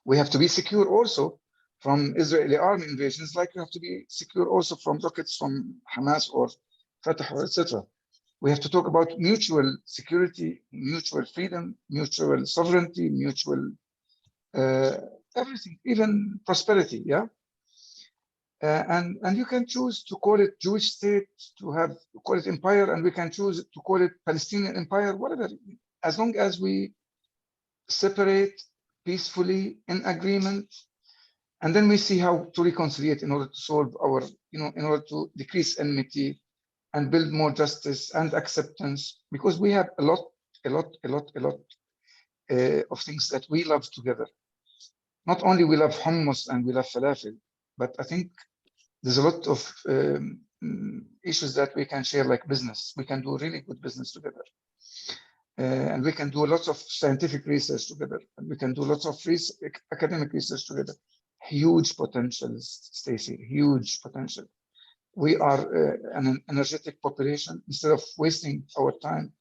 We have to be secure also from Israeli army invasions, like we have to be secure also from rockets from Hamas or Fatah, or etc. We have to talk about mutual security, mutual freedom, mutual sovereignty, mutual everything, even prosperity. Yeah. And you can choose to call it Jewish state, to call it empire, and we can choose to call it Palestinian empire, whatever, as long as we separate peacefully in agreement, and then we see how to reconcile in order to solve our, in order to decrease enmity and build more justice and acceptance, because we have a lot of things that we love together. Not only we love hummus and we love falafel, but I think there's a lot of issues that we can share, like business. We can do really good business together. And we can do lots of scientific research together. And we can do lots of academic research together. Huge potential, Stacy, huge potential. We are an energetic population. Instead of wasting our time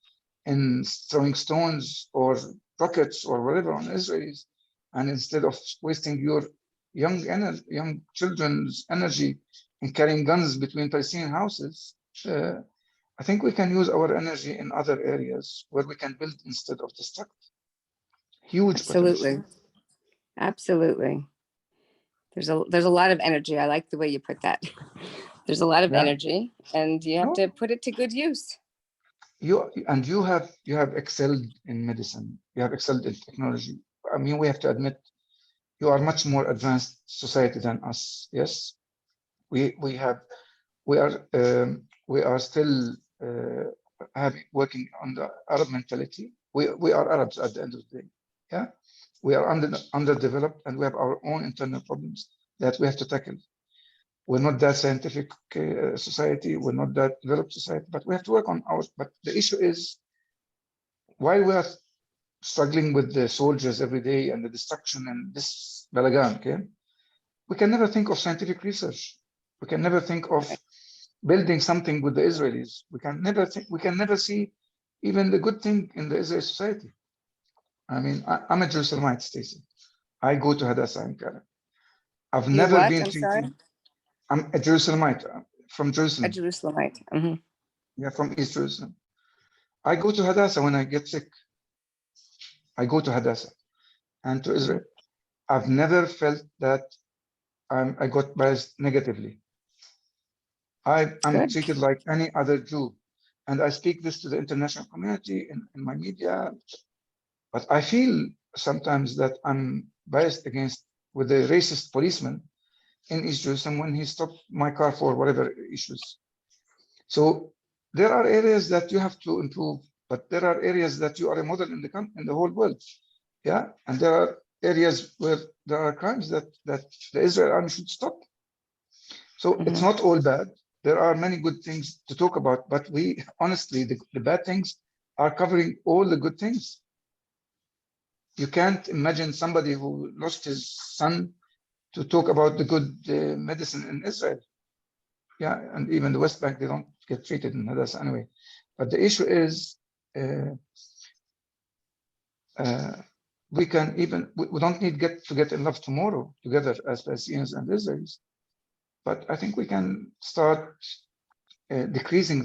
in throwing stones or rockets or whatever on Israelis, and instead of wasting your young children's energy in carrying guns between Palestinian houses, I think we can use our energy in other areas where we can build instead of destruct. Huge Absolutely. potential. Absolutely. There's a lot of energy. I like the way you put that. There's a lot of energy, and you have to put it to good use. You have excelled in medicine. You have excelled in technology. I mean, we have to admit, you are much more advanced society than us. Yes, we are still working on the Arab mentality. We are Arabs at the end of the day. Yeah, we are underdeveloped, and we have our own internal problems that we have to tackle. We're not that scientific society. We're not that developed society, but we have to work on ours. But the issue is, while we are struggling with the soldiers every day and the destruction and this balagan, okay, we can never think of scientific research. We can never think of building something with the Israelis. We can never see even the good thing in the Israeli society. I mean, I'm a Jerusalemite, Stacey. I go to Hadassah in Cairo. I've never been thinking. I'm a Jerusalemite from Jerusalem. A Jerusalemite. Mm-hmm. Yeah, from East Jerusalem. I go to Hadassah when I get sick. I go to Hadassah and to Israel. I've never felt that I got biased negatively. I'm treated like any other Jew. And I speak this to the international community in my media. But I feel sometimes that I'm biased with the racist policeman in East Jerusalem when he stopped my car for whatever issues. So there are areas that you have to improve, but there are areas that you are a model in the whole world. Yeah, and there are areas where there are crimes that the Israel army should stop. So it's not all bad. There are many good things to talk about, but we honestly, the bad things are covering all the good things. You can't imagine somebody who lost his son to talk about the good medicine in Israel. Yeah, and even the West Bank, they don't get treated in Hadassah anyway. But the issue is, we don't need to get in love tomorrow together as Palestinians and Israelis. But I think we can start decreasing